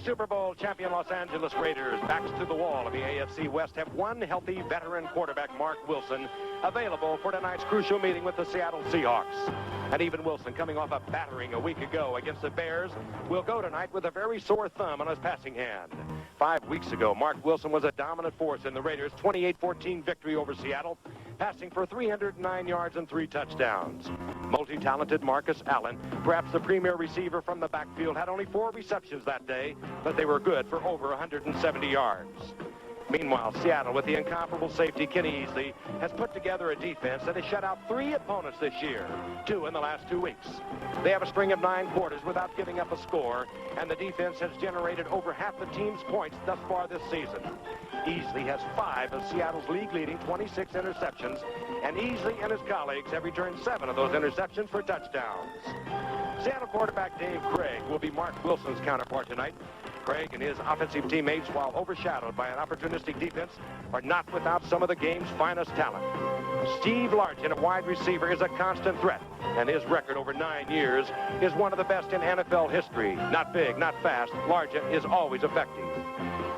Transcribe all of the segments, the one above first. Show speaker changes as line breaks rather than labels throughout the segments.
Super Bowl champion Los Angeles Raiders, backs to the wall of the AFC West, have one healthy veteran quarterback, Mark Wilson, available for tonight's crucial meeting with the Seattle Seahawks. And even Wilson, coming off a battering a week ago against the Bears, will go tonight with a very sore thumb on his passing hand. 5 weeks ago, Mark Wilson was a dominant force in the Raiders' 28-14 victory over Seattle, passing for 309 yards and 3 touchdowns. Multi-talented Marcus Allen, perhaps the premier receiver from the backfield, had only 4 receptions that day, but they were good for over 170 yards. Meanwhile, Seattle, with the incomparable safety Kenny Easley, has put together a defense that has shut out 3 opponents this year, 2 in the last 2 weeks. They have a string of 9 quarters without giving up a score, and the defense has generated over half the team's points thus far this season. Easley has 5 of Seattle's league-leading 26 interceptions, and Easley and his colleagues have returned 7 of those interceptions for touchdowns. Seattle quarterback Dave Craig will be Mark Wilson's counterpart tonight. Craig and his offensive teammates, while overshadowed by an opportunistic defense, are not without some of the game's finest talent. Steve Largent, a wide receiver, is a constant threat, and his record over 9 years is one of the best in NFL history. Not big, not fast, Largent is always effective.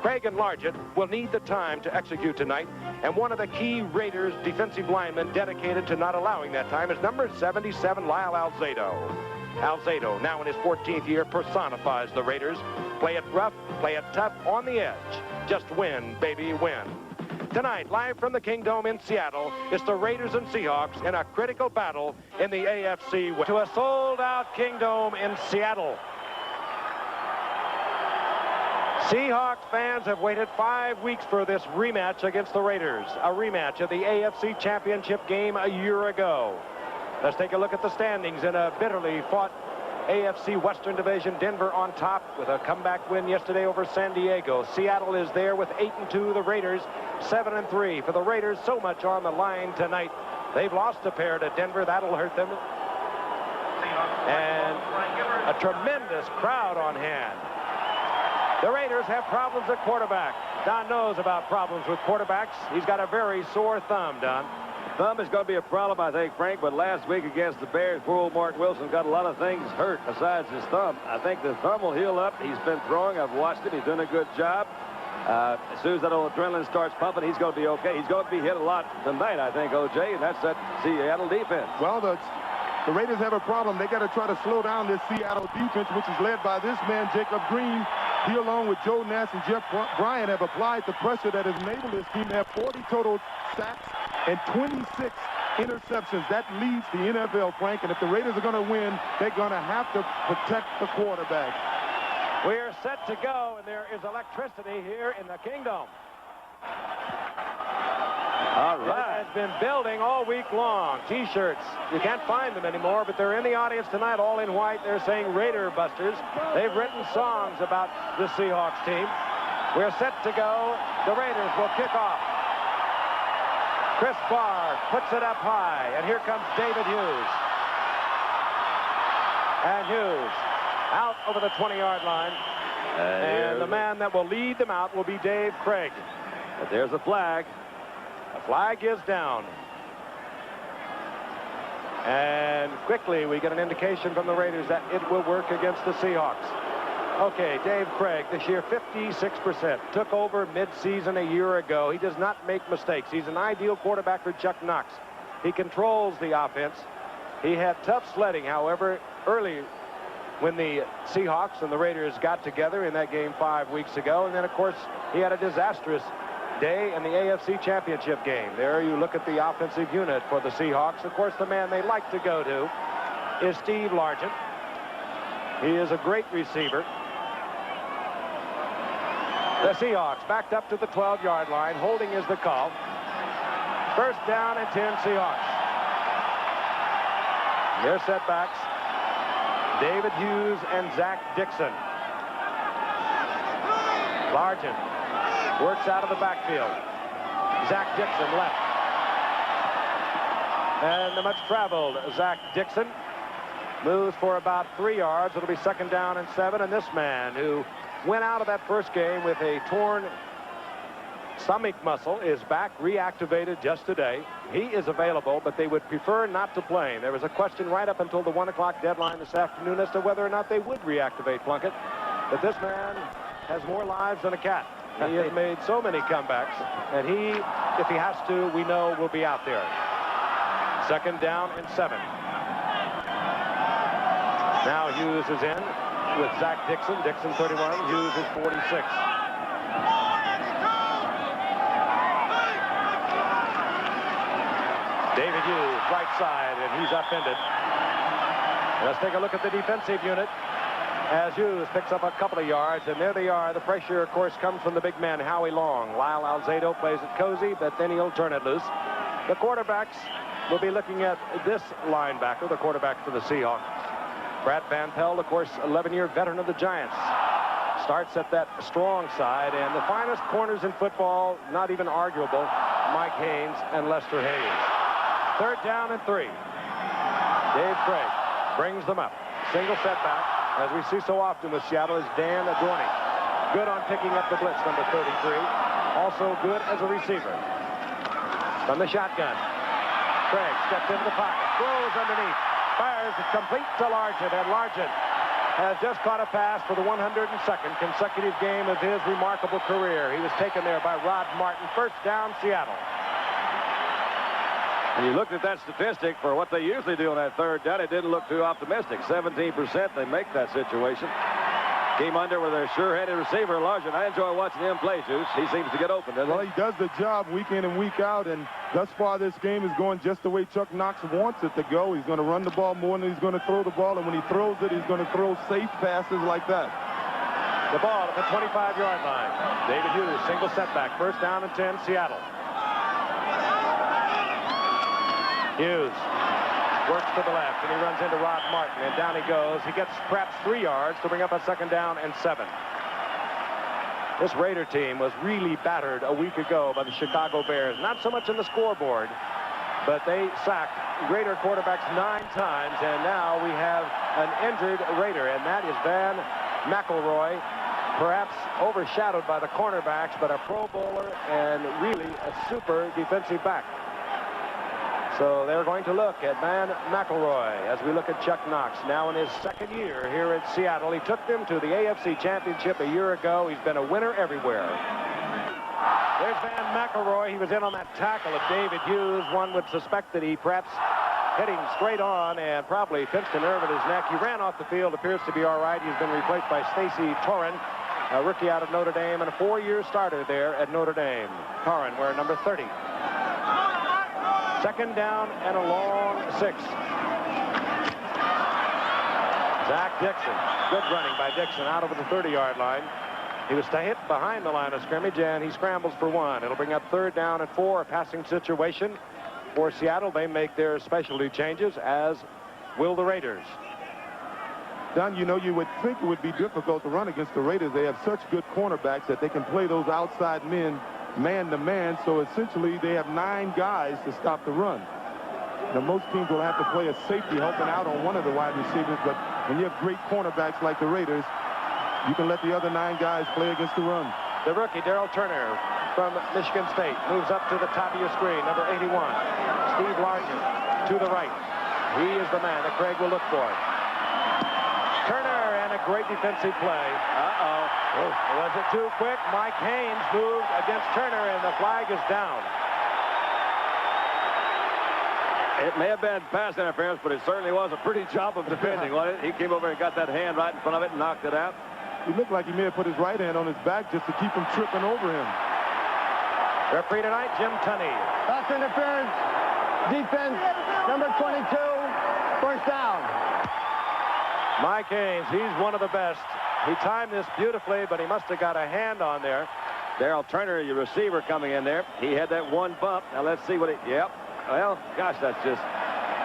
Craig and Largent will need the time to execute tonight, and one of the key Raiders defensive linemen dedicated to not allowing that time is number 77, Lyle Alzado. Alzado, now in his 14th year, personifies the Raiders. Play it rough, play it tough, on the edge. Just win, baby, win. Tonight, live from the Kingdome in Seattle, it's the Raiders and Seahawks in a critical battle in the AFC West. To a sold-out Kingdome in Seattle. Seahawks fans have waited 5 weeks for this rematch against the Raiders, a rematch of the AFC Championship game a year ago. Let's take a look at the standings in a bitterly fought AFC Western Division. Denver on top with a comeback win yesterday over San Diego. Seattle is there with 8-2. The Raiders 7-3. For the Raiders, so much on the line tonight. They've lost a pair to Denver. That'll hurt them. And a tremendous crowd on hand. The Raiders have problems at quarterback. Don knows about problems with quarterbacks. He's got a very sore thumb, Don.
Thumb is going to be a problem, I think, Frank, but last week against the Bears, poor old Mark Wilson got a lot of things hurt besides his thumb. I think the thumb will heal up. He's been throwing. I've watched him. He's doing a good job. As soon as that old adrenaline starts pumping, he's going to be okay. He's going to be hit a lot tonight, I think, O.J., and that's that Seattle defense.
Well, the Raiders have a problem. They got to try to slow down this Seattle defense, which is led by this man, Jacob Green. He, along with Joe Nash and Jeff Bryant, have applied the pressure that has enabled this team to have 40 total sacks and 26 interceptions. That leads the NFL, Frank, and if the Raiders are going to win, they're going to have to protect the quarterback.
We are set to go, and there is electricity here in the Kingdome.
All right.
It has been building all week long. T-shirts, you can't find them anymore, but they're in the audience tonight, all in white. They're saying Raider Busters. They've written songs about the Seahawks team. We're set to go. The Raiders will kick off. Chris Barr puts it up high, and here comes David Hughes. And Hughes out over the 20-yard line. And the man that will lead them out will be Dave Craig.
But there's a flag.
The flag is down. And quickly we get an indication from the Raiders that it will work against the Seahawks. Okay, Dave Craig, this year 56%. Took over mid-season a year ago. He does not make mistakes. He's an ideal quarterback for Chuck Knox. He controls the offense. He had tough sledding, however, early when the Seahawks and the Raiders got together in that game 5 weeks ago. And then, of course, he had a disastrous day in the AFC Championship game. There you look at the offensive unit for the Seahawks. Of course, the man they like to go to is Steve Largent. He is a great receiver. The Seahawks backed up to the 12-yard line. Holding is the call. First down and 10 Seahawks. Their setbacks. David Hughes and Zach Dixon. Largent works out of the backfield. Zach Dixon left. And the much-traveled Zach Dixon moves for about 3 yards. It'll be second down and 7. And this man, who went out of that first game with a torn stomach muscle, is back, reactivated just today. He is available, but they would prefer not to play him. There was a question right up until the 1 o'clock deadline this afternoon as to whether or not they would reactivate Plunkett. But this man has more lives than a cat. He has made so many comebacks, and he, if he has to, we know will be out there. 2nd down and 7. Now Hughes is in with Zach Dixon. Dixon 31, Hughes is 46. David Hughes, right side, and he's upended. Let's take a look at the defensive unit as Hughes picks up a couple of yards, and there they are. The pressure, of course, comes from the big man, Howie Long. Lyle Alzado plays it cozy, but then he'll turn it loose. The quarterbacks will be looking at this linebacker, the quarterback for the Seahawks. Brad Van Pelt, of course, 11-year veteran of the Giants. Starts at that strong side, and the finest corners in football, not even arguable, Mike Haynes and Lester Hayes. 3rd down and 3. Dave Craig brings them up. Single setback, as we see so often with Seattle, is Dan Adorney. Good on picking up the blitz, number 33. Also good as a receiver. From the shotgun, Craig steps into the pocket, throws underneath, fires it complete to Largent, and Largent has just caught a pass for the 102nd consecutive game of his remarkable career. He was taken there by Rod Martin. 1st down, Seattle.
And you looked at that statistic for what they usually do on that 3rd down. It didn't look too optimistic. 17% they make that situation. Came under with a sure-headed receiver, Largent. I enjoy watching him play, Zeus. He seems to get open, doesn't he?
Well, he does the job week in and week out, and thus far this game is going just the way Chuck Knox wants it to go. He's going to run the ball more than he's going to throw the ball, and when he throws it, he's going to throw safe passes like that.
The ball at the 25-yard line. David Hughes, single setback. 1st down and 10, Seattle. Hughes works to the left, and he runs into Rod Martin, and down he goes. He gets perhaps 3 yards to bring up a 2nd down and 7. This Raider team was really battered a week ago by the Chicago Bears. Not so much in the scoreboard, but they sacked Raider quarterbacks 9 times, and now we have an injured Raider, and that is Van McElroy, perhaps overshadowed by the cornerbacks, but a Pro Bowler and really a super defensive back. So they're going to look at Van McElroy as we look at Chuck Knox, now in his 2nd year here in Seattle. He took them to the AFC Championship a year ago. He's been a winner everywhere. There's Van McElroy. He was in on that tackle of David Hughes. One would suspect that he perhaps hit him straight on and probably pinched a nerve in his neck. He ran off the field, appears to be all right. He's been replaced by Stacy Torren, a rookie out of Notre Dame and a 4-year starter there at Notre Dame. Torren wearing number 30. 2nd down and a long 6. Zach Dixon. Good running by Dixon out over the 30-yard line. He was hit behind the line of scrimmage, and he scrambles for 1. It'll bring up 3rd down and 4, a passing situation for Seattle. They make their specialty changes, as will the Raiders.
Don, you know, you would think it would be difficult to run against the Raiders. They have such good cornerbacks that they can play those outside men man-to-man, so essentially they have 9 guys to stop the run. Now, most teams will have to play a safety helping out on one of the wide receivers, but when you have great cornerbacks like the Raiders, you can let the other 9 guys play against the run.
The rookie, Darrell Turner, from Michigan State, moves up to the top of your screen, number 81. Steve Largent to the right. He is the man that Craig will look for. Turner, and a great defensive play. Was it too quick? Mike Haynes moved against Turner, and the flag is down.
It may have been pass interference, but it certainly was a pretty job of defending, wasn't it? He came over and got that hand right in front of it and knocked it out.
He looked like he may have put his right hand on his back just to keep him tripping over him.
Referee tonight, Jim Tunney.
Pass interference. Defense, number 22. 1st down.
Mike Haynes, he's one of the best. He timed this beautifully, but he must have got a hand on there.
Darrell Turner, your receiver, coming in there. He had that one bump. Now let's see what it... Yep. Well, gosh, that's just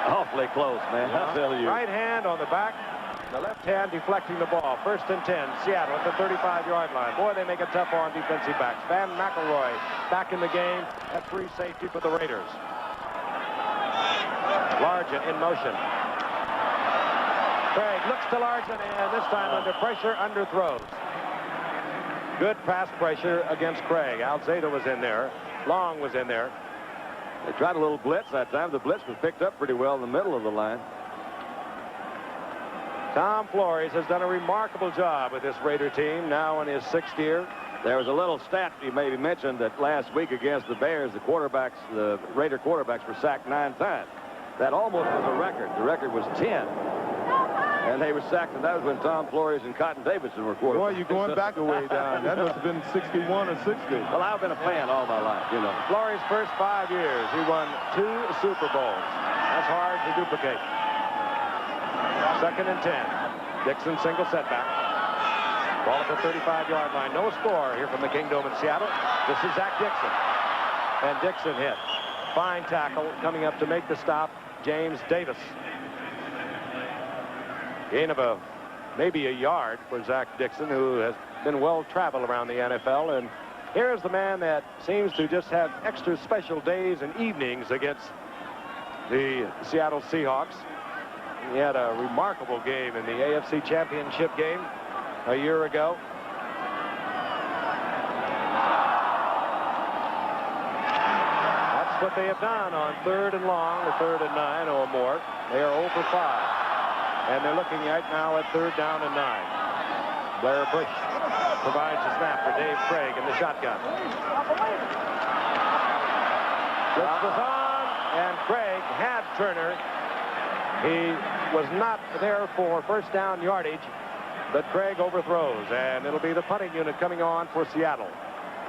awfully close, man. I'll tell you.
Right hand on the back. The left hand deflecting the ball. 1st and 10. Seattle at the 35-yard line. Boy, they make it tough on defensive backs. Van McElroy back in the game at free safety for the Raiders. Largent in motion. Craig looks to Largent, and this time under pressure, underthrows. Good pass pressure against Craig. Alzado was in there. Long was in there.
They tried a little blitz that time. The blitz was picked up pretty well in the middle of the line.
Tom Flores has done a remarkable job with this Raider team, now in his 6th year.
There was a little stat you maybe mentioned that last week against the Bears, the Raider quarterbacks were sacked 9 times. That almost was a record. The record was 10. And they were sacked, and that was when Tom Flores and Cotton Davidson were quarterbacks.
Boy, you're going back a way down. That must have been 61 or 60.
Well, I've been a fan all my life, you know.
Flores' first 5 years, he won 2 Super Bowls. That's hard to duplicate. 2nd and 10. Dixon single setback. Ball at the 35-yard line. No score here from the Kingdome in Seattle. This is Zach Dixon. And Dixon hit. Fine tackle coming up to make the stop, James Davis. Gain of maybe a yard for Zach Dixon, who has been well-traveled around the NFL. And here's the man that seems to just have extra special days and evenings against the Seattle Seahawks. He had a remarkable game in the AFC Championship game a year ago. That's what they have done on 3rd and long, or 3rd and 9 or more. They are 0 for 5. And they're looking right now at 3rd down and 9. Blair Bush provides the snap for Dave Craig in the shotgun. Blitz was on, and Craig had Turner. He was not there for 1st down yardage, but Craig overthrows, and it'll be the punting unit coming on for Seattle.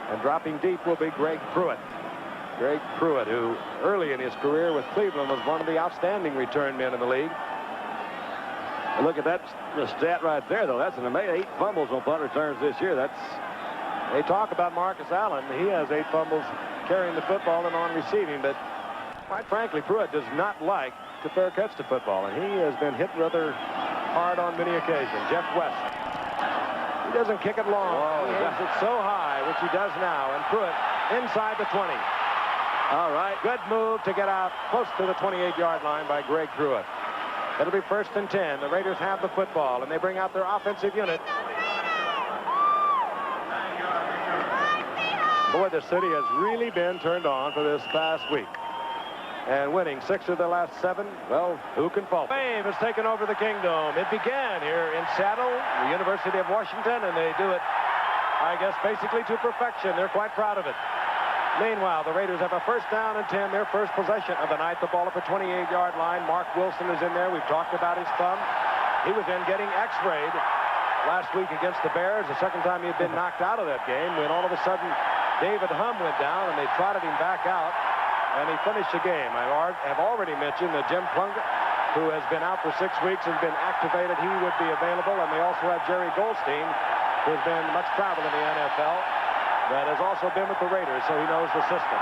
And dropping deep will be Greg Pruitt. Greg Pruitt, who early in his career with Cleveland was one of the outstanding return men in the league.
And look at that stat right there, though. That's an amazing 8 fumbles on punt returns this year.
They talk about Marcus Allen. He has 8 fumbles carrying the football and on receiving, but quite frankly, Pruitt does not like to fair catch the football, and he has been hit rather hard on many occasions. Jeff West. He doesn't kick it long. He hits it so high, which he does now, and Pruitt inside the 20. All right, good move to get out close to the 28-yard line by Greg Pruitt. It'll be 1st and 10. The Raiders have the football, and they bring out their offensive unit. Boy, the city has really been turned on for this past week. And winning 6 of the last 7, well, who can fault? Fame has taken over the Kingdome. It began here in Seattle, the University of Washington, and they do it, I guess, basically to perfection. They're quite proud of it. Meanwhile, the Raiders have a 1st down and 10, their first possession of the night. The ball at the 28-yard line. Mark Wilson is in there. We've talked about his thumb. He was in getting x-rayed last week against the Bears, the 2nd time he had been knocked out of that game, when all of a sudden David Humm went down and they trotted him back out, and he finished the game. I have already mentioned that Jim Plunkett, who has been out for 6 weeks, has been activated. He would be available, and they also have Jerry Goldstein, who has been much traveled in the NFL. That has also been with the Raiders, so he knows the system.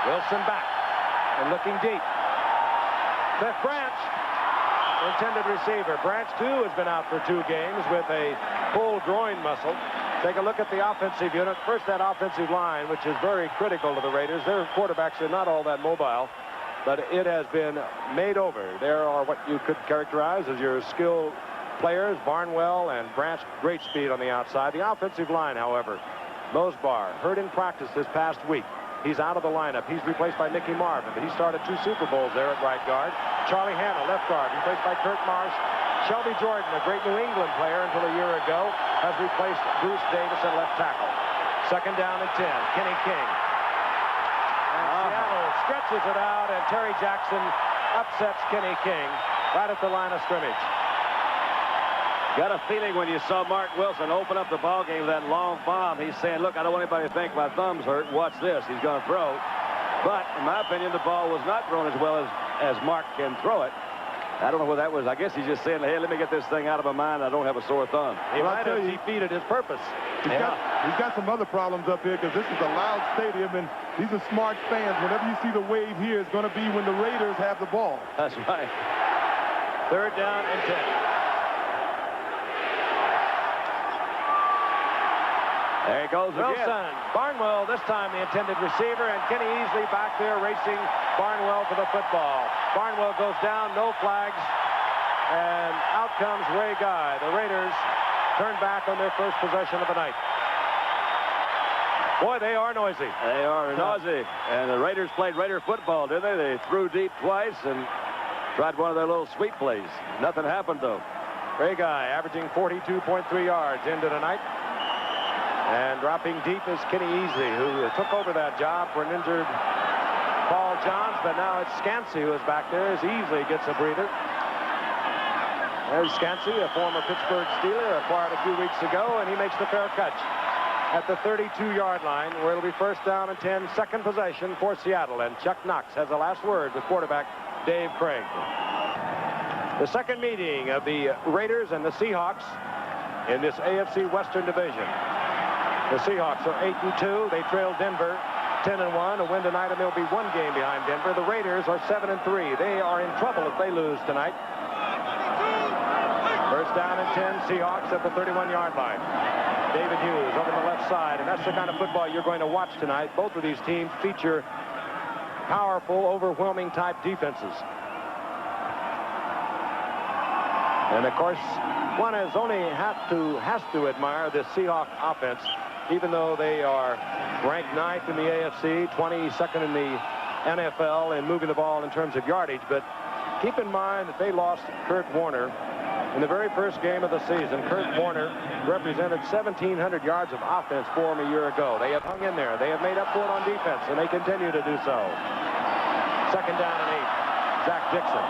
Wilson back and looking deep. Cliff Branch, intended receiver. Branch, too, has been out for 2 games with a pulled groin muscle. Take a look at the offensive unit. First, that offensive line, which is very critical to the Raiders. Their quarterbacks are not all that mobile, but it has been made over. There are what you could characterize as your skilled players, Barnwell and Branch, great speed on the outside. The offensive line, however, Mosbar, hurt in practice this past week. He's out of the lineup. He's replaced by Mickey Marvin, but he started 2 Super Bowls there at right guard. Charlie Hanna, left guard, replaced by Kurt Marsh. Shelby Jordan, a great New England player until a year ago, has replaced Bruce Davis at left tackle. 2nd down and 10, Kenny King. And Seattle stretches it out, and Terry Jackson upsets Kenny King right at the line of scrimmage.
Got a feeling when you saw Mark Wilson open up the ball game with that long bomb, he's saying, look, I don't want anybody to think my thumb's hurt. Watch this. He's going to throw. But, in my opinion, the ball was not thrown as well as Mark can throw it. I don't know what that was. I guess he's just saying, hey, let me get this thing out of my mind. I don't have a sore thumb.
He might have defeated his purpose.
He's got some other problems up here because this is a loud stadium, and these are smart fans. Whenever you see the wave here, it's going to be when the Raiders have the ball.
That's right.
3rd down and 10.
There he goes again.
Wilson. Barnwell, this time the intended receiver, and Kenny Easley back there racing Barnwell for the football. Barnwell goes down, no flags, and out comes Ray Guy. The Raiders turn back on their first possession of the night. Boy, they are noisy.
They are noisy. And the Raiders played Raider football, didn't they? They threw deep twice and Tried one of their little sweep plays. Nothing happened, though.
Great guy, averaging 42.3 yards into tonight. And dropping deep is Kenny Easley, who took over that job for an injured Paul Johns, but now it's Scansey who is back there as Easley gets a breather. There's Scansey, a former Pittsburgh Steeler, acquired a few weeks ago, and he makes the fair catch at the 32-yard line, where it'll be first down and 10, second possession for Seattle. And Chuck Knox has the last word with quarterback Dave Craig. The second meeting of the Raiders and the Seahawks in this AFC Western Division. The Seahawks are 8-2. They trail Denver 10-1. A win tonight, and they'll be one game behind Denver. The Raiders are 7-3. They are in trouble if they lose tonight. First down and 10, Seahawks at the 31-yard line. David Hughes over the left side, and that's the kind of football you're going to watch tonight. Both of these teams feature powerful, overwhelming type defenses. And of course, one has to admire this Seahawk offense, even though they are ranked 9th in the AFC, 22nd in the NFL in moving the ball in terms of yardage. But keep in mind that they lost Kurt Warner in the very first game of the season. Kurt Warner represented 1,700 yards of offense for them a year ago. They have hung in there. They have made up for it on defense, and they continue to do so. Second down and 8. Zach Dixon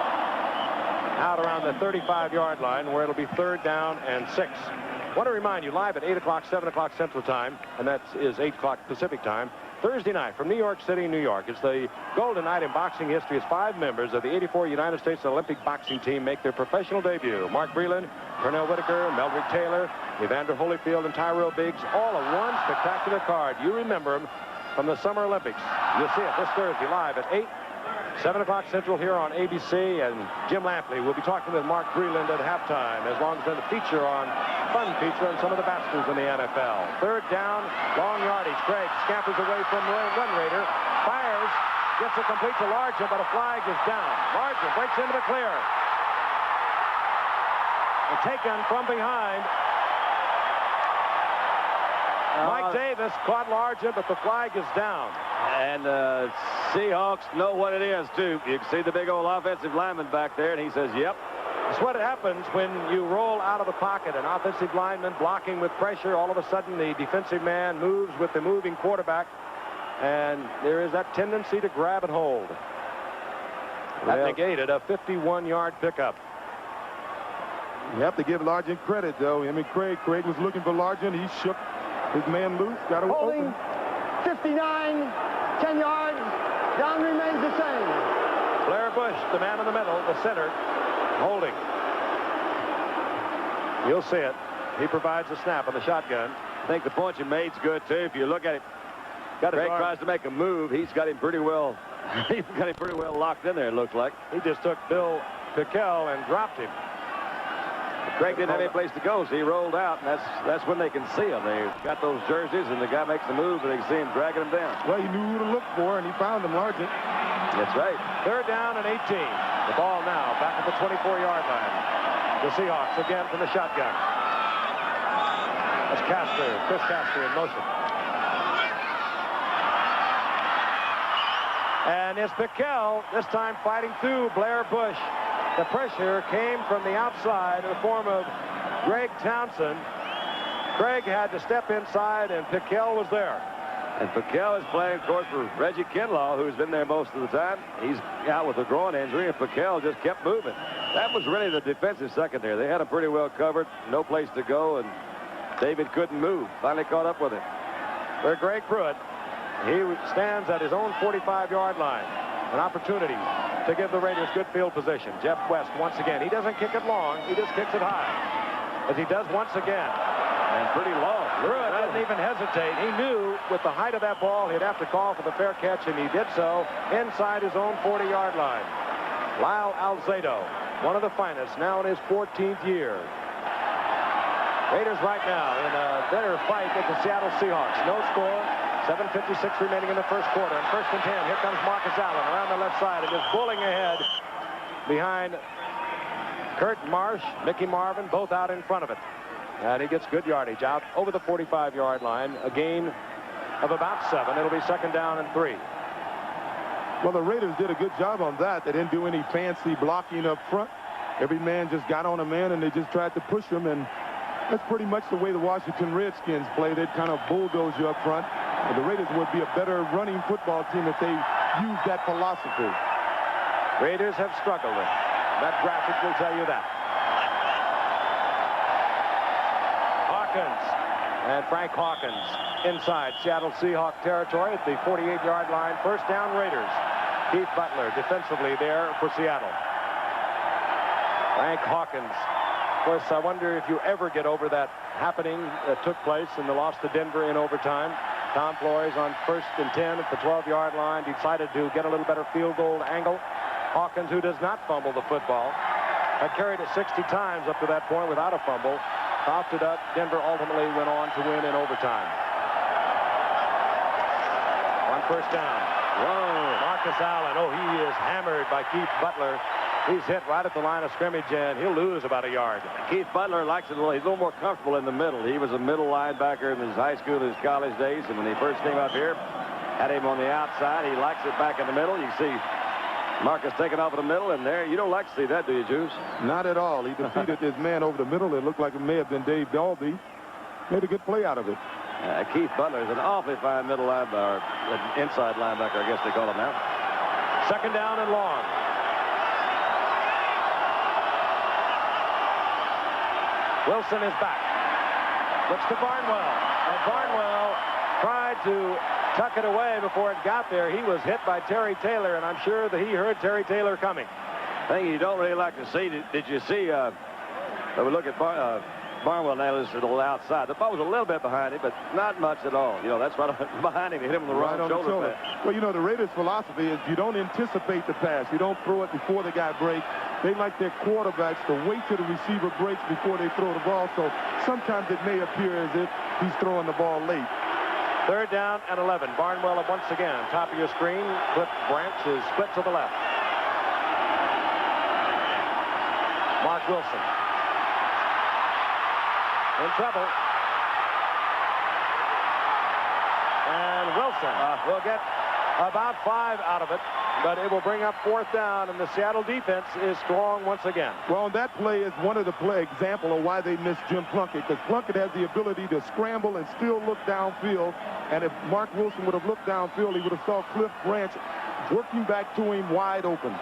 out around the 35-yard line, where it'll be third down and 6. I want to remind you, live at 8 o'clock, 7 o'clock Central Time, and that is 8 o'clock Pacific Time, Thursday night from New York City, New York. It's the golden night in boxing history as 5 members of the '84 United States Olympic boxing team make their professional debut. Mark Breland, Cornell Whitaker, Meldrick Taylor, Evander Holyfield, and Tyrell Biggs, all of one spectacular card. You remember them from the Summer Olympics. You'll see it this Thursday live at 8, 7 o'clock Central here on ABC, and Jim Lampley will be talking with Mark Breland at halftime, as long as there's a fun feature on some of the bachelors in the NFL. Third down, long yardage. Craig scampers away from one Raider, fires, gets it complete to Largent, but a flag is down. Largent breaks into the clear. And taken from behind. Mike Davis caught Largent, but the flag is down.
And Seahawks know what it is, too. You can see the big old offensive lineman back there, and he says, yep.
It's what happens when you roll out of the pocket. An offensive lineman blocking with pressure. All of a sudden, the defensive man moves with the moving quarterback, and there is that tendency to grab and hold. That negated a 51-yard pickup.
You have to give Largent credit, though. I mean, Craig was looking for Largent. He shook his man loose, got it open.
59, 10 yards. Down remains the same.
Blair Bush, the man in the middle, the center, holding. You'll see it. He provides a snap on the shotgun.
I think the point you made's good, too. If you look at it, Craig tries to make a move. He's got him pretty well. He's got him pretty well locked in there, it looks like.
He just took Bill Pickell and dropped him.
Craig didn't have any place to go, so he rolled out, and that's when they can see him. They've got those jerseys, and the guy makes the move, and they can see him dragging him down.
Well, he knew who to look for, and he found him, Largent.
That's right.
Third down and 18. The ball now back at the 24-yard line. The Seahawks again from the shotgun. That's Chris Castor in motion. And it's Pickell, this time fighting through Blair Bush. The pressure came from the outside in the form of Greg Townsend. Craig had to step inside, and Pickell was there.
And Pickell is playing, of course, for Reggie Kinlaw, who's been there most of the time. He's out with a groin injury, and Pickell just kept moving. That was really the defensive secondary. They had him pretty well covered, no place to go, and David couldn't move. Finally caught up with him.
For Greg Pruitt, he stands at his own 45-yard line. An opportunity to give the Raiders good field position. Jeff West once again. He doesn't kick it long. He just kicks it high. As he does once again.
And pretty long.
Pruitt didn't even hesitate. He knew with the height of that ball he'd have to call for the fair catch, and he did so inside his own 40-yard line. Lyle Alzado, one of the finest, now in his 14th year. Raiders right now in a better fight with the Seattle Seahawks. No score. 7:56 remaining in the first quarter. And first and 10. Here comes Marcus Allen around the left side and just bulling ahead behind Kurt Marsh, Mickey Marvin, both out in front of it. And he gets good yardage out over the 45-yard line. A gain of about 7. It'll be second down and 3.
Well, the Raiders did a good job on that. They didn't do any fancy blocking up front. Every man just got on a man, and they just tried to push him, and that's pretty much the way the Washington Redskins play. They'd kind of bulldoze you up front. But the Raiders would be a better running football team if they used that philosophy.
Raiders have struggled with it. That graphic will tell you that. Hawkins and Frank Hawkins inside Seattle Seahawks territory at the 48-yard line. First down, Raiders. Keith Butler defensively there for Seattle. Frank Hawkins. Of course, I wonder if you ever get over that happening that took place in the loss to Denver in overtime. Tom Flores on 1st and 10 at the 12-yard line decided to get a little better field goal angle. Hawkins, who does not fumble the football, had carried it 60 times up to that point without a fumble. Coughed it up. Denver ultimately went on to win in overtime. On first down. Whoa, Marcus Allen. Oh, he is hammered by Keith Butler. He's hit right at the line of scrimmage, and he'll lose about a yard.
Keith Butler likes it a little. He's a little more comfortable in the middle. He was a middle linebacker in his high school and his college days, and when he first came up here, had him on the outside. He likes it back in the middle. You see Marcus taking off in the middle, and there, you don't like to see that, do you, Juice?
Not at all. He defeated this man over the middle. It looked like it may have been Dave Dalby. Made a good play out of it.
Keith Butler is an awfully fine middle linebacker, inside linebacker, I guess they call him now.
Second down and long. Wilson is back. Looks to Barnwell. And Barnwell tried to tuck it away before it got there. He was hit by Terry Taylor, and I'm sure that he heard Terry Taylor coming.
Thing you don't really like to see. Did you see, we look at Barnwell now is a little outside. The ball was a little bit behind him, but not much at all. You know, that's right behind him. Hit him on the wrong shoulder.
Well, you know, the Raiders' philosophy is you don't anticipate the pass. You don't throw it before the guy breaks. They like their quarterbacks to wait till the receiver breaks before they throw the ball. So sometimes it may appear as if he's throwing the ball late.
Third down and 11. Barnwell once again. Top of your screen. Cliff Branch is split to the left. Mark Wilson. In trouble. And Wilson will get about 5 out of it, but it will bring up 4th down, and the Seattle defense is strong once again.
Well, that play is one of the example of why they missed Jim Plunkett, because Plunkett has the ability to scramble and still look downfield, and if Mark Wilson would have looked downfield, he would have saw Cliff Branch working back to him wide open.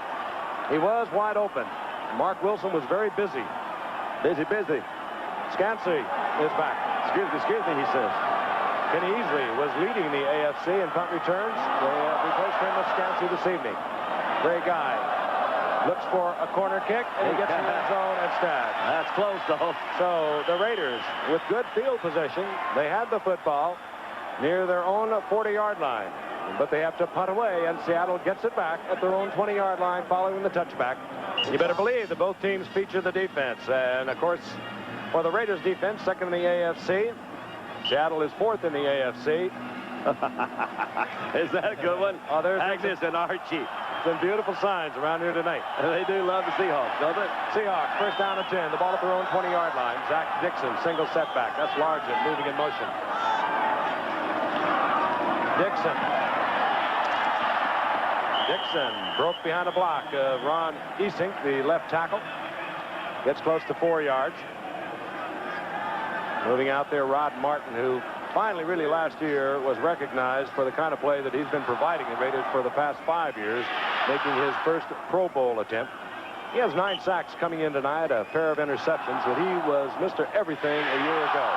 He was wide open. Mark Wilson was very busy.
Busy.
Scansey is back.
Excuse me, he says.
Kenny Easley was leading the AFC in punt returns. They replaced him with Scansey this evening. Ray Guy looks for a corner kick, and he gets in the end zone instead.
That's close, though.
So the Raiders, with good field position, they had the football near their own 40-yard line. But they have to punt away, and Seattle gets it back at their own 20-yard line following the touchback. You better believe that both teams feature the defense. And, of course, for the Raiders defense, second in the AFC. Seattle is 4th in the AFC.
Is that a good one?
Oh, there's
Agnes and Archie.
Some beautiful signs around here tonight.
They do love the Seahawks, don't they?
Seahawks, first down and 10. The ball at their own 20-yard line. Zach Dixon, single setback. That's Largent moving in motion. Dixon broke behind a block of Ron Esink, the left tackle. Gets close to 4 yards. Moving out there, Rod Martin, who finally, really last year, was recognized for the kind of play that he's been providing the Raiders for the past 5 years, making his first Pro Bowl attempt. He has 9 sacks coming in tonight, a pair of interceptions, but he was Mr. Everything a year ago.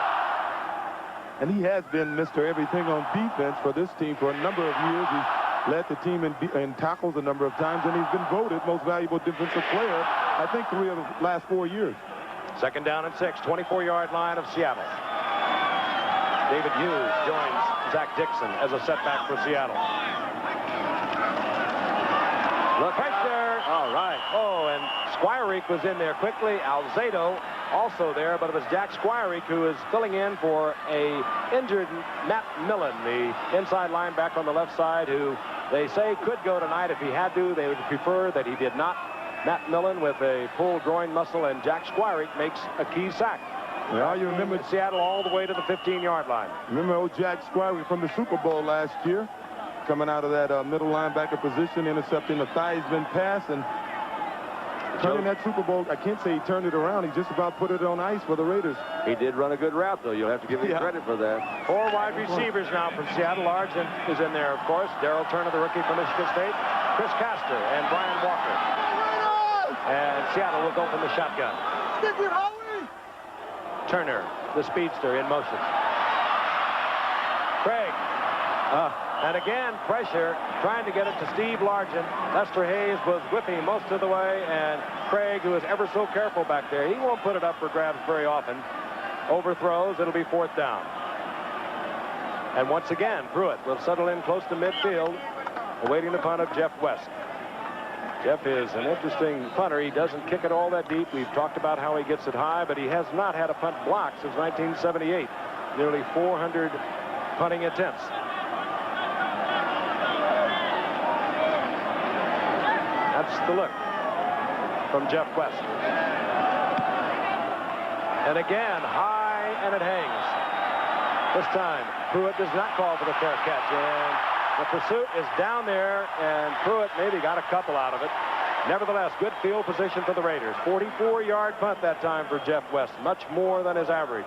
And he has been Mr. Everything on defense for this team for a number of years. He's led the team in tackles a number of times, and he's been voted most valuable defensive player, I think, 3 of the last 4 years.
Second down and 6, 24-yard line of Seattle. David Hughes joins Zach Dixon as a setback for Seattle. Look right there. All right. Oh, and Squirick was in there quickly. Alzado also there, but it was Jack Squirick who is filling in for a injured Matt Millen, the inside linebacker on the left side, who they say could go tonight if he had to. They would prefer that he did not. Matt Millen with a pulled groin muscle, and Jack Squirick makes a key sack.
Well, you remember
Seattle all the way to the 15-yard line.
Remember old Jack Squirick from the Super Bowl last year? coming out of that middle linebacker position, intercepting the Theismann pass and turning that Super Bowl. I can't say he turned it around. He just about put it on ice for the Raiders.
He did run a good route, though. You'll have to give him credit for that.
4 wide receivers now from Seattle. Largent is in there, of course. Darrell Turner, the rookie from Michigan State. Chris Castor and Brian Walker. And Seattle will go from the shotgun. Turner, the speedster, in motion. Craig. And again, pressure, trying to get it to Steve Largent. Lester Hayes was with him most of the way, and Craig, who is ever so careful back there, he won't put it up for grabs very often. Overthrows, it'll be 4th down. And once again, Pruitt will settle in close to midfield, awaiting the punt of Jeff West. Jeff is an interesting punter. He doesn't kick it all that deep. We've talked about how he gets it high, but he has not had a punt block since 1978. Nearly 400 punting attempts. That's the look from Jeff West. And again, high, and it hangs. This time, Pruitt does not call for the fair catch, and the pursuit is down there, and Pruitt maybe got a couple out of it. Nevertheless, good field position for the Raiders. 44-yard punt that time for Jeff West, much more than his average.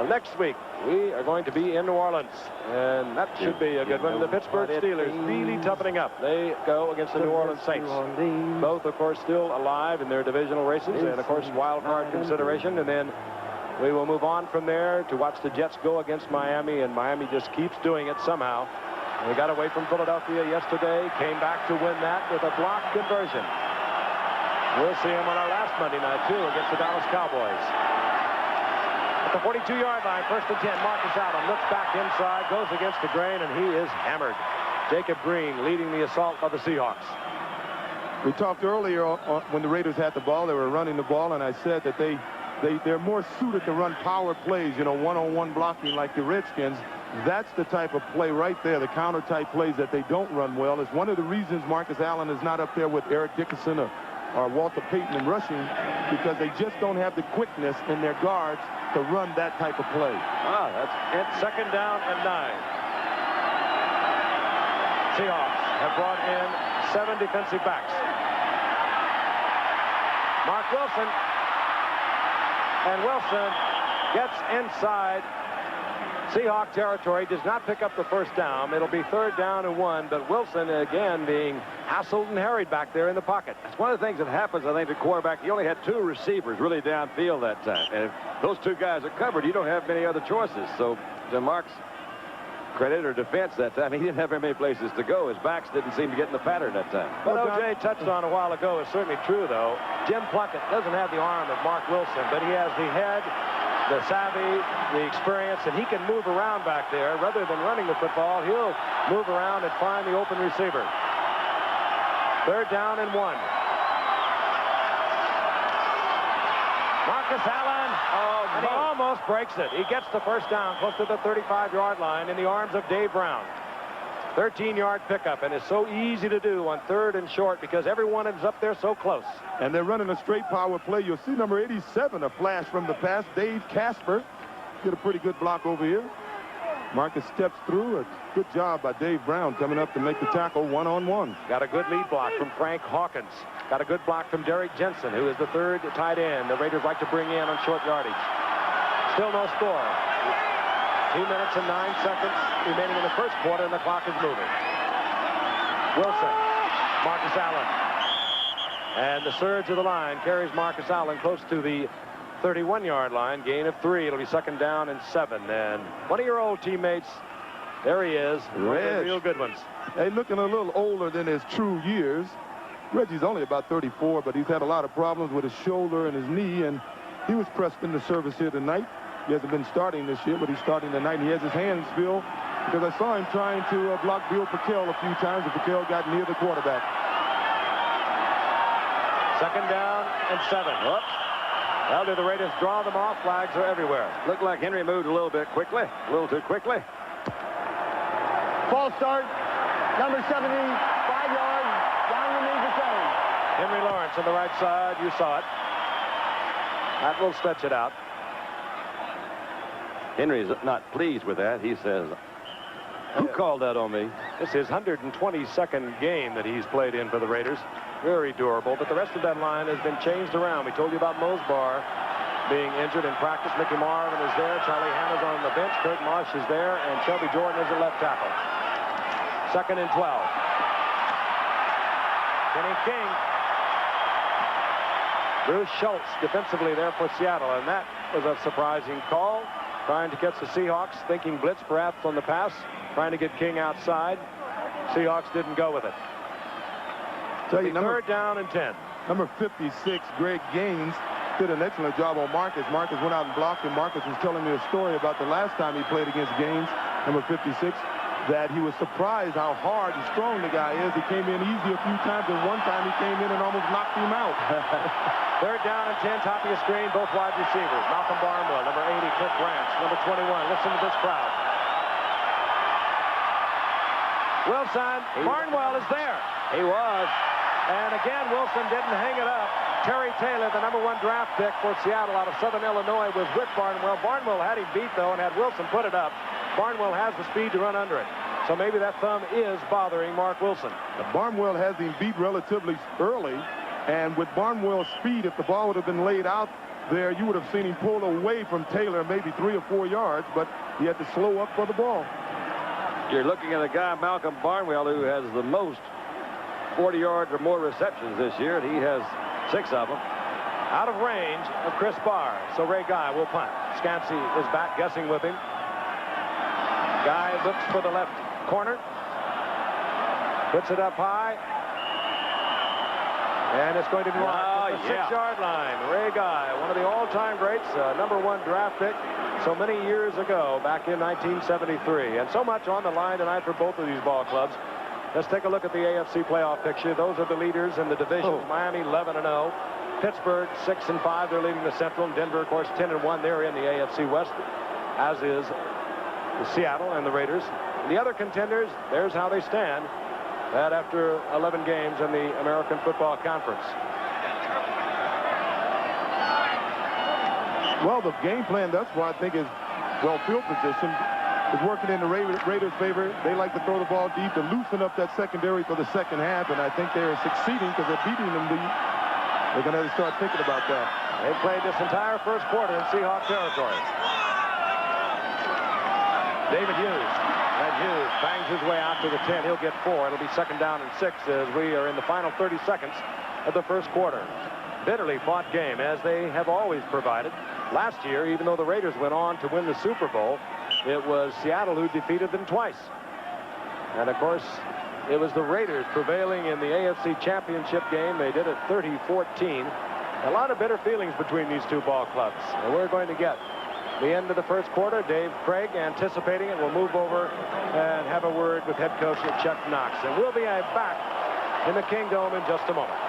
Next week, we are going to be in New Orleans, and that should be a good one. The Pittsburgh Steelers really toughening up. They go against the New Orleans Saints. Both, of course, still alive in their divisional races, and, of course, wild card consideration. And then we will move on from there to watch the Jets go against Miami, and Miami just keeps doing it somehow. And we got away from Philadelphia yesterday, came back to win that with a block conversion. We'll see him on our last Monday night, too, against the Dallas Cowboys. At the 42-yard line, 1st and 10, Marcus Allen looks back inside, goes against the grain, and he is hammered. Jacob Green leading the assault of the Seahawks.
We talked earlier when the Raiders had the ball, they were running the ball, and I said that they're more suited to run power plays, you know, one-on-one blocking like the Redskins. That's the type of play right there, the counter-type plays that they don't run well. It's one of the reasons Marcus Allen is not up there with Eric Dickerson or Walter Payton in rushing, because they just don't have the quickness in their guards to run that type of play.
That's it. 2nd down and 9. Seahawks have brought in 7 defensive backs. Mark Wilson. And Wilson gets inside Seahawk territory, does not pick up the 1st down. It'll be 3rd down and 1, but Wilson again being hassled and harried back there in the pocket.
It's one of the things that happens, I think, to quarterback. He only had 2 receivers really downfield that time. And if those 2 guys are covered, you don't have many other choices. So to Mark's credit or defense that time, he didn't have very many places to go. His backs didn't seem to get in the pattern that time.
What O.J. touched on a while ago is certainly true, though. Jim Plunkett doesn't have the arm of Mark Wilson, but he has the head, the savvy, the experience, and he can move around back there. Rather than running the football, he'll move around and find the open receiver. 3rd down and 1. Marcus Allen, and he almost breaks it. He gets the 1st down close to the 35-yard line in the arms of Dave Brown. 13-yard pickup, and it's so easy to do on 3rd and short because everyone is up there so close.
And they're running a straight power play. You'll see number 87, a flash from the pass. Dave Casper did a pretty good block over here. Marcus steps through. A good job by Dave Brown coming up to make the tackle one-on-one.
Got a good lead block from Frank Hawkins. Got a good block from Derek Jensen, who is the 3rd tight end the Raiders like to bring in on short yardage. Still no score. 2 minutes and 9 seconds remaining in the 1st quarter, and the clock is moving. Wilson, Marcus Allen. And the surge of the line carries Marcus Allen close to the 31-yard line. Gain of 3. It'll be 2nd down and 7. And one of your old teammates, there he is. One of the real good ones.
Hey, looking a little older than his true years. Reggie's only about 34, but he's had a lot of problems with his shoulder and his knee, and he was pressed into service here tonight. He hasn't been starting this year, but he's starting tonight. And he has his hands, Bill, because I saw him trying to block Bill Purcell a few times, and Purcell got near the quarterback.
2nd down and 7. Whoops. Well, do the Raiders draw them off? Flags are everywhere.
Looked like Henry moved a little bit quickly, a little too quickly.
False start, number 70, 5 yards, down remains the same.
Henry Lawrence on the right side. You saw it. That will stretch it out.
Henry's not pleased with that. He says, Who called that on me?
This is his 122nd game that he's played in for the Raiders. Very durable, but the rest of that line has been changed around. We told you about Mosbar being injured in practice. Mickey Marvin is there. Charlie Hanna's on the bench. Kurt Marsh is there. And Shelby Jordan is at left tackle. 2nd and 12. Kenny King. Bruce Schultz defensively there for Seattle. And that was a surprising call. Trying to catch the Seahawks, thinking blitz perhaps on the pass. Trying to get King outside. Seahawks didn't go with it.
Tell you,
3rd down and 10.
Number 56, Greg Gaines, did an excellent job on Marcus. Marcus went out and blocked, and Marcus was telling me a story about the last time he played against Gaines, number 56, that he was surprised how hard and strong the guy is. He came in easy a few times, and one time he came in and almost knocked him out.
3rd down and 10, top of your screen, both wide receivers. Malcolm Barnwell, number 80, Cliff Branch, number 21. Listen to this crowd. Wilson, Barnwell is there.
He was.
And again, Wilson didn't hang it up. Terry Taylor, the number 1 draft pick for Seattle out of Southern Illinois, was with Barnwell. Barnwell had him beat, though, and had Wilson put it up. Barnwell has the speed to run under it. So maybe that thumb is bothering Mark Wilson.
Barnwell has him beat relatively early, and with Barnwell's speed, if the ball would have been laid out there, you would have seen him pull away from Taylor maybe 3 or 4 yards, but he had to slow up for the ball.
You're looking at a guy, Malcolm Barnwell, who has the most 40 yards or more receptions this year, and he has 6 of them.
Out of range of Chris Barr. So Ray Guy will punt. Scansey is back, guessing with him. Guy looks for the left corner. Puts it up high. And it's going to be marked at the 6-yard line. Ray Guy, one of the all-time greats, number 1 draft pick so many years ago, back in 1973. And so much on the line tonight for both of these ball clubs. Let's take a look at the AFC playoff picture. Those are the leaders in the division. Miami 11-0. Pittsburgh 6-5. They're leading the Central. And Denver, of course, 10-1. They're in the AFC West, as is the Seattle and the Raiders. The other contenders, there's how they stand. That after 11 games in the American Football Conference.
Well, the game plan thus far, I think, is well field position. Is working in the Raiders' favor. They like to throw the ball deep to loosen up that secondary for the second half, and I think they're succeeding because they're beating them deep. They're going to have to start thinking about that.
They played this entire first quarter in Seahawks territory. David Hughes. And Hughes bangs his way out to the 10. He'll get 4. It'll be 2nd down and 6 as we are in the final 30 seconds of the first quarter. Bitterly fought game, as they have always provided. Last year, even though the Raiders went on to win the Super Bowl, it was Seattle who defeated them twice. And, of course, it was the Raiders prevailing in the AFC Championship game. They did it 30-14. A lot of bitter feelings between these two ball clubs. And we're going to get the end of the first quarter. Dave Craig anticipating it. We'll move over and have a word with head coach Chuck Knox. And we'll be back in the Kingdome in just a moment.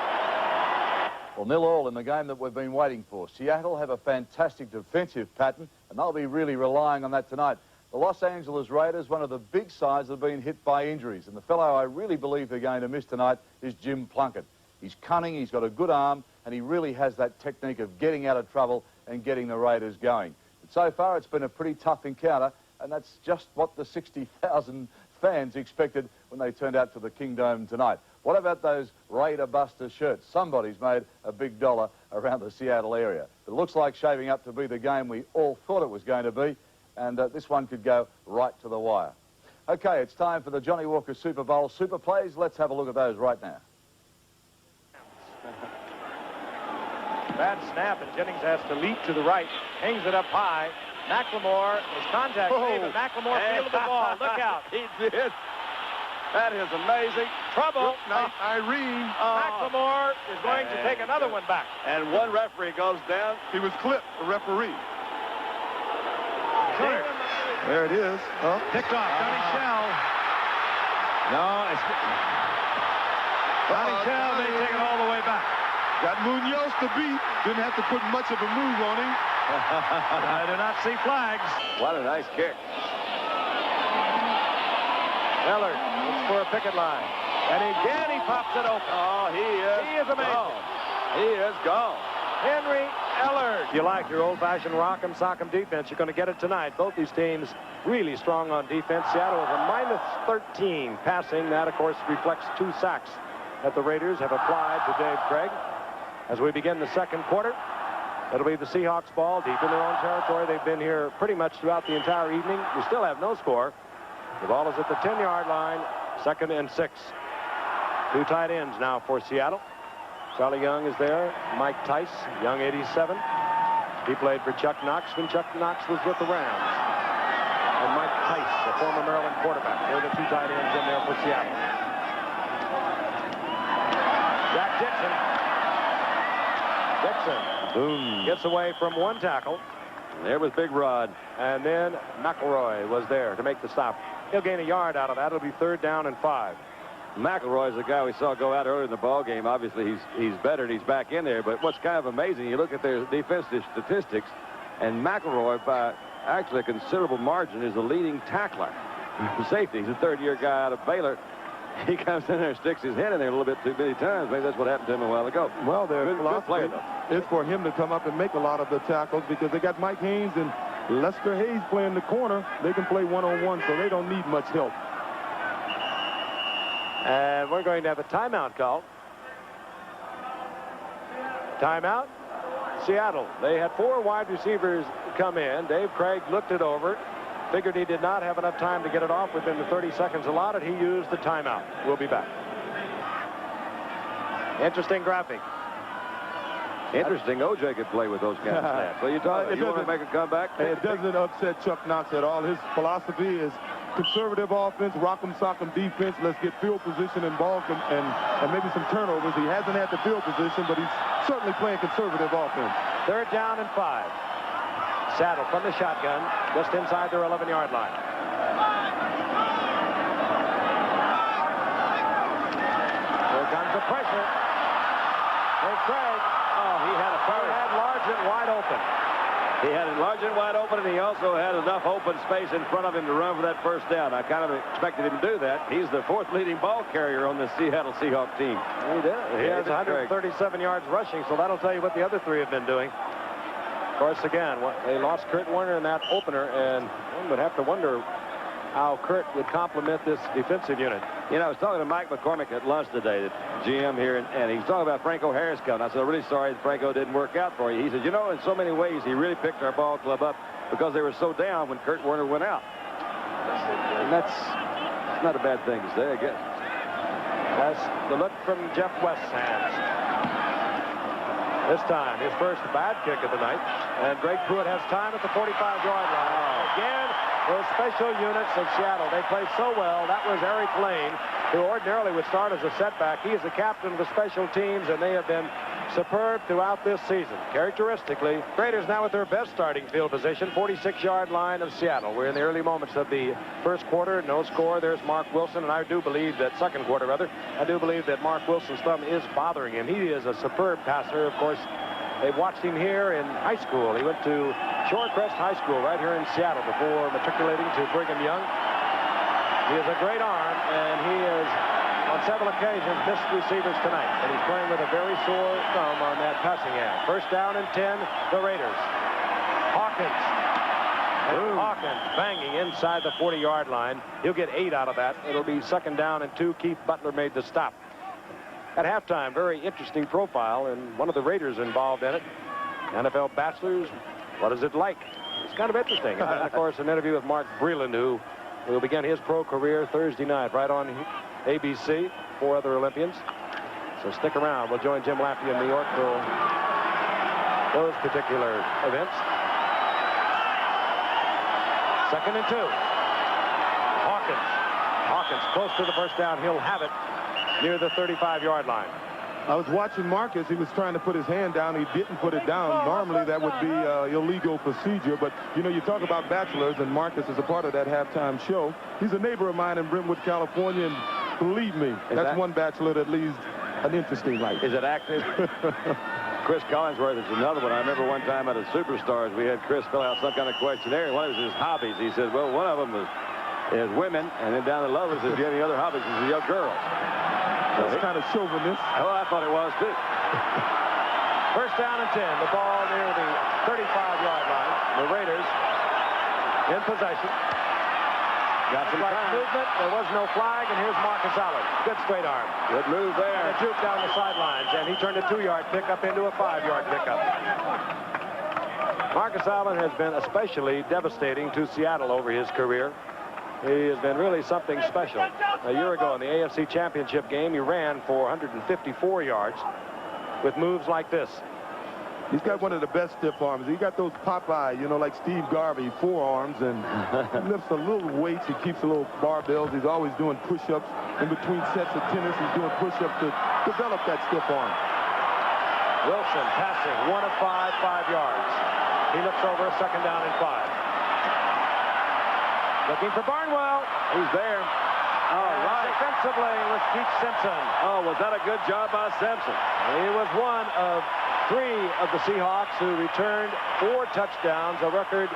Well, 0-0 in the game that we've been waiting for. Seattle have a fantastic defensive pattern, and they'll be really relying on that tonight. The Los Angeles Raiders, one of the big sides, have been hit by injuries, and the fellow I really believe they're going to miss tonight is Jim Plunkett. He's cunning, he's got a good arm, and he really has that technique of getting out of trouble and getting the Raiders going. But so far, it's been a pretty tough encounter, and that's just what the 60,000 fans expected when they turned out to the Kingdome tonight. What about those Raider Buster shirts? Somebody's made a big dollar around the Seattle area. It looks like shaping up to be the game we all thought it was going to be, and this one could go right to the wire. Okay, it's time for the Johnny Walker Super Bowl Super Plays. Let's have a look at those right now.
Bad snap, and Jennings has to leap to the right, hangs it up high. McLemore is contact made, but McLemore fielded the ball. Look out.
He did. That is amazing.
Trouble.
Now, Irene.
McLemore is going to take another one back.
And one referee goes down.
He was clipped, the referee.
Clear.
There it is.
Picked off. Johnny Shell.
No, it's...
Johnny Shell may take it all the way back.
Got Munoz to beat. Didn't have to put much of a move on him.
I do not see flags.
What a nice kick.
Ellard looks for a picket line. And again he pops it open.
Oh, he is
amazing.
gone. He is gone.
Henry Ellard.
You like your old-fashioned rock'em sock'em defense, you're going to get it tonight. Both these teams really strong on defense. Seattle is a -13 passing. That, of course, reflects 2 sacks that the Raiders have applied to Dave Craig. As we begin the second quarter, it'll be the Seahawks ball deep in their own territory. They've been here pretty much throughout the entire evening. We still have no score. The ball is at the 10-yard line, 2nd and 6. 2 tight ends now for Seattle. Charlie Young is there. Mike Tice, Young 87. He played for Chuck Knox when Chuck Knox was with the Rams. And Mike Tice, a former Maryland quarterback. They're the 2 tight ends in there for Seattle. Jack Dixon. Boom. Gets away from 1 tackle. There was Big Rod. And then McElroy was there to make the stop. He'll gain a yard out of that. It'll be 3rd down and 5. McElroy is the guy we saw go out earlier in the ball game. Obviously, he's better and he's back in there. But what's kind of amazing, you look at their defensive statistics, and McElroy, by actually a considerable margin, is the leading tackler. Safety. He's a 3rd-year guy out of Baylor. He comes in there and sticks his head in there a little bit too many times. Maybe that's what happened to him a while ago.
Well, their
good player, though.
is for him to come up and make a lot of the tackles because they got Mike Haynes and Lester Hayes playing the corner. They can play one-on-one, so they don't need much help.
And we're going to have a timeout call. Timeout. Seattle. They had 4 wide receivers come in. Dave Craig looked it over. Figured he did not have enough time to get it off within the 30 seconds allotted. He used the timeout. We'll be back. Interesting graphic. Interesting. O.J. could play with those kind of stats. So you want to make a comeback?
It doesn't upset Chuck Knox at all. His philosophy is conservative offense, rock'em sock'em defense. Let's get field position and ball and maybe some turnovers. He hasn't had the field position, but he's certainly playing conservative offense.
3rd down and 5. Saddle from the shotgun, just inside their 11-yard line. Here comes the pressure. There's Craig. Oh, he had Largent wide open. He had Largent wide open, and he also had enough open space in front of him to run for that 1st down. I kind of expected him to do that. He's the 4th leading ball carrier on the Seattle Seahawks team. He did. He has 137 yards rushing, so that'll tell you what the other 3 have been doing. Of course, again, they lost Kurt Warner in that opener, and one would have to wonder how Kurt would complement this defensive unit. You know, I was talking to Mike McCormick at lunch today, the GM here, and he was talking about Franco Harris coming. I said, I'm really sorry that Franco didn't work out for you. He said, you know, in so many ways, he really picked our ball club up because they were so down when Kurt Warner went out. And that's not a bad thing to say, I guess. That's the look from Jeff West's hands. This time, his first bad kick of the night. And Greg Pruitt has time at the 45-yard line. Again, those special units of Seattle, they play so well. That was Eric Lane, who ordinarily would start as a setback. He is the captain of the special teams, and they have been superb throughout this season. Characteristically, Raiders now at their best starting field position, 46-yard line of Seattle. We're in the early moments of the first quarter. No score. There's Mark Wilson, and I do believe that I do believe that Mark Wilson's thumb is bothering him. He is a superb passer. Of course, they've watched him here in high school. He went to Shorecrest High School right here in Seattle before matriculating to Brigham Young. He has a great arm, and he is on several occasions missed receivers tonight, but he's playing with a very sore thumb on that passing hand. 1st down and 10, the Raiders. Hawkins. And Hawkins banging inside the 40-yard line. He'll get 8 out of that. It'll be 2nd down and 2. Keith Butler made the stop. At halftime, very interesting profile, and one of the Raiders involved in it. NFL Bachelors, what is it like? It's kind of interesting. And, of course, an interview with Mark Breland, who will begin his pro career Thursday night right on ABC. 4 other Olympians. So stick around. We'll join Jim Laffey in New York for those particular events. 2nd and 2. Hawkins close to the 1st down. He'll have it near the 35-yard line.
I was watching Marcus. He was trying to put his hand down. He didn't put it down. Normally, that would be illegal procedure. But, you know, you talk about bachelors, and Marcus is a part of that halftime show. He's a neighbor of mine in Brentwood, California, and believe me, that's one bachelor that leads an interesting life.
Is it active? Chris Collinsworth is another one. I remember one time at a Superstars, we had Chris fill out some kind of questionnaire. One of his hobbies, he said, well, one of them is women, and then down below it says, do you have any other hobbies? He says, young girls.
That's kind of chauvinist.
Well, I thought it was, too. First down and 10. The ball near the 35-yard line. The Raiders in possession. Got some movement. There was no flag, and here's Marcus Allen. Good straight arm. Good move there. And a juke down the sidelines, and he turned a 2-yard pickup into a 5-yard pickup. Marcus Allen has been especially devastating to Seattle over his career. He has been really something special. A year ago in the AFC Championship game, he ran for 154 yards with moves like this.
He's got one of the best stiff arms. He got those Popeye, you know, like Steve Garvey, forearms, and he lifts a little weights. He keeps a little barbells. He's always doing push-ups in between sets of tennis. He's doing push-ups to develop that stiff arm.
Wilson passing 1 of 5 yards. He looks over a second down and 5. Looking for Barnwell. He's there. All right. Defensively with Keith Simpson. Oh, was that a good job by Simpson? He was one of 3 of the Seahawks who returned 4 touchdowns, a record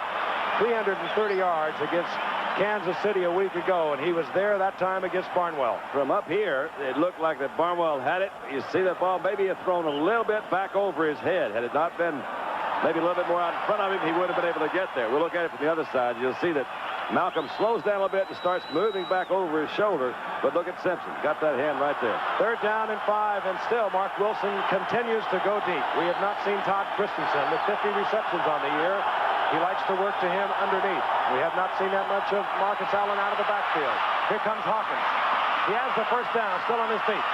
330 yards against Kansas City a week ago, and he was there that time against Barnwell. From up here, it looked like that Barnwell had it. You see that ball maybe had thrown a little bit back over his head. Had it not been maybe a little bit more out in front of him, he would have been able to get there. We'll look at it from the other side. You'll see that Malcolm slows down a little bit and starts moving back over his shoulder. But look at Simpson. Got that hand right there. Third down and 5, and still Mark Wilson continues to go deep. We have not seen Todd Christensen with 50 receptions on the year. He likes to work to him underneath. We have not seen that much of Marcus Allen out of the backfield. Here comes Hawkins. He has the first down, still on his feet,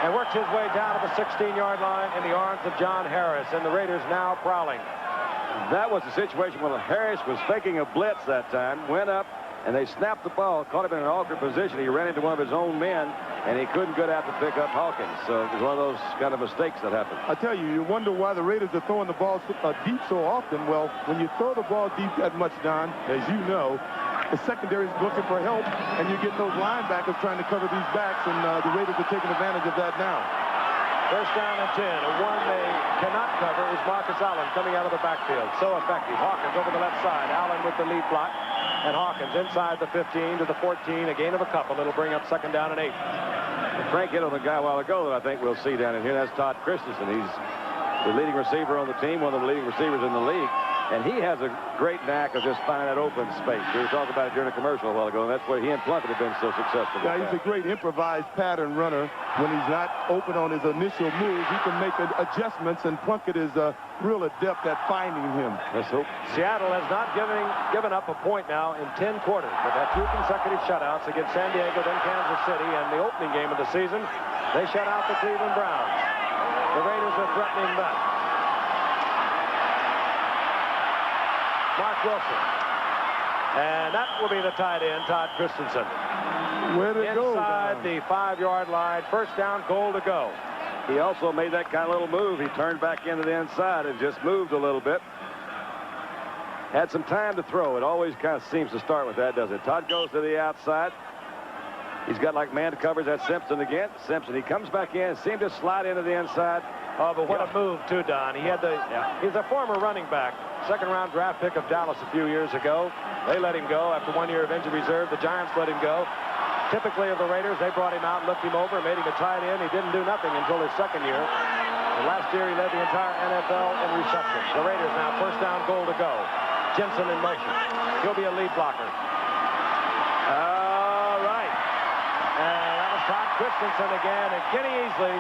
and works his way down to the 16-yard line in the arms of John Harris, and the Raiders now prowling. That was the situation when Harris was faking a blitz that time, went up, and they snapped the ball, caught him in an awkward position. He ran into one of his own men, and he couldn't get out to pick up Hawkins. So it was one of those kind of mistakes that happened.
I tell you, you wonder why the Raiders are throwing the ball deep so often. Well, when you throw the ball deep that much, Don, as you know, the secondary is looking for help, and you get those linebackers trying to cover these backs, and the Raiders are taking advantage of that now.
First down and 10. One they cannot cover is Marcus Allen coming out of the backfield. So effective. Hawkins over the left side. Allen with the lead block. And Hawkins inside the 15 to the 14. A gain of a couple. It'll bring up second down and 8. Frank hit on the guy a while ago that I think we'll see down in here. That's Todd Christensen. He's the leading receiver on the team, one of the leading receivers in the league. And he has a great knack of just finding that open space. We were talking about it during a commercial a while ago, and that's where he and Plunkett have been so successful.
Yeah, he's a great improvised pattern runner. When he's not open on his initial move, he can make adjustments, and Plunkett is a real adept at finding him.
Let's hope. Seattle has not given up a point now in 10 quarters. They've had 2 consecutive shutouts against San Diego, then Kansas City, and the opening game of the season, they shut out the Cleveland Browns. The Raiders are threatening that. Mark Wilson. And that will be the tight end, Todd Christensen.
Where did it go?
Inside the 5-yard line. First down, goal to go. He also made that kind of little move. He turned back into the inside and just moved a little bit. Had some time to throw. It always kind of seems to start with that, doesn't it? Todd goes to the outside. He's got like man covers. That's Simpson again. Simpson, he comes back in, seemed to slide into the inside. Oh, but what a move, too, Don. He had he's a former running back. Second-round draft pick of Dallas a few years ago. They let him go after 1 year of injury reserve. The Giants let him go. Typically of the Raiders, they brought him out, looked him over, made him a tight end. He didn't do nothing until his second year. And last year, he led the entire NFL in receptions. The Raiders now first down, goal to go. Jensen in motion. He'll be a lead blocker. All right. And that was Todd Christensen again. And Kenny Easley,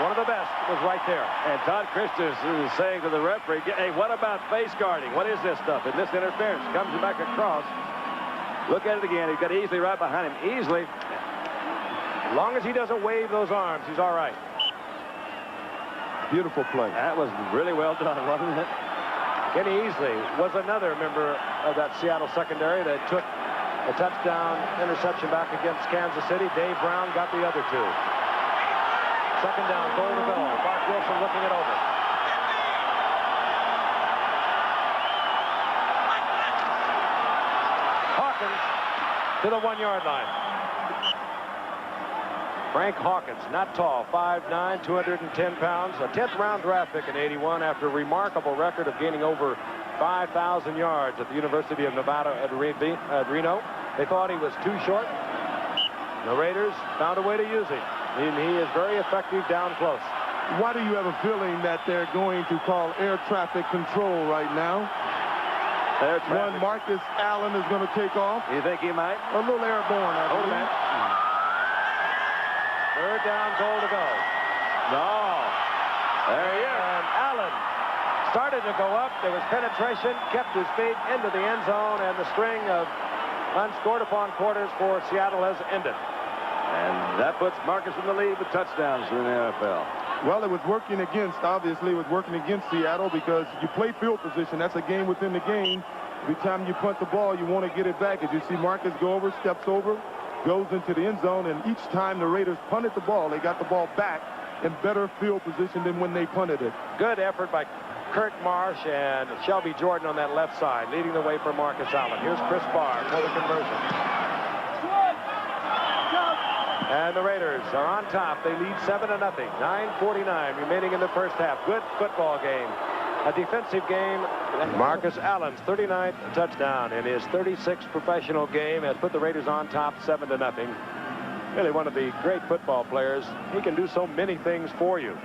one of the best, was right there. And Todd Christensen is saying to the referee, hey, what about face guarding? What is this stuff? And this interference comes back across. Look at it again. He's got Easley right behind him. Easley, as long as he doesn't wave those arms, he's all right.
Beautiful play.
That was really well done, wasn't it? Kenny Easley was another member of that Seattle secondary that took a touchdown interception back against Kansas City. Dave Brown got the other 2. Second down, goal to go. Mark Wilson looking it over. Hawkins to the 1-yard line. Frank Hawkins, not tall, 5'9", 210 pounds, a 10th-round draft pick in '81 after a remarkable record of gaining over 5,000 yards at the University of Nevada at Reno. They thought he was too short. The Raiders found a way to use him. He is very effective down close.
Why do you have a feeling that they're going to call air traffic control right now?
Air traffic.
One Marcus Allen is going to take off.
You think he might?
A little airborne, I
Hold a
believe.
minute. Third down, goal to go. No. There he is.
And Allen started to go up. There was penetration, kept his feet into the end zone, and the string of unscored upon quarters for Seattle has ended.
And that puts Marcus in the lead with touchdowns in the NFL.
Well, it was working against, obviously, it was working against Seattle because you play field position. That's a game within the game. Every time you punt the ball, you want to get it back. As you see Marcus go over, steps over, goes into the end zone, and each time the Raiders punted the ball, they got the ball back in better field position than when they punted it.
Good effort by Kurt Marsh and Shelby Jordan on that left side, leading the way for Marcus Allen. Here's Chris Barr for the conversion. And the Raiders are on top. They lead 7-0. 9:49 remaining in the first half. Good football game. A defensive game. Marcus Allen's 39th touchdown in his 36th professional game has put the Raiders on top 7-0. Really one of the great football players. He can do so many things for you.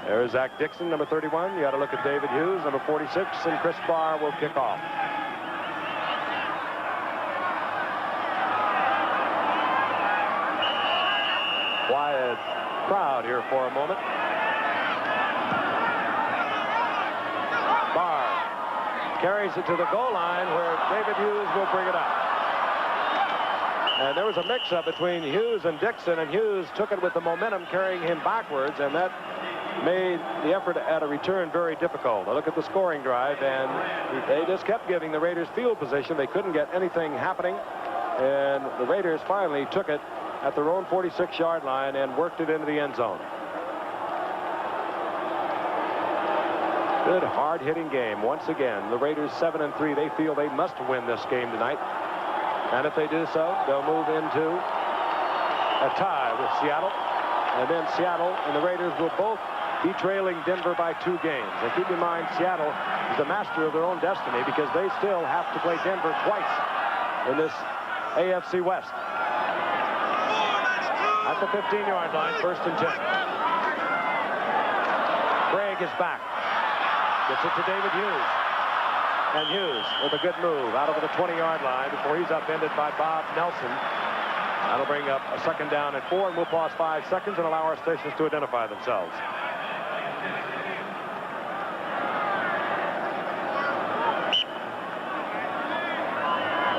There's Zach Dixon, number 31. You got to look at David Hughes, number 46, and Chris Barr will kick off. Quiet crowd here for a moment. Barr carries it to the goal line where David Hughes will bring it up. And there was a mix-up between Hughes and Dixon, and Hughes took it with the momentum carrying him backwards, and that made the effort at a return very difficult. I look at the scoring drive, and they just kept giving the Raiders field position. They couldn't get anything happening, and the Raiders finally took it at their own 46-yard line and worked it into the end zone. Good hard-hitting game. Once again, the Raiders 7-3. They feel they must win this game tonight. And if they do so, they'll move into a tie with Seattle. And then Seattle and the Raiders will both be trailing Denver by 2 games. And keep in mind, Seattle is the master of their own destiny because they still have to play Denver twice in this AFC West. At the 15-yard line, 1st and 10. Craig is back. Gets it to David Hughes. And Hughes with a good move out over the 20-yard line before he's upended by Bob Nelson. That'll bring up a 2nd down and 4, and we'll pause 5 seconds and allow our stations to identify themselves.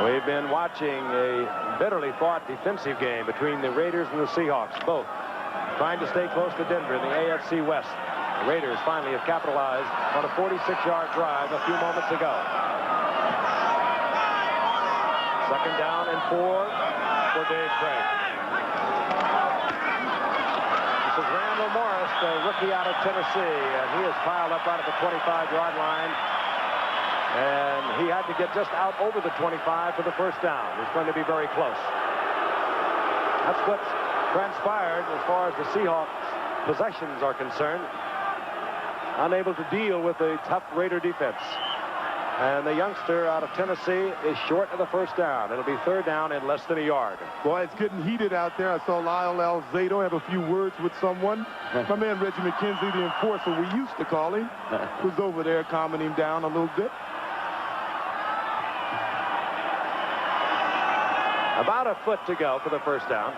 We've been watching a bitterly fought defensive game between the Raiders and the Seahawks, both trying to stay close to Denver in the AFC West. The Raiders finally have capitalized on a 46-yard drive a few moments ago. 2nd down and 4 for Dave Craig. This is Randall Morris, the rookie out of Tennessee, and he is piled up right at the 25-yard line. And he had to get just out over the 25 for the 1st down. It's going to be very close. That's what's transpired as far as the Seahawks possessions are concerned. Unable to deal with a tough Raider defense. And the youngster out of Tennessee is short of the 1st down. It'll be 3rd down and less than a yard.
Boy, it's getting heated out there. I saw Lyle Alzado have a few words with someone. My man Reggie McKenzie, the enforcer we used to call him, was over there calming him down a little bit.
About a foot to go for the 1st down.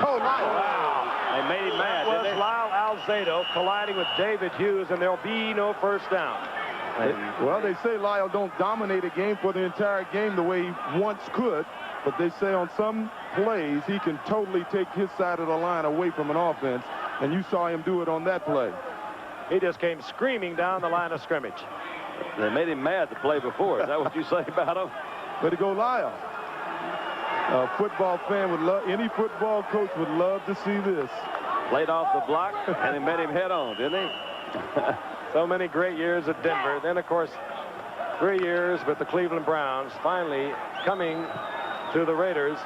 Oh, Lyle.
Wow.
They made him mad,
That was
didn't they?
Lyle Alzado colliding with David Hughes, and there'll be no 1st down.
Well, they say Lyle don't dominate a game for the entire game the way he once could, but they say on some plays he can totally take his side of the line away from an offense, and you saw him do it on that play.
He just came screaming down the line of scrimmage.
They made him mad the play before. Is that what you say about him?
Way to go, Lyle. A football fan would love, any football coach would love to see this.
Played off the block, and he met him head on, didn't he?
So many great years at Denver. Then, of course, 3 years with the Cleveland Browns, finally coming to the Raiders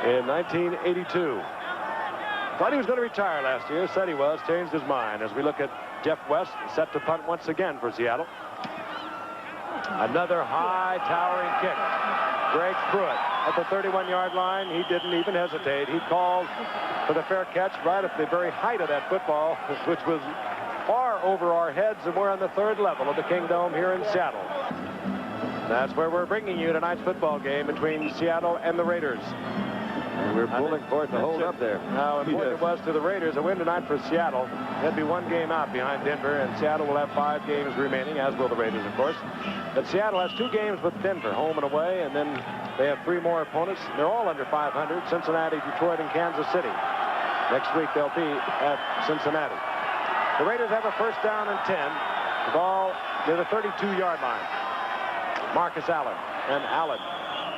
in 1982. Thought he was going to retire last year. Said he was. Changed his mind. As we look at Jeff West, set to punt once again for Seattle. Another high towering kick. Greg Pruitt
at the 31-yard line. He didn't even hesitate. He called for the fair catch right at the very height of that football, which was far over our heads, and we're on the third level of the Kingdome here in Seattle. That's where we're bringing you tonight's football game between Seattle and the Raiders. And we're pulling for it to hold up there. How important it was to the Raiders. A win tonight for Seattle. They'll be one game out behind Denver, and Seattle will have 5 games remaining, as will the Raiders, of course. But Seattle has 2 games with Denver, home and away, and then they have 3 more opponents. They're all under 500, Cincinnati, Detroit, and Kansas City. Next week, they'll be at Cincinnati. The Raiders have a first down and 10. The ball near the 32-yard line. Marcus Allen, and Allen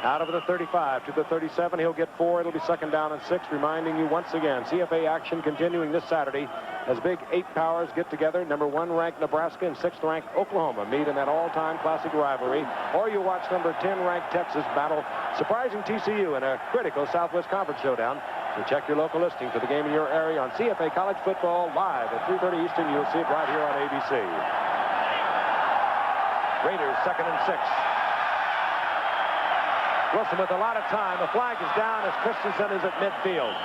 out of the 35 to the 37. He'll get 4. It'll be second down and 6, reminding you once again, CFA action continuing this Saturday as big 8 powers get together. Number 1 ranked Nebraska and 6th ranked Oklahoma meet in that all-time classic rivalry. Or you watch number 10 ranked Texas battle surprising TCU in a critical Southwest Conference showdown. So check your local listing for the game in your area on CFA College Football live at 3:30 Eastern. You'll see it right here on ABC. Raiders second and 6. Wilson with a lot of time. The flag is down as Christensen is at midfield.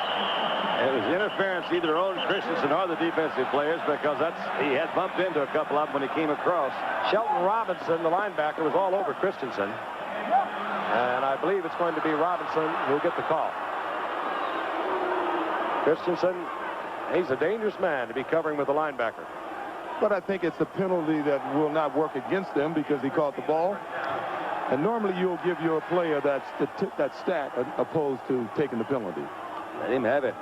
It was interference either on Christensen or the defensive players, because he had bumped into a couple of them when he came across. Shelton Robinson, the linebacker, was all over Christensen. And I believe it's going to be Robinson who'll get the call. Christensen, he's a dangerous man to be covering with the linebacker.
But I think it's a penalty that will not work against them because he caught the ball. And normally you'll give your player that stat opposed to taking the penalty.
Let him have it.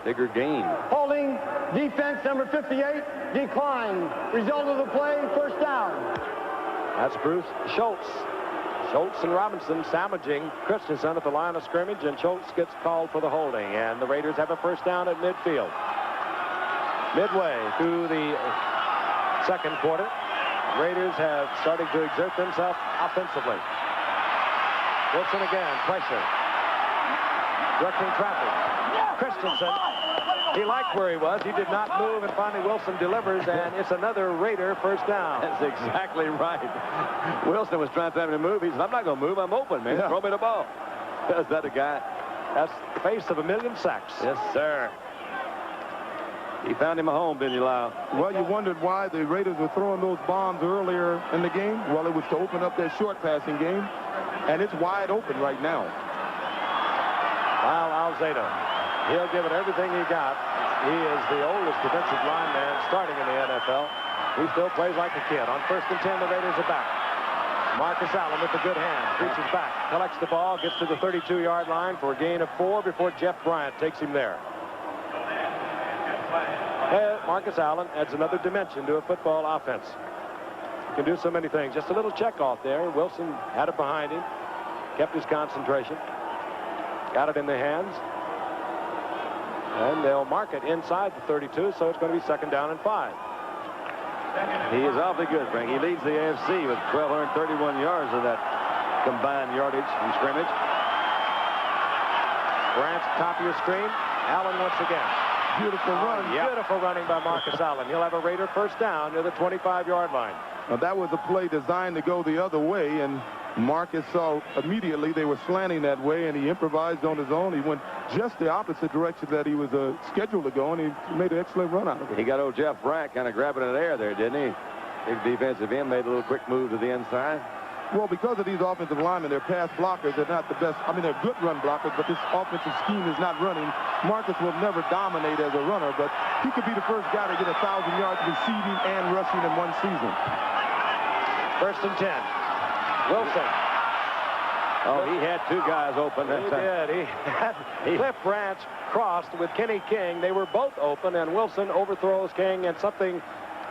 Bigger gain.
Holding defense number 58 declined. Result of the play, first down.
That's Bruce Schultz. Schultz and Robinson sandwiching Christensen at the line of scrimmage, and Schultz gets called for the holding. And the Raiders have a first down at midfield. Midway through the second quarter, Raiders have started to exert themselves offensively. Wilson again, pressure. Directing traffic. Christensen, he liked where he was. He did not move, and finally Wilson delivers, and it's another Raider first down. That's exactly right. Wilson was trying to tell him to move. He said, I'm not going to move. I'm open, man. Yeah. Throw me the ball. Is that a guy? That's the face of 1,000,000 sacks. Yes, sir. He found him a home, didn't you, Lyle?
Well, you wondered why the Raiders were throwing those bombs earlier in the game. Well, it was to open up their short passing game, and it's wide open right now.
Lyle Alzado, he'll give it everything he got. He is the oldest defensive lineman starting in the NFL. He still plays like a kid. On first and 10, the Raiders are back. Marcus Allen with the good hand, reaches back, collects the ball, gets to the 32-yard line for a gain of 4 before Jeff Bryant takes him there. Marcus Allen adds another dimension to a football offense. He can do so many things. Just a little check off there. Wilson had it behind him, kept his concentration, got it in the hands, and they'll mark it inside the 32, so it's going to be second down and 5. He is awfully good, Frank. He leads the AFC with 1,231 yards of that combined yardage from scrimmage. Bryant's top of your screen. Allen once again.
Beautiful run.
Beautiful running by Marcus Allen. He'll have a Raider first down near the 25-yard line.
Now, that was a play designed to go the other way, and Marcus saw immediately they were slanting that way, and he improvised on his own. He went just the opposite direction that he was scheduled to go, and he made an excellent run out of it. He got old Jeff Bryant kind of grabbing it there, didn't he? Big defensive end, made a little quick move to the inside. Well, because of these offensive linemen, they're pass blockers. They're not the best. I mean, they're good run blockers, but this offensive scheme is not running. Marcus will never dominate as a runner, but he could be the first guy to get 1,000 yards receiving and rushing in one season. First and 10. Wilson. Oh, he had 2 guys open. He did. He had Cliff Branch crossed with Kenny King. They were both open, and Wilson overthrows King, and something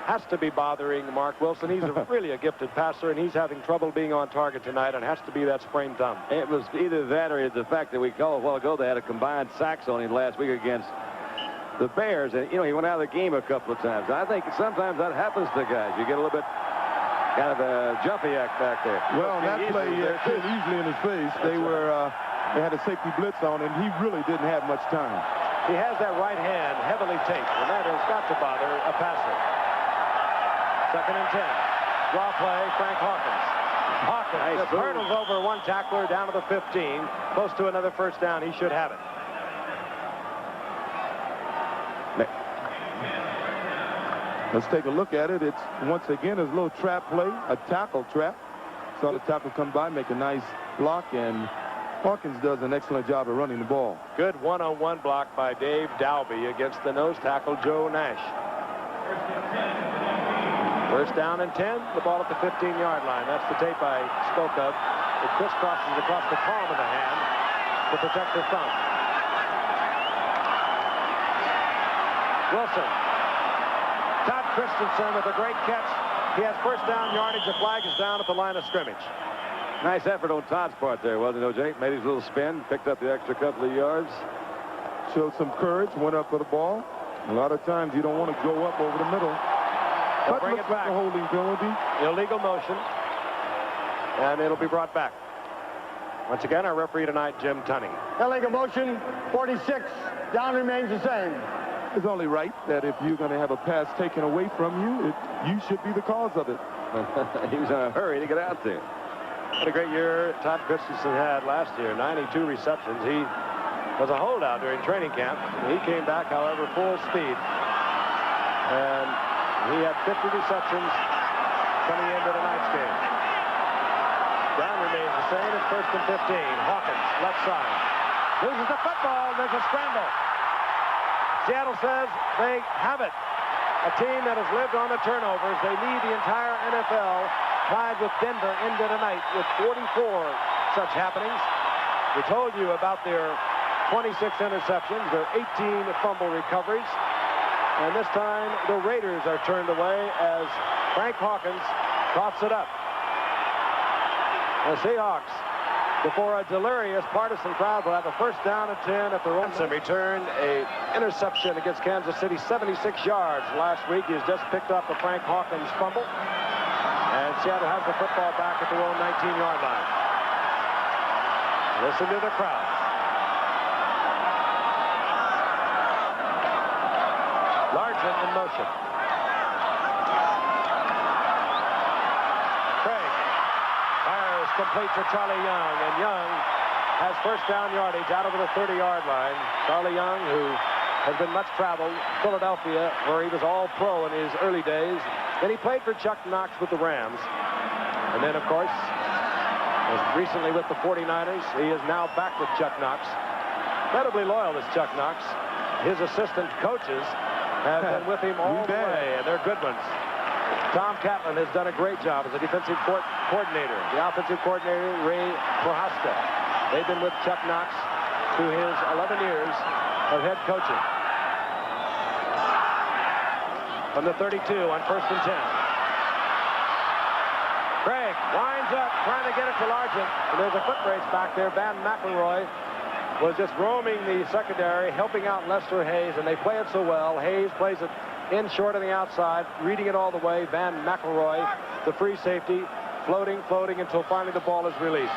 has to be bothering Mark Wilson. He's really a gifted passer, and he's having trouble being on target tonight, and has to be that sprained thumb. It was either that or the fact that we called a while ago they had a combined sacks on him last week against the Bears, and, you know, he went out of the game a couple of times. I think sometimes that happens to guys. You get a little bit kind of a jumpy act back there. Well, that play came easily in his face. They had a safety blitz on, and he really didn't have much time.
He has that right hand heavily taped, and that has got to bother a passer. Second and 10. Draw play, Frank Hawkins.
Hawkins just hurdles over one tackler down to the 15. Close to another first down. He should have it.
Let's take a look at it. It's once again a little trap play, a tackle trap. Saw the tackle come by, make a nice block, and Hawkins does an excellent job of running the ball.
Good one-on-one block by Dave Dalby against the nose tackle Joe Nash. First down and 10, the ball at the 15-yard line. That's the tape I spoke of. It crisscrosses across the palm of the hand to protect the thumb. Wilson. Todd Christensen with a great catch. He has first down yardage. The flag is down at the line of scrimmage.
Nice effort on Todd's part there, wasn't it, O.J.? Made his little spin, picked up the extra couple of yards.
Showed some courage, went up for the ball. A lot of times you don't want to go up over the middle.
They'll
But
bring
looks
it
like
back.
a holding penalty.
Illegal motion. And it'll be brought back. Once again, our referee tonight, Jim Tunning.
Illegal motion, 46. Down remains the same.
It's only right that if you're going to have a pass taken away from you, you should be the cause of it.
He was in a hurry to get out there.
What a great year Todd Christensen had last year. 92 receptions. He was a holdout during training camp. He came back, however, full speed. And he had 50 receptions coming into tonight's game. Down remains the same at first and 15. Hawkins, left side. Loses the football. There's a scramble. Seattle says they have it. A team that has lived on the turnovers. They lead the entire NFL, tied with Denver into tonight with 44 such happenings. We told you about their 26 interceptions, their 18 fumble recoveries. And this time, the Raiders are turned away as Frank Hawkins coughs it up. The Seahawks, before a delirious partisan crowd, will have a first down and 10 at their own. Returned an interception against Kansas City, 76 yards last week. He has just picked up the Frank Hawkins fumble. And Seattle has the football back at their own 19-yard line. Listen to the crowd. Largent in motion. Craig fires complete to Charlie Young, and Young has first down yardage out over the 30-yard line. Charlie Young, who has been much traveled, Philadelphia, where he was all-pro in his early days. Then he played for Chuck Knox with the Rams. And then, of course, was recently with the 49ers. He is now back with Chuck Knox. Incredibly loyal is Chuck Knox. His assistant coaches have been with him all the way, and they're good ones. Tom Catlin has done a great job as a defensive coordinator. The offensive coordinator, Ray Prohaska. They've been with Chuck Knox through his 11 years of head coaching. From the 32 on first and 10. Craig winds up trying to get it to Largent. And there's a foot race back there. Van McElroy was just roaming the secondary, helping out Lester Hayes, and they play it so well. Hayes plays it in short on the outside, reading it all the way. Van McElroy, the free safety, floating until finally the ball is released.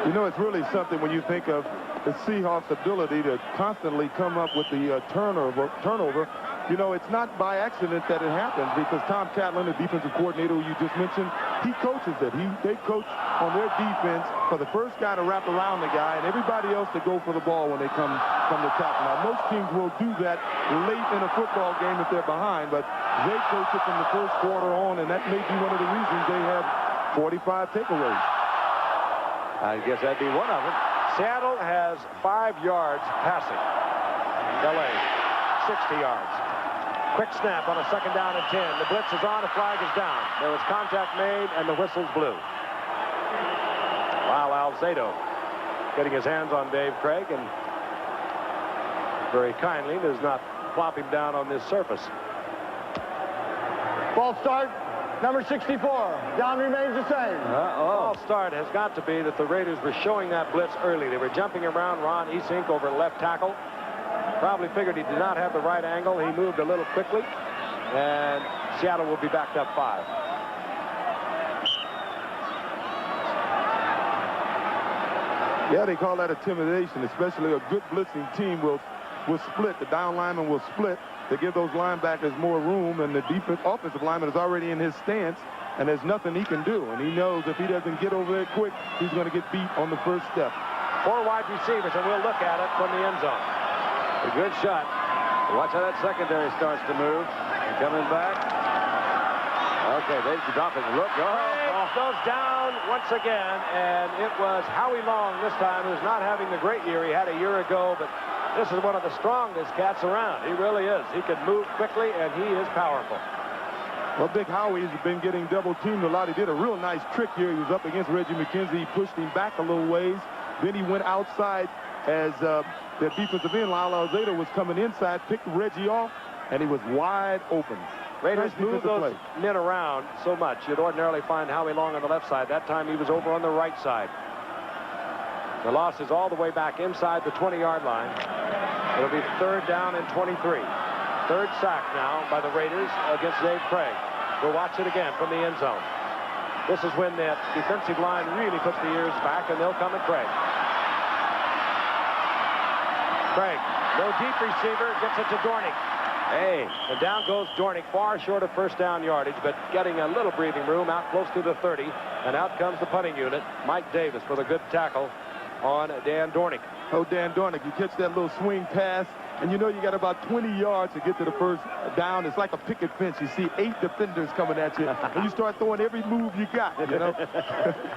You know, it's really something when you think of the Seahawks' ability to constantly come up with the turnover. You know, it's not by accident that it happens, because Tom Catlin, the defensive coordinator who you just mentioned, he coaches it. They coach on their defense for the first guy to wrap around the guy and everybody else to go for the ball when they come to tackle. Now, most teams will do that late in a football game if they're behind, but they coach it from the first quarter on, and that may be one of the reasons they have 45 takeaways.
I guess that'd be one of them.
Seattle has 5 yards passing. LA, 60 yards. Quick snap on a second down and 10. The blitz is on, the flag is down. There was contact made, and the whistle's blew. Wow, Alzado getting his hands on Dave Craig, and very kindly does not plop him down on this surface.
Ball start, number 64. Down remains the same.
Ball start has got to be that the Raiders were showing that blitz early. They were jumping around Ron Esink over left tackle. Probably figured he did not have the right angle. He moved a little quickly, and Seattle will be backed up 5.
Yeah, they call that intimidation, especially a good blitzing team will will split. The down lineman will split to give those linebackers more room, and the offensive lineman is already in his stance, and there's nothing he can do. And he knows if he doesn't get over there quick, he's going to get beat on the first step.
4 wide receivers, and we'll look at it from the end zone. A good shot. Watch how that secondary starts to move. And coming back. Okay, they're dropping. Look. Goes down once again, and it was Howie Long this time, who's not having the great year he had a year ago, but this is one of the strongest cats around. He really is. He can move quickly, and he is powerful.
Well, Big Howie's been getting double-teamed a lot. He did a real nice trick here. He was up against Reggie McKenzie. He pushed him back a little ways. Then he went outside as the defensive end, Lyle Alzado, was coming inside, picked Reggie off, and he was wide open.
Raiders
Nice
move those
play.
men around so much. You'd ordinarily find Howie Long on the left side. That time he was over on the right side. The loss is all the way back inside the 20-yard line. It'll be 3rd down and 23. 3rd sack now by the Raiders against Dave Craig. We'll watch it again from the end zone. This is when the defensive line really puts the ears back, and they'll come at Craig. Craig, no deep receiver, gets it to Dornick. Hey, and down goes Dornick, far short of first down yardage, but getting a little breathing room out close to the 30. And out comes the punting unit, Mike Davis, with a good tackle on Dan Dornick.
Oh, Dan Dornick, you catch that little swing pass, and you know you got about 20 yards to get to the first down. It's like a picket fence. You see 8 defenders coming at you, and you start throwing every move you got, you know.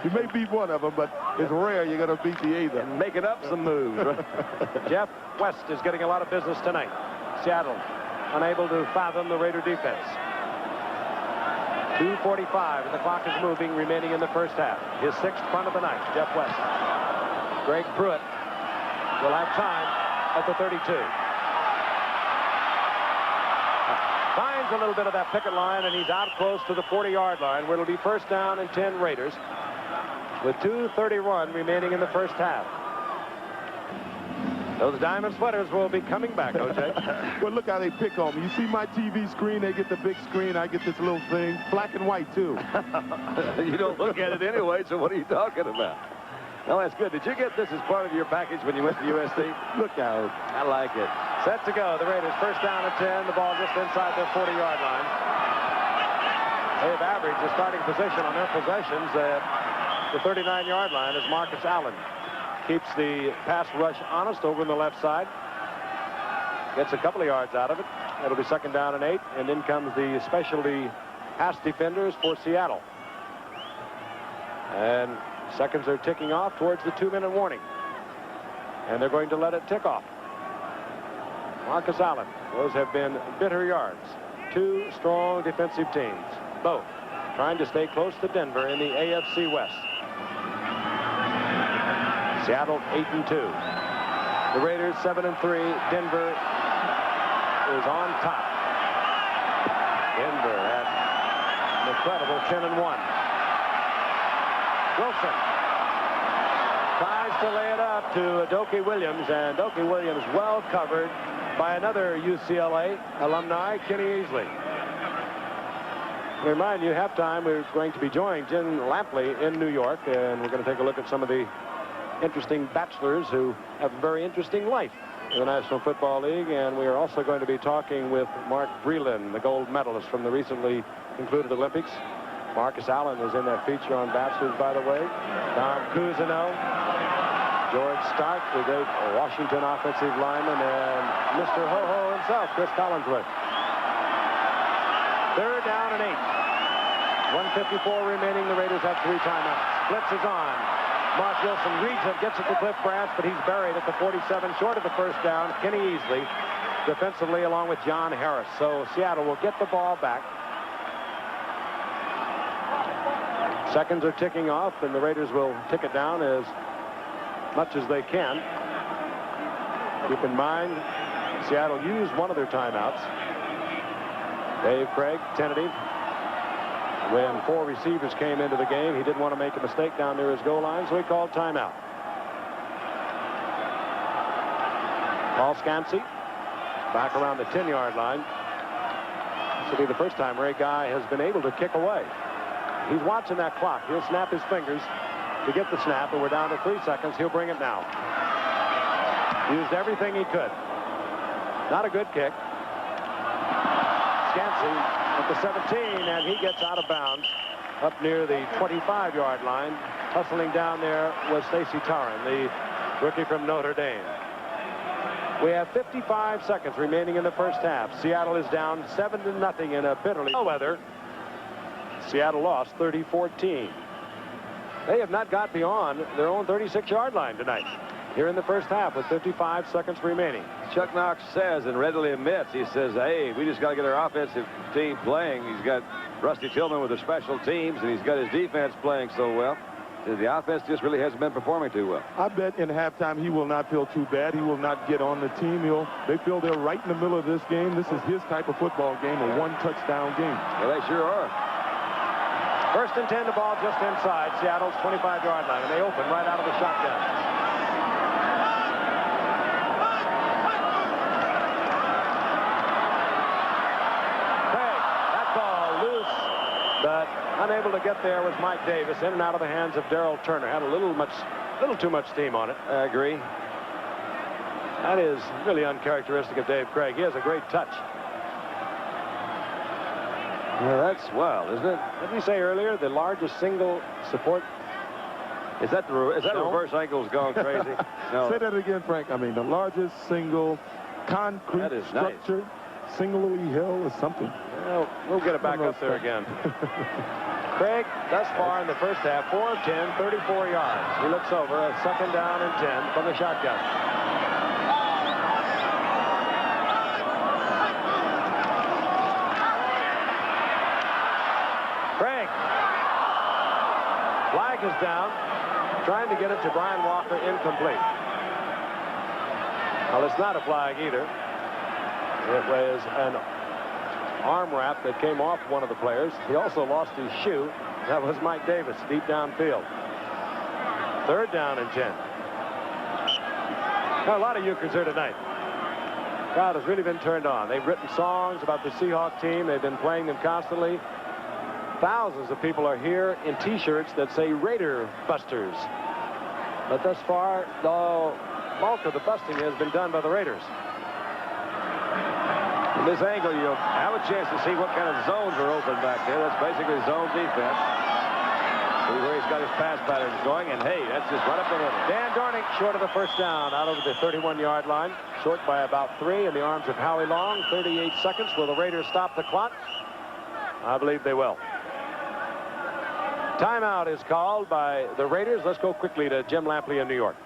You may beat one of them, but it's rare you're going to beat the other.
And making up some moves. Jeff West is getting a lot of business tonight. Seattle unable to fathom the Raider defense. 2:45, and the clock is moving, remaining in the first half. His 6th punt of the night, Jeff West. Greg Pruitt will have time at the 32. Finds a little bit of that picket line, and he's out close to the 40-yard line, where it'll be 1st down and 10 Raiders, with 2:31 remaining in the first half. Those diamond sweaters will be coming back, O.J.
Well, look how they pick on me. You see my TV screen? They get the big screen. I get this little thing. Black and white, too.
You don't look at it anyway, so what are you talking about? No, that's good. Did you get this as part of your package when you went to USC?
Look out.
I like it. Set to go. The Raiders 1st down and 10. The ball just inside their 40-yard line. They've averaged the starting position on their possessions at the 39-yard line as Marcus Allen keeps the pass rush honest over on the left side. Gets a couple of yards out of it. It'll be 2nd down and 8. And then comes the specialty pass defenders for Seattle. And seconds are ticking off towards the 2-minute warning. And they're going to let it tick off. Marcus Allen. Those have been bitter yards. 2 strong defensive teams, both trying to stay close to Denver in the AFC West. Seattle 8-2. The Raiders 7-3. Denver is on top. Denver at an incredible 10-1. Wilson tries to lay it up to Dokie Williams, and Dokie Williams well covered by another UCLA alumni, Kenny Easley. I remind you, halftime, we're going to be joining Jen Lampley in New York, and we're going to take a look at some of the interesting bachelors who have a very interesting life in the National Football League. And we are also going to be talking with Mark Breland, the gold medalist from the recently concluded Olympics. Marcus Allen is in that feature on bachelors, by the way. Tom Cousineau, George Stark, the great Washington offensive lineman, and Mr. Ho-Ho himself, Chris Collinsworth. 3rd down and 8. 1:54 remaining. The Raiders have 3 timeouts. Blitz is on. Mark Wilson reads it, gets it to Cliff Branch, but he's buried at the 47, short of the 1st down. Kenny Easley defensively along with John Harris. So Seattle will get the ball back. Seconds are ticking off, and the Raiders will tick it down as much as they can. Keep in mind, Seattle used one of their timeouts. Dave Craig, tentative. When 4 receivers came into the game, he didn't want to make a mistake down near his goal line, so he called timeout. Paul Scansey back around the 10-yard line. This will be the first time Ray Guy has been able to kick away. He's watching that clock. He'll snap his fingers to get the snap, and we're down to 3 seconds. He'll bring it now. Used everything he could. Not a good kick. Scansey at the 17, and he gets out of bounds up near the 25-yard line. Hustling down there was Stacy Tarrin, the rookie from Notre Dame. We have 55 seconds remaining in the first half. Seattle is down 7-0 in a bitterly weather. Seattle lost 30-14. They have not got beyond their own 36-yard line tonight. Here in the first half with 55 seconds remaining. Chuck Knox says and readily admits, he says, hey, we just got to get our offensive team playing. He's got Rusty Tillman with the special teams, and he's got his defense playing so well. The offense just really hasn't been performing too well.
I bet in halftime he will not feel too bad. He will not get on the team. They feel they're right in the middle of this game. This is his type of football game, a one-touchdown game.
Well, they sure are. First and 10, the ball just inside Seattle's 25-yard line, and they open right out of the shotgun. But unable to get there was Mike Davis, in and out of the hands of Darrell Turner. Had a little too much steam on it. I agree. That is really uncharacteristic of Dave Craig. He has a great touch. Well, that's wild, isn't it? Didn't you say earlier the largest single support? Is that reverse ankles going crazy? No.
Say that again, Frank. I mean, the largest single concrete structure. Nice. Singly held or something.
Well, we'll get it back up there again. Craig, thus far in the first half, 4 of 10, 34 yards. He looks over, a second down and 10 from the shotgun. Craig. Flag is down. Trying to get it to Brian Walker, incomplete. Well, it's not a flag either. It was an arm wrap that came off one of the players. He also lost his shoe. That was Mike Davis, deep downfield. Third down and 10. Got a lot of Ukers here tonight. Crowd has really been turned on. They've written songs about the Seahawks team. They've been playing them constantly. Thousands of people are here in T-shirts that say Raider Busters. But thus far, the bulk of the busting has been done by the Raiders. From this angle, you'll have a chance to see what kind of zones are open back there. That's basically zone defense. See where he's got his pass patterns going, and hey, that's just right up the middle. Dan Dornick short of the first down out over the 31-yard line. Short by about 3 in the arms of Howie Long. 38 seconds. Will the Raiders stop the clock? I believe they will. Timeout is called by the Raiders. Let's go quickly to Jim Lampley in New York.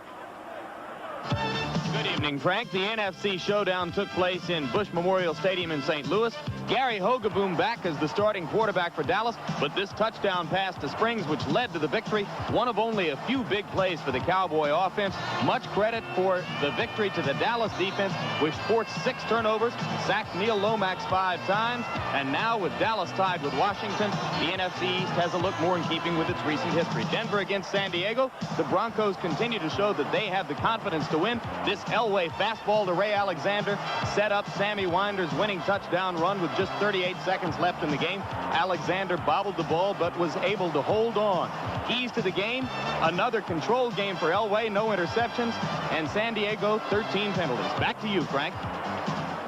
Good evening, Frank. The NFC showdown took place in Bush Memorial Stadium in St. Louis. Gary Hogeboom back as the starting quarterback for Dallas, but this touchdown pass to Springs, which led to the victory, one of only a few big plays for the Cowboy offense. Much credit for the victory to the Dallas defense, which forced 6 turnovers, sacked Neil Lomax 5 times, and now with Dallas tied with Washington, the NFC East has a look more in keeping with its recent history. Denver against San Diego. The Broncos continue to show that they have the confidence to win. This Elway fastball to Ray Alexander set up Sammy Winder's winning touchdown run with just 38 seconds left in the game. Alexander bobbled the ball but was able to hold on. Keys to the game, another controlled game for Elway, no interceptions, and San Diego 13 penalties. Back to you, Frank.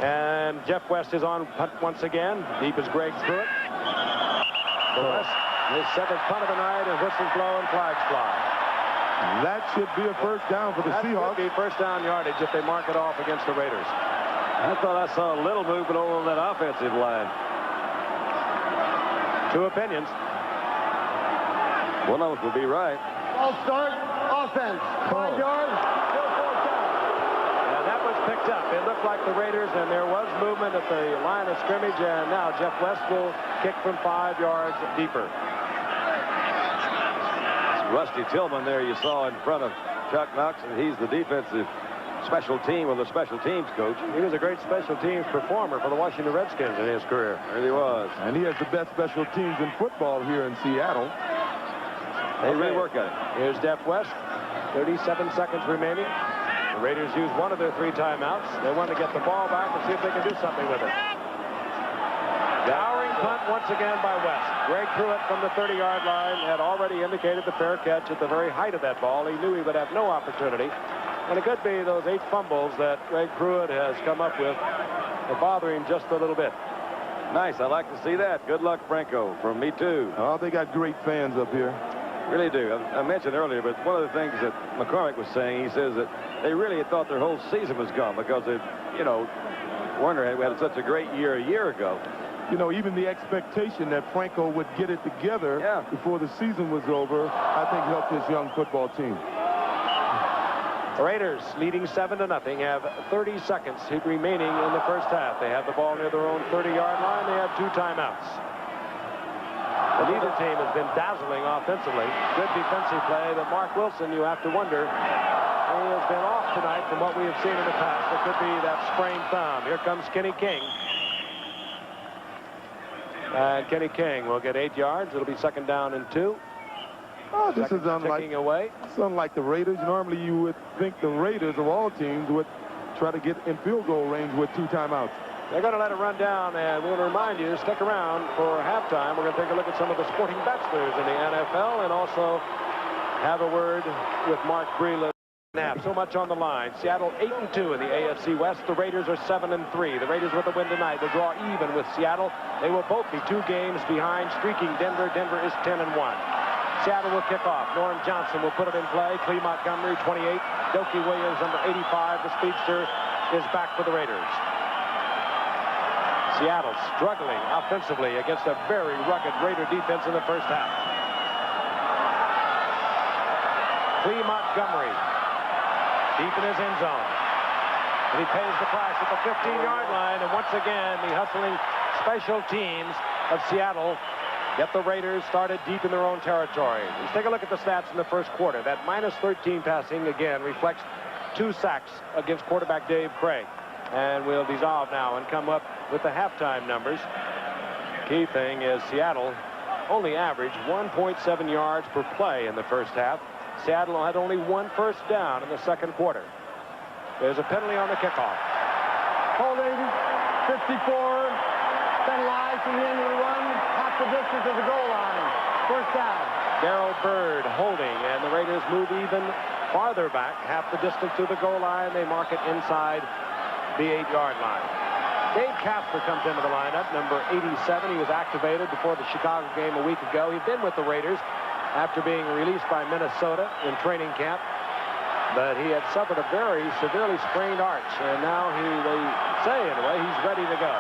And Jeff West is on punt once again. Deep as Greg Pruitt. West, his 7th punt of the night, and whistles blow and flags fly.
That should be a first down for the Seahawks.
That would be first down yardage if they mark it off against the Raiders. I thought I saw a little movement over on that offensive line. 2 opinions. One of them will be right.
Ball start, offense. 5 yards, still 4th down.
And that was picked up. It looked like the Raiders, and there was movement at the line of scrimmage, and now Jeff West will kick from 5 yards deeper. Rusty Tillman there you saw in front of Chuck Knox, and he's the defensive special team or the special teams coach. He was a great special teams performer for the Washington Redskins in his career. Really was.
And he has the best special teams in football here in Seattle.
They really work at it. Here's Jeff West. 37 seconds remaining. The Raiders use one of their 3 timeouts. They want to get the ball back and see if they can do something with it. Dowering punt once again by West. Greg Pruitt from the 30-yard line had already indicated the fair catch at the very height of that ball. He knew he would have no opportunity And it could be those 8 fumbles that Greg Pruitt has come up with are bothering him just a little bit. Nice. I like to see that. Good luck, Franco, from me, too.
Oh, they got great fans up here.
Really do. I mentioned earlier, but one of the things that McCormick was saying, he says that they really had thought their whole season was gone because they, Warner had such a great year a year ago.
Even the expectation that Franco would get it together before the season was over, I think helped this young football team.
The Raiders, leading 7-0, have 30 seconds remaining in the first half. They have the ball near their own 30-yard line. They have 2 timeouts. But neither team has been dazzling offensively. Good defensive play, but Mark Wilson, you have to wonder, he has been off tonight from what we have seen in the past. It could be that sprained thumb. Here comes Kenny King. And Kenny King will get 8 yards. It'll be 2nd down and 2.
Oh, this is unlike the Raiders. Normally you would think the Raiders of all teams would try to get in field goal range with 2 timeouts.
They're going to let it run down, and we're going to remind you, stick around for halftime. We're going to take a look at some of the sporting bachelors in the NFL and also have a word with Mark Breland. So much on the line. Seattle 8-2 in the AFC West. The Raiders are 7-3. The Raiders with a win tonight. They draw even with Seattle. They will both be 2 games behind streaking Denver. Denver is 10-1. Seattle will kick off. Norm Johnson will put it in play. Clee Montgomery, 28. Doki Williams, number 85. The speedster is back for the Raiders. Seattle struggling offensively against a very rugged Raider defense in the first half. Clee Montgomery deep in his end zone. And he pays the price at the 15-yard line. And once again, the hustling special teams of Seattle get the Raiders started deep in their own territory. Let's take a look at the stats in the first quarter. That -13 passing, again, reflects 2 sacks against quarterback Dave Craig. And we'll dissolve now and come up with the halftime numbers. Key thing is Seattle only averaged 1.7 yards per play in the first half. Seattle had only 1 first down in the second quarter. There's a penalty on the kickoff.
Holding 54, penalized from the end of the run, half the distance of the goal line. First down.
Darrell Byrd holding, and the Raiders move even farther back, half the distance to the goal line. They mark it inside the 8-yard line. Dave Casper comes into the lineup, number 87. He was activated before the Chicago game a week ago. He'd been with the Raiders after being released by Minnesota in training camp, but he had suffered a very severely sprained arch, and now they say anyway, he's ready to go.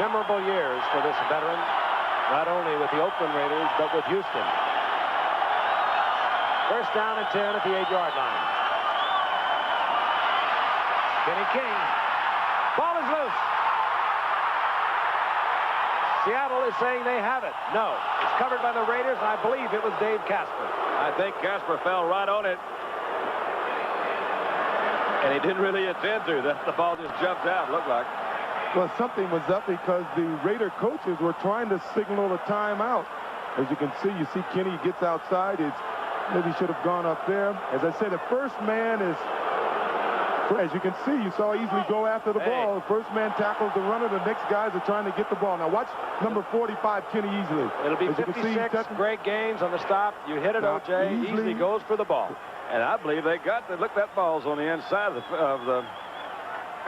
Memorable years for this veteran, not only with the Oakland Raiders, but with Houston. First down and 10 at the 8-yard line. Kenny King. Ball is loose. Seattle is saying they have it. No. It's covered by the Raiders, and I believe it was Dave Casper. I think Casper fell right on it. And he didn't really intend to. The ball just jumped out, looked like.
Well, something was up because the Raider coaches were trying to signal a timeout. As you can see, Kenny gets outside. Maybe should have gone up there. As I said, the first man is, as you can see, you saw easily go after the ball. The first man tackles the runner. The next guys are trying to get the ball. Now watch number 45, Kenny easily.
It'll be 56 great games on the stop. You hit it, O.J. Easily goes for the ball. And I believe they look, that ball's on the inside of the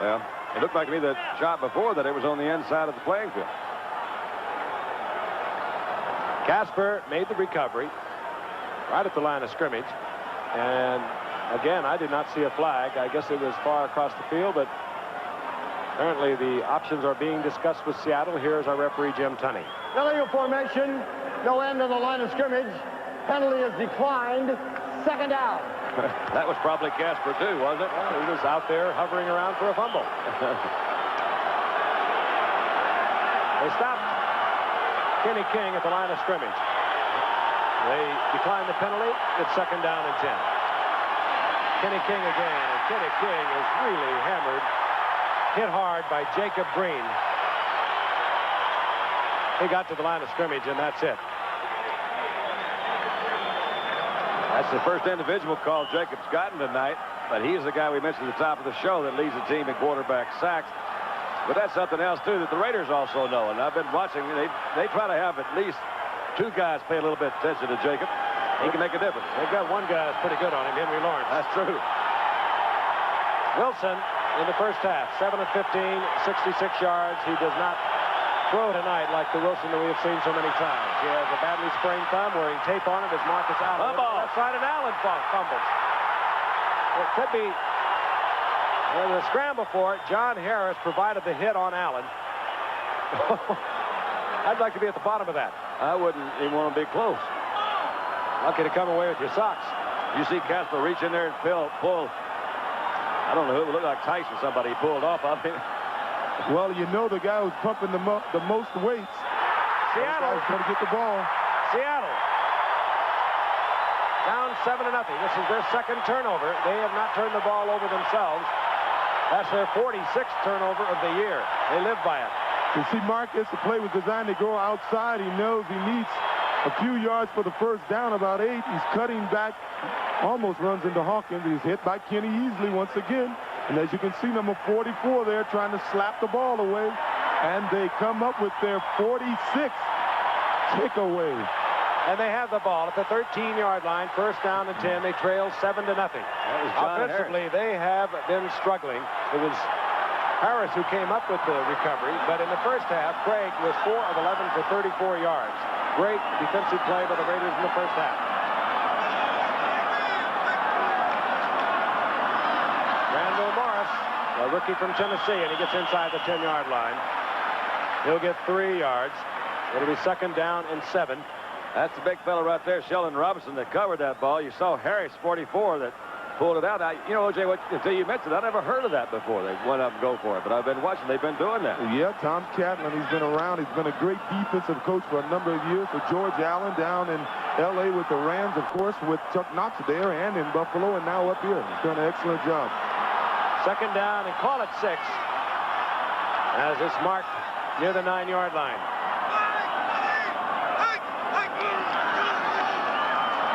well, it looked like to me that shot before that it was on the inside of the playing field. Casper made the recovery right at the line of scrimmage. And again, I did not see a flag. I guess it was far across the field, but apparently the options are being discussed with Seattle. Here's our referee, Jim Tunney.
Illegal formation, no end of the line of scrimmage. Penalty is declined. Second down.
That was probably Casper, too, wasn't it? Well, he was out there hovering around for a fumble. They stopped Kenny King at the line of scrimmage. They declined the penalty. It's second down and 10. Kenny King again, and Kenny King is really hammered. Hit hard by Jacob Green. He got to the line of scrimmage, and that's it. That's the first individual call Jacob's gotten tonight, but he's the guy we mentioned at the top of the show that leads the team in quarterback sacks. But that's something else, too, that the Raiders also know, and I've been watching. They try to have at least 2 guys pay a little bit of attention to Jacob. He can make a difference. They've got one guy that's pretty good on him, Henry Lawrence. That's true. Wilson in the first half, 7 of 15, 66 yards. He does not throw tonight like the Wilson that we have seen so many times. He has a badly sprained thumb, wearing tape on it as Marcus Allen. Left side, and Allen fumbles. It could be the scramble for it. John Harris provided the hit on Allen. I'd like to be at the bottom of that. I wouldn't even want to be close. Lucky to come away with your socks. You see Casper reach in there and pull. I don't know who, it looked like Tyson, somebody pulled off of him.
Well, you know the guy who's pumping the most weights.
Seattle.
Trying to get the ball.
Seattle. Down 7-0. This is their second turnover. They have not turned the ball over themselves. That's their 46th turnover of the year. They live by it.
You see Marcus, the play was designed to go outside. He knows he needs a few yards for the first down, about 8. He's cutting back, almost runs into Hawkins. He's hit by Kenny Easley once again. And as you can see, number 44 there trying to slap the ball away. And they come up with their 46th takeaway.
And they have the ball at the 13-yard line. First down and 10. They trail 7-0. Offensively, they have been struggling. It was Harris who came up with the recovery. But in the first half, Craig was 4 of 11 for 34 yards. Great defensive play by the Raiders in the first half. Randall Morris, a rookie from Tennessee, and he gets inside the 10-yard line. He'll get 3 yards. It'll be second down and 7. That's the big fella right there, Sheldon Robinson, that covered that ball. You saw Harris, 44, that pulled it out. You know, O.J., until you mentioned, I never heard of that before. They went up and go for it, but I've been watching. They've been doing that.
Yeah, Tom Catlin, he's been around. He's been a great defensive coach for a number of years for George Allen down in L.A. with the Rams, of course, with Chuck Knox there and in Buffalo, and now up here. He's done an excellent job. Second down and call it 6 as it's marked near the 9-yard line.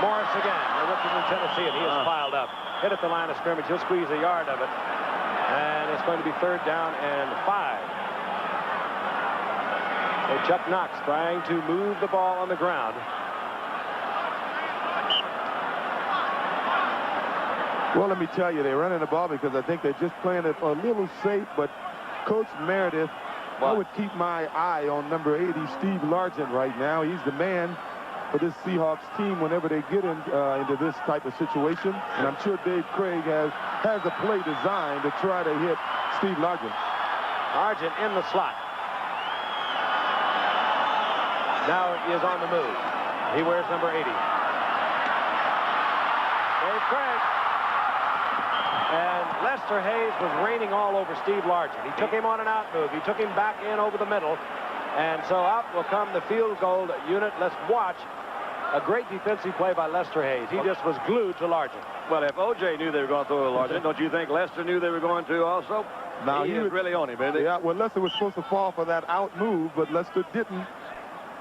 Morris again, the rookie from Tennessee, and he is piled up. Hit at the line of scrimmage. He'll squeeze a yard of it. And it's going to be third down and 5. So Chuck Knox trying to move the ball on the ground. Well, let me tell you, they're running the ball because I think they're just playing it a little safe. But Coach Meredith, I would keep my eye on number 80, Steve Largent, right now. He's the man for this Seahawks team whenever they get into this type of situation. And I'm sure Dave Craig has a play designed to try to hit Steve Largent. Largent in the slot. Now he is on the move. He wears number 80. Dave Craig. And Lester Hayes was raining all over Steve Largent. He took him on an out move. He took him back in over the middle. And so out will come the field goal unit. Let's watch a great defensive play by Lester Hayes. He just was glued to Largent. Well, if O.J. knew they were going to throw to Largent, don't you think Lester knew they were going to also? Now, he was really on him, isn't he? Yeah, well, Lester was supposed to fall for that out move, but Lester didn't.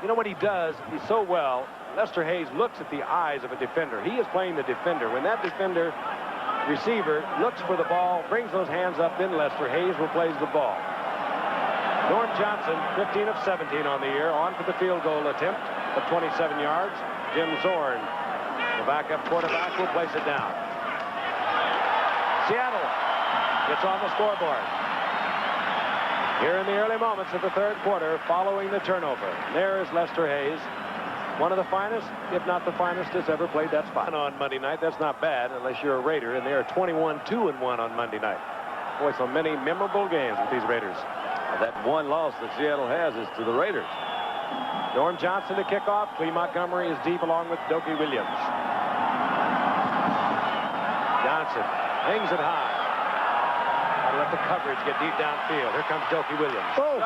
You know what he does? He's so well. Lester Hayes looks at the eyes of a defender. He is playing the defender. When that defender receiver looks for the ball, brings those hands up, then Lester Hayes will plays the ball. Norm Johnson, 15 of 17 on the year, on for the field goal attempt of 27 yards. Jim Zorn, the backup quarterback, will place it down. Seattle gets on the scoreboard. Here in the early moments of the third quarter, following the turnover. There is Lester Hayes, one of the finest, if not the finest, that's ever played that spot. On Monday night, that's not bad unless you're a Raider, and they are 21-2-1 on Monday night. Boy, so many memorable games with these Raiders. That one loss that Seattle has is to the Raiders. Norm Johnson to kick off. Clee Montgomery is deep along with Dokey Williams. Johnson hangs it high. Gotta let the coverage get deep downfield. Here comes Dokey Williams. Oh!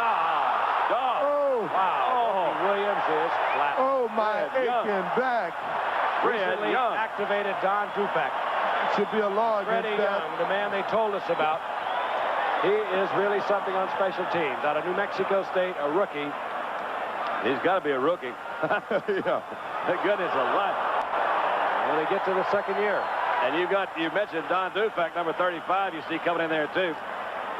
Wow. Dokey Williams is flat. Oh, my aching back. Recently activated Don Dupac. Should be a law against that. Young, the man they told us about. He is really something on special teams. Out of New Mexico State, a rookie. He's got to be a rookie. Yeah. Thank goodness alive. When they get to the second year. And you mentioned Don Dufac, number 35, you see coming in there too.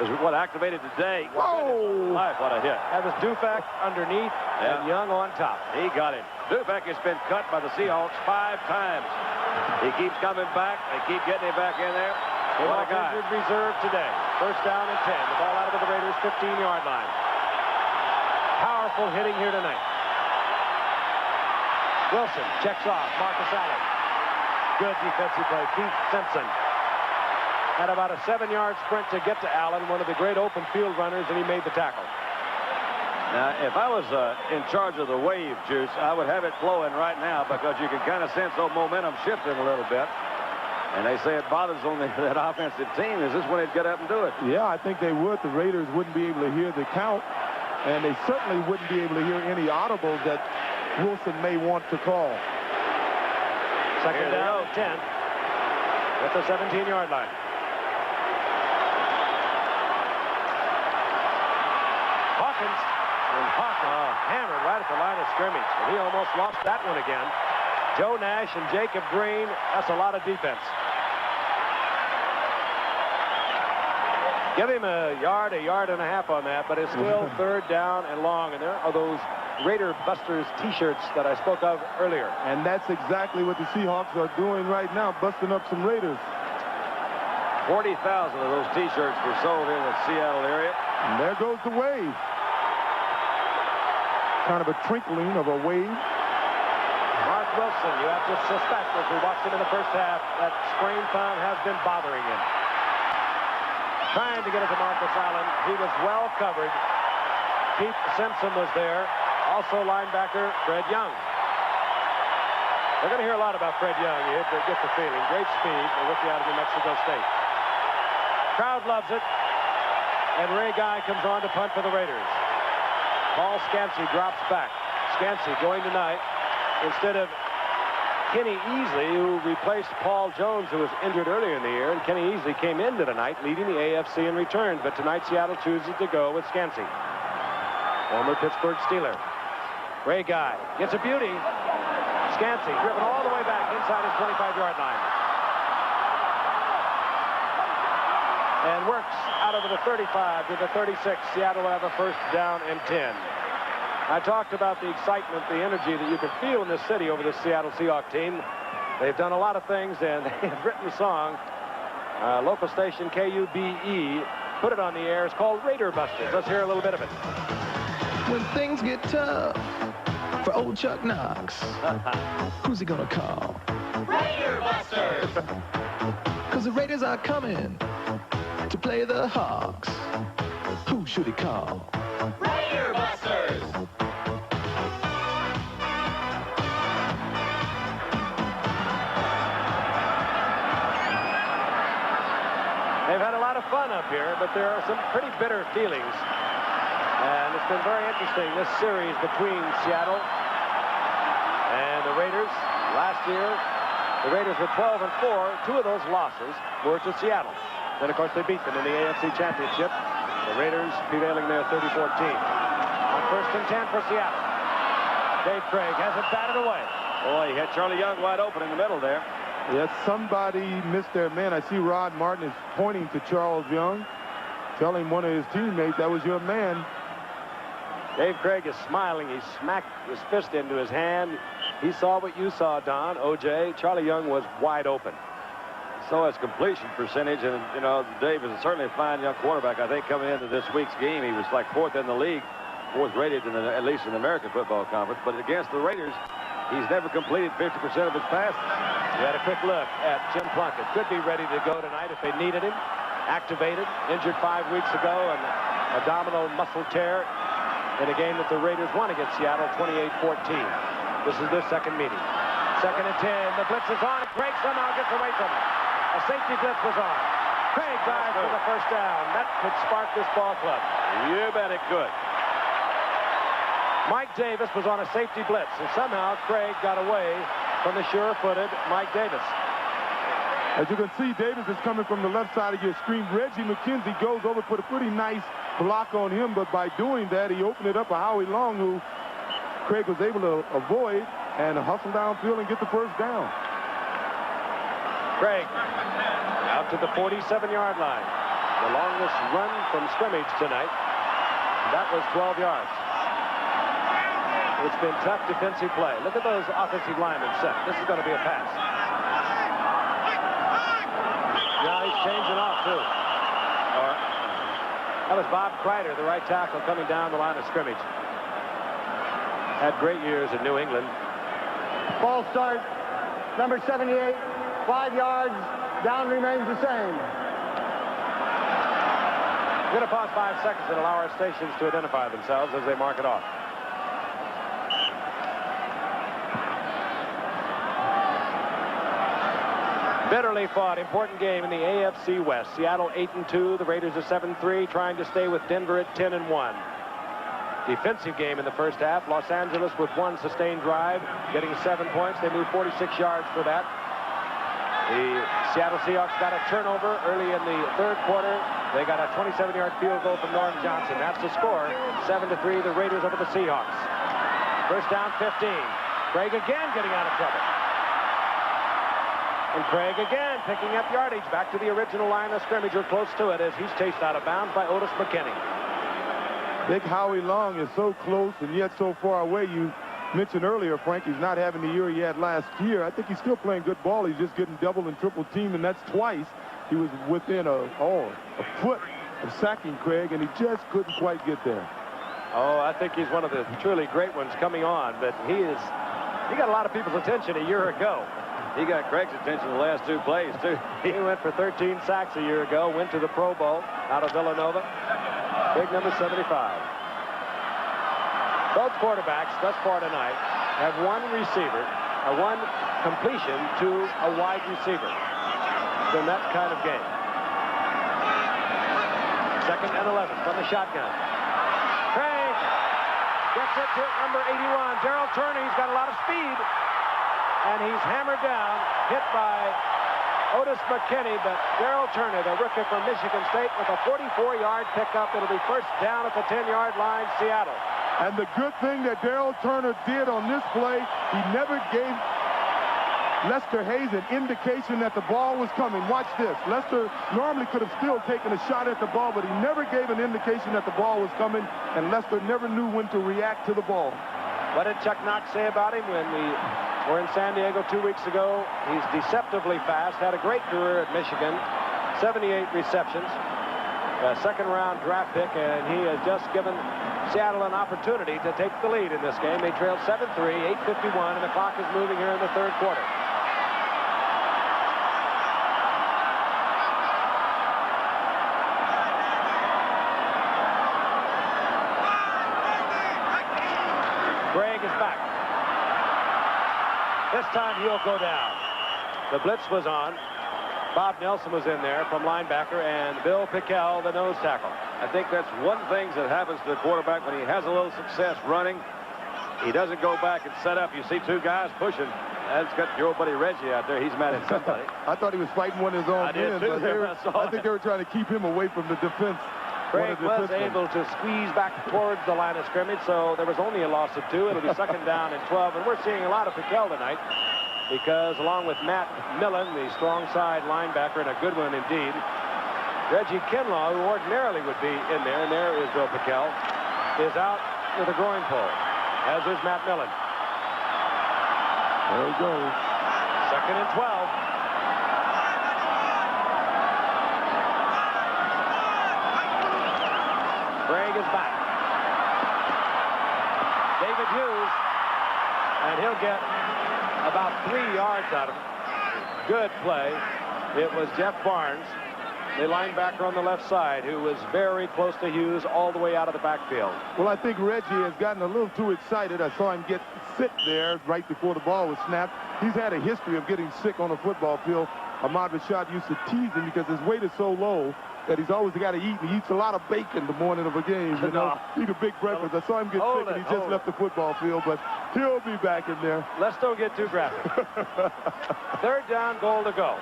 Was what activated today. Whoa! Life, what a hit. That was Dufac underneath and Young on top. He got it. Dufac has been cut by the Seahawks 5 times. He keeps coming back. They keep getting him back in there.
Came off injured reserve today. First down and 10. The ball out of the Raiders' 15-yard line. Powerful hitting here tonight. Wilson checks off Marcus Allen. Good defensive play. Keith Simpson had about a 7-yard sprint to get to Allen, one of the great open field runners, and he made the tackle.
Now, if I was in charge of the wave, Juice, I would have it flowing right now because you can kind of sense the momentum shifting a little bit. And they say it bothers only that offensive team. Is this when they'd get up and do it?
Yeah, I think they would. The Raiders wouldn't be able to hear the count, and they certainly wouldn't be able to hear any audibles that Wilson may want to call.
Second down, 10 at the 17-yard line. Hawkins, and Hawkins hammered right at the line of scrimmage, and he almost lost that one again. Joe Nash and Jacob Green, that's a lot of defense. Give him a yard and a half on that, but it's still third down and long, and there are those Raider Busters T-shirts that I spoke of earlier.
And that's exactly what the Seahawks are doing right now, busting up some Raiders.
40,000 of those T-shirts were sold in the Seattle area.
And there goes the wave. Kind of a trickling of a wave.
Mark Wilson, you have to suspect, as we watched him in the first half, that sprain thumb has been bothering him. Trying to get it to Marcus Allen. He was well covered. Keith Simpson was there. Also linebacker Fred Young. We're going to hear a lot about Fred Young. You get the feeling. Great speed. The rookie out of New Mexico State. Crowd loves it. And Ray Guy comes on to punt for the Raiders. Paul Scansey drops back. Scansey going tonight instead of Kenny Easley, who replaced Paul Jones, who was injured earlier in the year. And Kenny Easley came into tonight leading the AFC in returns. But tonight Seattle chooses to go with Scansey. Former Pittsburgh Steeler. Ray Guy gets a beauty. Scansey driven all the way back inside his 25-yard line. And works out over the 35 to the 36. Seattle will have a first down and 10. I talked about the excitement, the energy that you can feel in this city over the Seattle Seahawks team. They've done a lot of things, and they have written a song. Local station KUBE put it on the air. It's called Raider Busters. Let's hear a little bit of it.
When things get tough for old Chuck Knox, who's he gonna call?
Raider Busters!
Cause the Raiders are coming to play the Hawks. Who should he call?
Raider Busters!
They've had a lot of fun up here, but there are some pretty bitter feelings. And it's been very interesting, this series between Seattle and the Raiders. Last year, the Raiders were 12-4. Two of those losses were to Seattle. Then, of course, they beat them in the AFC Championship. The Raiders prevailing there 30-14. On first and 10 for Seattle. Dave Craig has it batted away.
Boy, he had Charlie Young wide open in the middle there.
Yes, somebody missed their man. I see Rod Martin is pointing to Charles Young, telling one of his teammates, that was your man.
Dave Craig is smiling. He smacked his fist into his hand. He saw what you saw, Don, O.J. Charlie Young was wide open.
So his completion percentage, and, you know, Dave is certainly a fine young quarterback. I think coming into this week's game, he was like fourth in the league, fourth rated, at least in the American Football Conference. But against the Raiders, he's never completed 50% of his passes.
We had a quick look at Jim Plunkett. Could be ready to go tonight if they needed him. Activated, injured 5 weeks ago, and abdominal muscle tear in a game that the Raiders won against Seattle 28-14. This is their second meeting. Second and 10. The blitz is on. Craig somehow gets away from it. A safety blitz was on. Craig dives for the first down. That could spark this ball club.
You bet it could.
Mike Davis was on a safety blitz, and somehow Craig got away from the sure-footed Mike Davis.
As you can see, Davis is coming from the left side of your screen. Reggie McKenzie goes over, put a pretty nice block on him, but by doing that, he opened it up for Howie Long, who Craig was able to avoid and hustle downfield and get the first down.
Craig out to the 47-yard line. The longest run from scrimmage tonight. That was 12 yards. It's been tough defensive play. Look at those offensive linemen set. This is going to be a pass. Now he's
changing off, too. That was Bob Kreider, the right tackle, coming down the line of scrimmage. Had great years in New England.
Ball start, number 78, 5 yards. Down remains the same.
We're going to pause 5 seconds and allow our stations to identify themselves as they mark it off. Bitterly fought, important game in the AFC West. Seattle 8-2. The Raiders are 7-3, trying to stay with Denver at 10-1. Defensive game in the first half. Los Angeles with 1 sustained drive, getting 7 points. They moved 46 yards for that. The Seattle Seahawks got a turnover early in the third quarter. They got a 27-yard field goal from Norm Johnson. That's the score. 7-3, the Raiders over the Seahawks. First down, 15. Craig again getting out of trouble. And Craig again picking up yardage back to the original line of scrimmage, or close to it, as he's chased out of bounds by Otis McKinney.
Big Howie Long is so close and yet so far away. You mentioned earlier, Frank, he's not having the year he had last year. I think he's still playing good ball. He's just getting double and triple teamed, and that's twice. He was within a foot of sacking Craig, and he just couldn't quite get there.
Oh, I think he's one of the truly great ones coming on, but he got a lot of people's attention a year ago. He got Craig's attention the last 2 plays, too. He went for 13 sacks a year ago, went to the Pro Bowl out of Villanova. Big number 75. Both quarterbacks thus far tonight have 1 receiver, or 1 completion to a wide receiver. So in that kind of game. 2nd and 11 from the shotgun. Craig gets it to number 81. Darrell Turner, he's got a lot of speed. And he's hammered down, hit by Otis McKinney, but Darrell Turner, the rookie from Michigan State, with a 44-yard pickup. It'll be first down at the 10-yard line, Seattle.
And the good thing that Darrell Turner did on this play, he never gave Lester Hayes an indication that the ball was coming. Watch this. Lester normally could have still taken a shot at the ball, but he never gave an indication that the ball was coming, and Lester never knew when to react to the ball.
What did Chuck Knox say about him when we were in San Diego 2 weeks ago? He's deceptively fast, had a great career at Michigan, 78 receptions, a 2nd-round draft pick, and he has just given Seattle an opportunity to take the lead in this game. They trail 7-3, 8:51, and the clock is moving here in the third quarter. Craig is back. This time he'll go down. The blitz was on. Bob Nelson was in there from linebacker, and Bill Pickell, the nose tackle. I think that's one thing that happens to the quarterback when he has a little success running. He doesn't go back and set up. You see 2 guys pushing. That's got your old buddy Reggie out there. He's mad at somebody.
I thought he was fighting one of his own men, but I think they were trying to keep him away from the defense.
Craig was able to squeeze back towards the line of scrimmage, so there was only a loss of 2. It'll be 2nd down and 12, and we're seeing a lot of Pickell tonight because along with Matt Millen, the strong side linebacker, and a good one indeed, Reggie Kinlaw, who ordinarily would be in there, and there is Bill Pickell, is out with a groin pull, as is Matt Millen.
There he goes.
2nd and 12. Craig is back. David Hughes, and he'll get about 3 yards out of him. Good play. It was Jeff Barnes, the linebacker on the left side, who was very close to Hughes all the way out of the backfield.
Well, I think Reggie has gotten a little too excited. I saw him get sick there right before the ball was snapped. He's had a history of getting sick on a football field. Ahmad Rashad used to tease him because his weight is so low that he's always got to eat. And he eats a lot of bacon the morning of a game. You know, eat a big breakfast. I saw him get sick, and he just left the football field, but he'll be back in there.
Let's don't get too graphic. 3rd down, goal to go.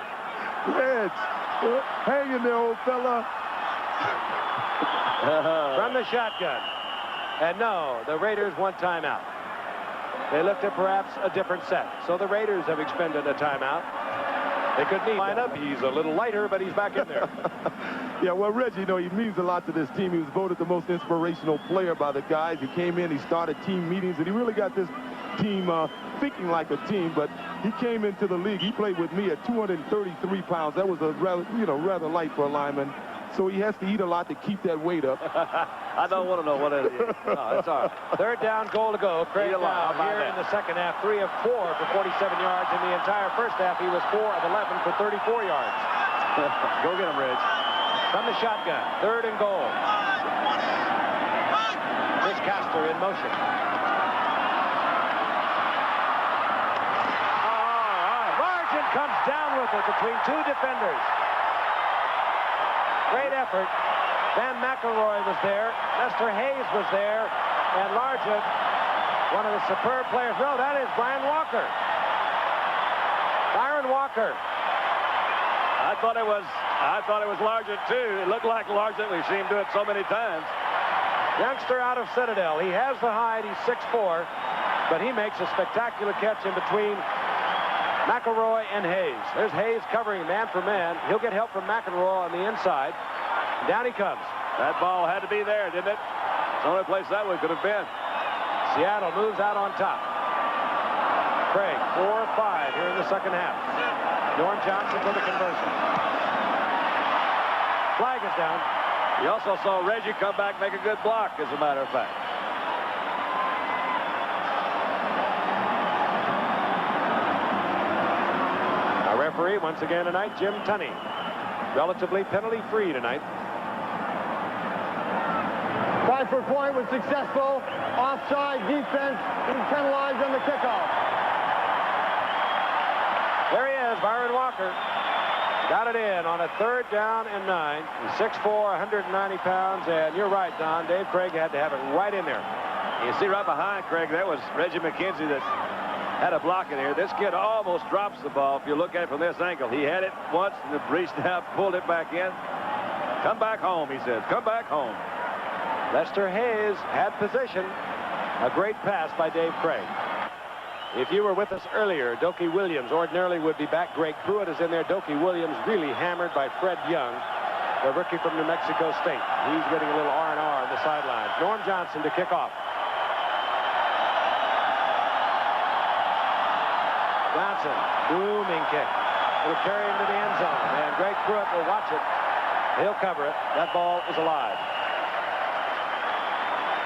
Reg, hang in there, old fella.
From the shotgun. And no, the Raiders want timeout. They looked at perhaps a different set. So the Raiders have expended a timeout. They could need line up. He's a little lighter, but he's back in there.
Yeah, well, Reggie, you know, he means a lot to this team. He was voted the most inspirational player by the guys. He came in, he started team meetings, and he really got this team, thinking like a team, but he came into the league. He played with me at 233 pounds. That was a rather light for a lineman. So he has to eat a lot to keep that weight up.
I don't want to know what it is. No, it's all right.
Third down, goal to go. Craig Dow here in the second half, 3 of 4 for 47 yards. In the entire first half, he was 4 of 11 for 34 yards.
Go get him, Reg.
From the shotgun, third and goal. Chris Castor in motion. Largent comes down with it between 2 defenders. Great effort. Van McElroy was there. Lester Hayes was there. And Largent, one of the superb players. No, that is Byron Walker. Byron Walker.
I thought it was Largent, too. It looked like Largent. We've seen him do it so many times.
Youngster out of Citadel. He has the height. He's 6'4", but he makes a spectacular catch in between McElroy and Hayes. There's Hayes covering man for man. He'll get help from McElroy on the inside. Down he comes.
That ball had to be there, didn't it? It's the only place that one could have been.
Seattle moves out on top. Craig, 4-5 here in the second half. Norm Johnson for the conversion. Flag is down.
You also saw Reggie come back, make a good block, as a matter of fact.
Our referee, once again tonight, Jim Tunney. Relatively penalty-free tonight.
5 for point was successful. Offside defense. He penalized on the kickoff.
There he is, Byron Walker. Got it in on a 3rd down and 9. He's 6'4", 190 pounds, and you're right, Don. Dave Craig had to have it right in there.
You see right behind Craig, that was Reggie McKenzie that had a block in here. This kid almost drops the ball if you look at it from this angle. He had it once and reached out, pulled it back in. Come back home, he said. Come back home.
Lester Hayes had position. A great pass by Dave Craig. If you were with us earlier, Dokie Williams ordinarily would be back. Greg Pruitt is in there. Dokie Williams really hammered by Fred Young, the rookie from New Mexico State. He's getting a little R&R on the sidelines. Norm Johnson to kick off. Johnson, booming kick. It'll carry him to the end zone, and Greg Pruitt will watch it. He'll cover it. That ball is alive.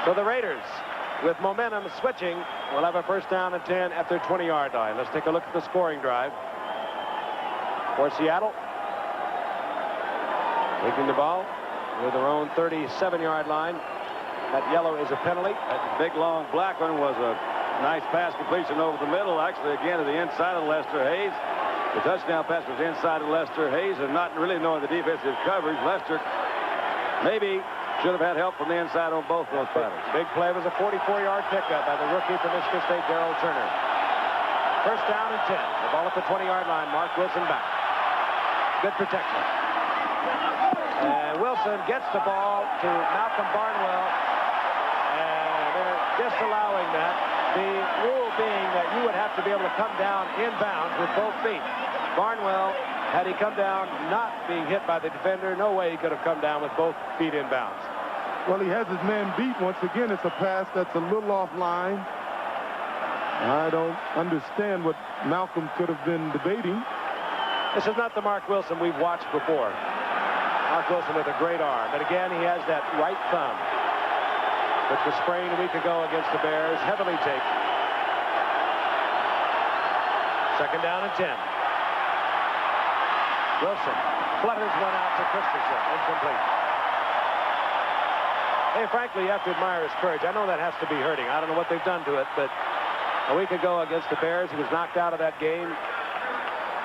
So the Raiders, with momentum switching, will have a first down and 10 at their 20-yard line. Let's take a look at the scoring drive for Seattle. Taking the ball with their own 37-yard line. That yellow is a penalty.
That big, long black one was a nice pass completion over the middle. Actually, again, to the inside of Lester Hayes. The touchdown pass was inside of Lester Hayes, and not really knowing the defensive coverage, Lester maybe should have had help from the inside on both those patterns.
Big play was a 44-yard pickup by the rookie from Michigan State, Darrell Turner. First down and 10. The ball at the 20-yard line. Mark Wilson back. Good protection. And Wilson gets the ball to Malcolm Barnwell, and they're disallowing that. The rule being that you would have to be able to come down inbounds with both feet. Barnwell, had he come down not being hit by the defender, no way he could have come down with both feet inbounds.
Well, he has his man beat. Once again, it's a pass that's a little offline. I don't understand what Malcolm could have been debating.
This is not the Mark Wilson we've watched before. Mark Wilson with a great arm. But again, he has that right thumb, which was sprained a week ago against the Bears. Heavily taped. Second down and 10. Wilson flutters one out to Christensen. Incomplete. Hey, frankly, you have to admire his courage. I know that has to be hurting. I don't know what they've done to it, but a week ago against the Bears, he was knocked out of that game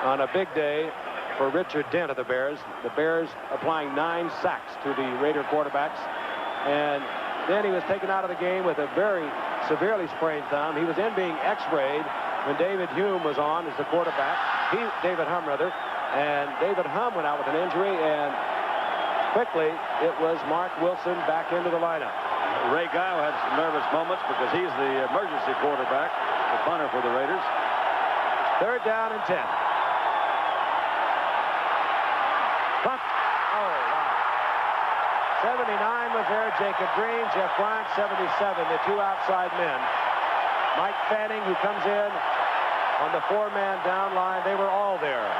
on a big day for Richard Dent of the Bears. The Bears applying 9 sacks to the Raider quarterbacks. And then he was taken out of the game with a very severely sprained thumb. He was then being x-rayed when David Hume was on as the quarterback. David Humm, rather. And David Humm went out with an injury, and quickly it was Mark Wilson back into the lineup.
Ray Guile had some nervous moments because he's the emergency quarterback, the punter for the Raiders.
Third down and 10. Punt. Oh, wow. 79 was there. Jacob Green, Jeff Bryant, 77, the 2 outside men. Mike Fanning, who comes in on the four-man down line. They were all there.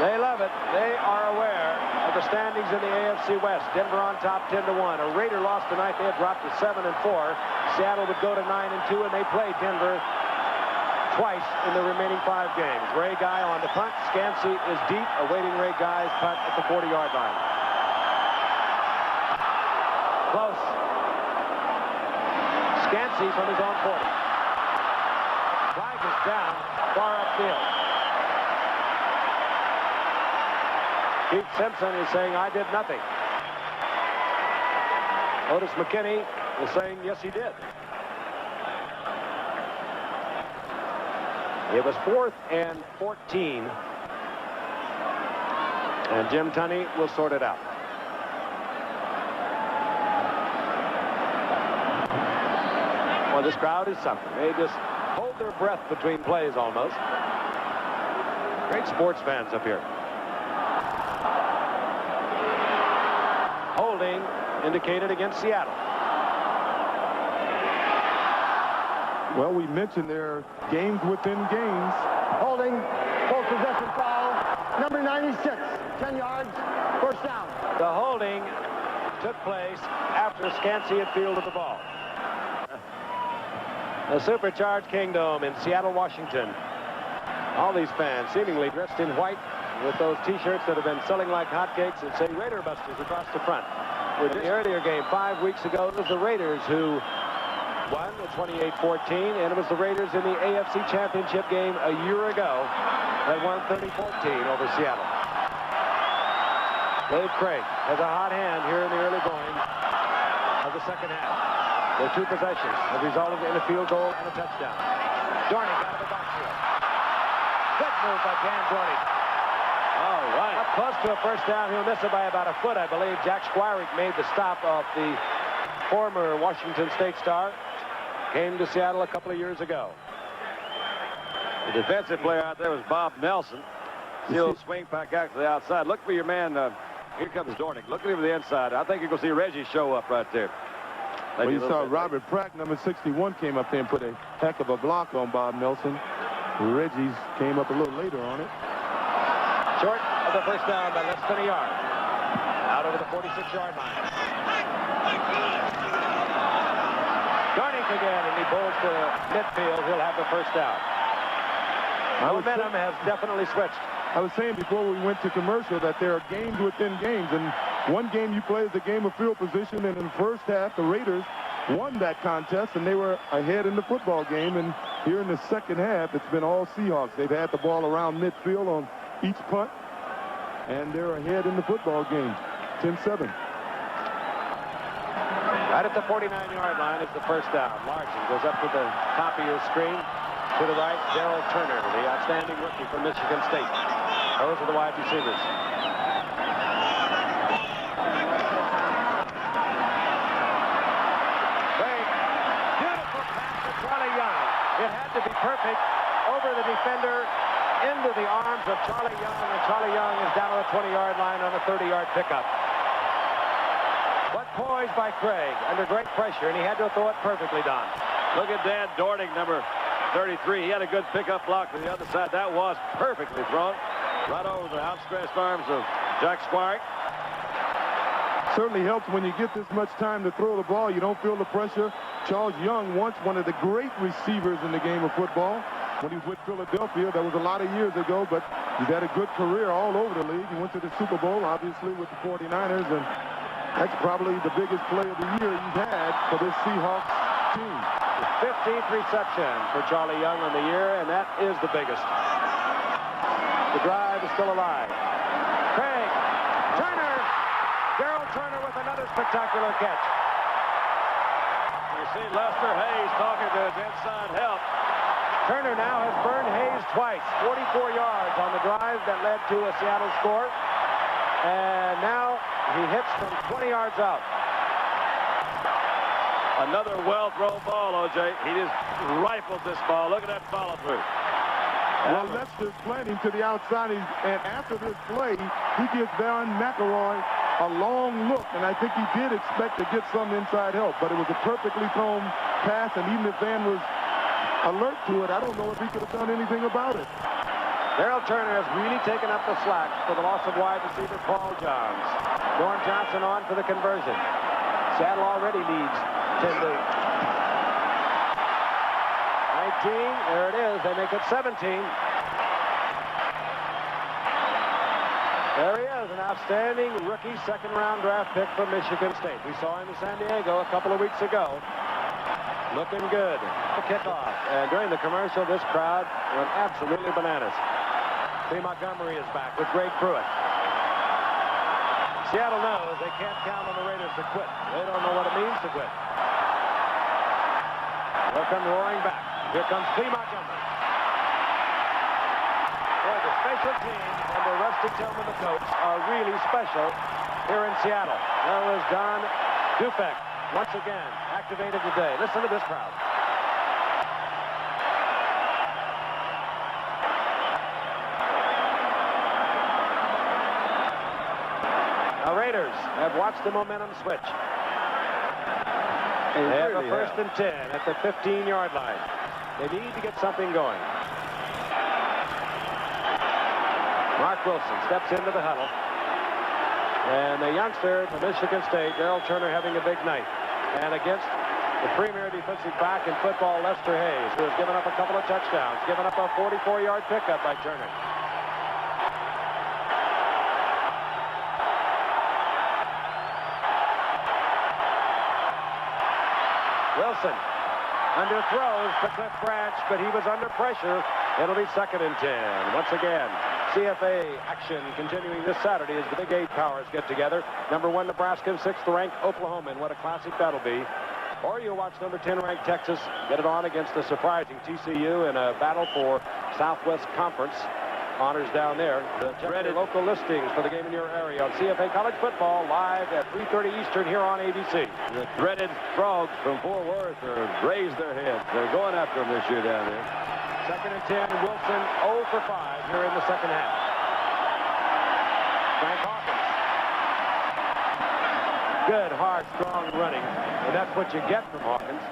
They love it. They are aware of the standings in the AFC West. Denver on top 10-1. A Raider loss tonight. They had dropped to 7-4. Seattle would go to 9-2, and they played Denver twice in the remaining 5 games. Ray Guy on the punt. Scansey is deep, awaiting Ray Guy's punt at the 40-yard line. Close. Scansey from his own 40. Flag is down, far upfield. Keith Simpson is saying, I did nothing. Otis McKinney is saying, yes, he did. It was 4th and 14. And Jim Tunney will sort it out. Well, this crowd is something. They just hold their breath between plays almost. Great sports fans up here. Holding indicated against Seattle.
Well, we mentioned there are games within games.
Holding, full possession foul, number 96, 10 yards, first down.
The holding took place after Scansey had fielded the ball. The Supercharged Kingdom in Seattle, Washington. All these fans seemingly dressed in white with those T-shirts that have been selling like hotcakes and say Raider Busters across the front. In the earlier game 5 weeks ago, it was the Raiders who won at 28-14, and it was the Raiders in the AFC Championship game a year ago that won 30-14 over Seattle. Dave Craig has a hot hand here in the early going of the second half. Their 2 possessions have resulted in a field goal and a touchdown. Dornick out of the backfield. Good move by Dan Dornick. All right. Up close to a first down. He'll miss it by about a foot, I believe. Jack Squirick made the stop of the former Washington State star. Came to Seattle a couple of years ago.
The defensive player out there was Bob Nelson. He'll swing back out to the outside. Look for your man. Here comes Dornick. Look at him to the inside. I think you're going to see Reggie show up right there.
Well, you saw Robert Pratt, number 61, came up there and put a heck of a block on Bob Nelson. Reggie's came up a little later on it.
Short of the first down by less than a yard. Out over the 46-yard line. Dornick again, and he pulls to midfield. He'll have the first down. Momentum has definitely switched.
I was saying before we went to commercial that there are games within games, and one game you play is the game of field position, and in the first half, the Raiders won that contest, and they were ahead in the football game, and here in the second half, it's been all Seahawks. They've had the ball around midfield on each punt, and they're ahead in the football game, 10-7.
Right at the 49-yard line is the first down. Larson goes up to the top of your screen. To the right, Darrell Turner, the outstanding rookie from Michigan State. Those are the wide receivers. Great. Beautiful pass to Charlie Young. It had to be perfect over the defender into the arms of Charlie Young, and Charlie Young is down on the 20-yard line on a 30-yard pickup. But poised by Craig under great pressure, and he had to throw it perfectly, Don.
Look at Dan Dornick, number 33. He had a good pickup block to the other side. That was perfectly thrown right over the outstretched arms of Jack Squirick.
Certainly helps when you get this much time to throw the ball. You don't feel the pressure. Charles Young, once one of the great receivers in the game of football. When he was with Philadelphia, that was a lot of years ago, but he's had a good career all over the league. He went to the Super Bowl, obviously, with the 49ers, and that's probably the biggest play of the year he's had for this Seahawks team.
15th reception for Charlie Young on the year, and that is the biggest. The drive is still alive. Craig, Turner, Darrell Turner with another spectacular catch.
You see Lester Hayes talking to his inside help.
Turner now has burned Hayes twice, 44 yards on the drive that led to a Seattle score. And now he hits from 20 yards out.
Another well-thrown ball, O.J. He just rifled this ball. Look at that follow-through.
Well, Lester's planting to the outside, and after this play, he gives Baron McElroy a long look, and I think he did expect to get some inside help, but it was a perfectly thrown pass, and even if Van was alert to it, I don't know if he could have done anything about it.
Daryl Turner has really taken up the slack for the loss of wide receiver Paul Johns. Norm Johnson on for the conversion. Seattle already leads 10-8. 19, there it is. They make it 17. There he is, an outstanding rookie second-round draft pick from Michigan State. We saw him in San Diego a couple of weeks ago. Looking good. The kickoff. And during the commercial, this crowd went absolutely bananas. Lee Montgomery is back with Greg Pruitt. Seattle knows they can't count on the Raiders to quit. They don't know what it means to quit. They'll come roaring back. Here comes Lee Montgomery. Boy, the special teams under Rusty Tillman, the coach, are really special here in Seattle. There was Don Dufek once again activated today. Listen to this crowd. The Raiders have watched the momentum switch. They have a first and 10 at the 15-yard line. They need to get something going. Mark Wilson steps into the huddle. And the youngster from Michigan State, Daryl Turner, having a big night. And against the premier defensive back in football, Lester Hayes, who has given up a couple of touchdowns, given up a 44-yard pickup by Turner. Wilson underthrows to Cliff Branch, but he was under pressure. It'll be 2nd and 10. Once again, CFA action continuing this Saturday as the Big 8 powers get together. Number 1 Nebraska, 6th ranked Oklahoma, and what a classic that'll be. Or you'll watch number 10 ranked Texas get it on against the surprising TCU in a battle for Southwest Conference honors down there. The dreaded local listings for the game in your area on CFA College Football live at 3:30 Eastern here on ABC. The dreaded Frogs from Fort Worth raised their heads. They're going after them this year down there. 2nd and 10. Wilson 0 for 5 here in the second half. Frank Hawkins. Good, hard, strong running. And that's what you get from Hawkins.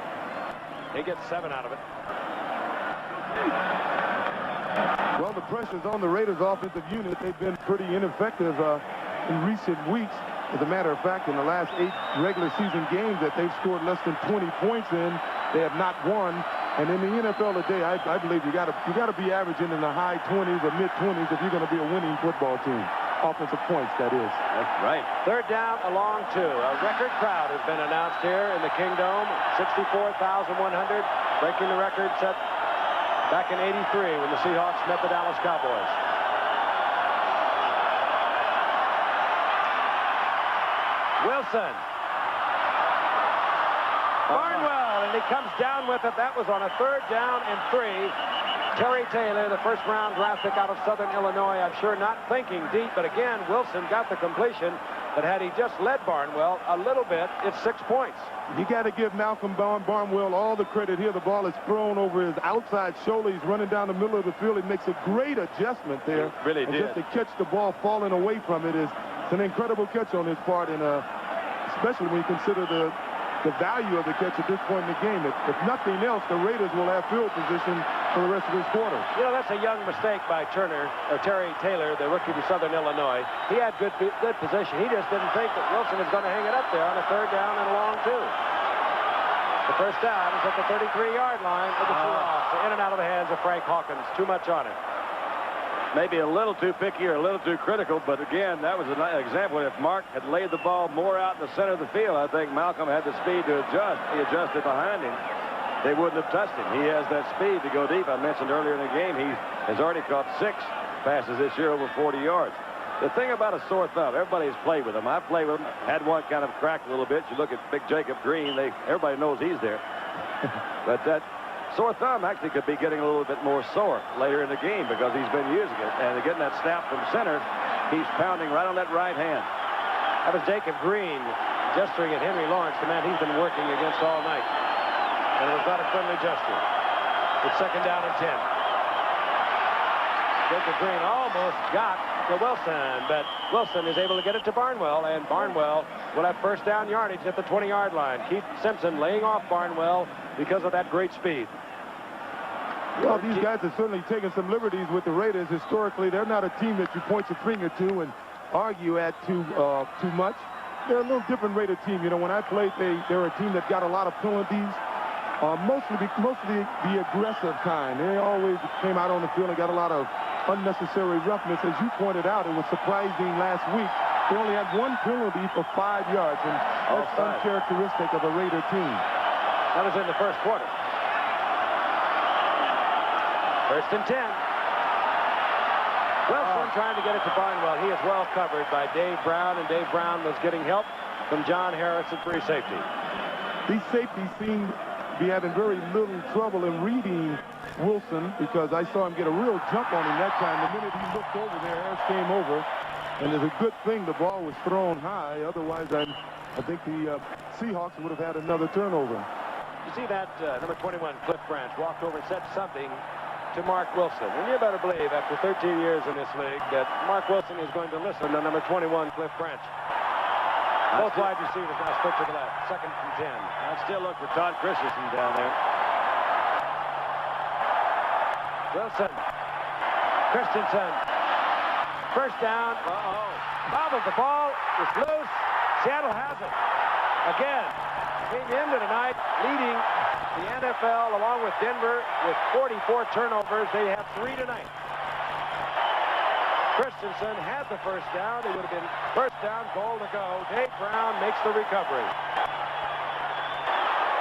He gets 7 out of it.
Well, the pressure's on the Raiders offensive unit. They've been pretty ineffective in recent weeks. As a matter of fact, in the last 8 regular season games that they've scored less than 20 points in, they have not won. And in the NFL today, I believe you got to be averaging in the high 20s or mid 20s if you're going to be a winning football team. Offensive points, that is.
That's right. 3rd down along 2. A record crowd has been announced here in the Kingdome. 64,100, breaking the record set back in '83 when the Seahawks met the Dallas Cowboys. Wilson. Barnwell, and he comes down with it. That was on a 3rd down and 3. Terry Taylor, the first-round draft pick out of Southern Illinois, I'm sure not thinking deep, but again, Wilson got the completion. But had he just led Barnwell a little bit, it's 6 points.
You got to give Malcolm Barnwell all the credit here. The ball is thrown over his outside shoulder. He's running down the middle of the field. He makes a great adjustment there.
He really did.
Just to catch the ball falling away from it is an incredible catch on his part, and especially when you consider the value of the catch at this point in the game. If nothing else, the Raiders will have field position for the rest of this quarter.
You know, that's a young mistake by Terry Taylor, the rookie from Southern Illinois. He had good position. He just didn't think that Wilson was going to hang it up there on a 3rd down and long 2. The first down is at the 33-yard line with the Seahawks. In and out of the hands of Frank Hawkins. Too much on it. Maybe a little too picky or a little too critical, but again, that was an example. If Mark had laid the ball more out in the center of the field, I think Malcolm had the speed to adjust. He adjusted behind him. They wouldn't have touched him. He has that speed to go deep. I mentioned earlier in the game, he has already caught 6 passes this year over 40 yards. The thing about a sore thumb, everybody's played with him. I've played with him, had one kind of cracked a little bit. You look at big Jacob Green, everybody knows he's there. But that sore thumb actually could be getting a little bit more sore later in the game because he's been using it. And getting that snap from center, he's pounding right on that right hand.
That was Jacob Green
gesturing at Henry Lawrence, the man he's been working against all night. And it was not a friendly gesture. It's second down and 10. Jacob Green almost got to Wilson, but Wilson is able to get it to Barnwell, and Barnwell will have first down yardage at the 20-yard line. Keith Simpson laying off Barnwell because of that great speed.
Well, these guys are certainly taking some liberties with the Raiders. Historically, they're not a team that you point your finger to and argue at too much. They're a little different Raider team. You know, when I played, they're a team that got a lot of penalties, mostly the aggressive kind. They always came out on the field and got a lot of unnecessary roughness. As you pointed out, it was surprising last week. They only had one penalty for 5 yards, and that's uncharacteristic of a Raider team.
That was in the first quarter. First and 10. Wilson trying to get it to Barnwell. He is well covered by Dave Brown, and Dave Brown was getting help from John Harris at free safety.
These safeties seem to be having very little trouble in reading Wilson, because I saw him get a real jump on him that time. The minute he looked over there, Harris came over, and it's a good thing the ball was thrown high. Otherwise, I think the Seahawks would have had another turnover.
You see that number 21, Cliff Branch, walked over and said something to Mark Wilson. And you better believe, after 13 years in this league, that Mark Wilson is going to listen to number 21, Cliff Branch. Both wide receivers now split to the left. Second and 10. I still look for Todd Christensen down there. Wilson. Christensen. First down. Bobbles the ball. It's loose. Seattle has it. Again. Came into tonight leading the NFL along with Denver with 44 turnovers. They have 3 tonight. Christensen had the first down. It would have been first down, goal to go. Dave Brown makes the recovery.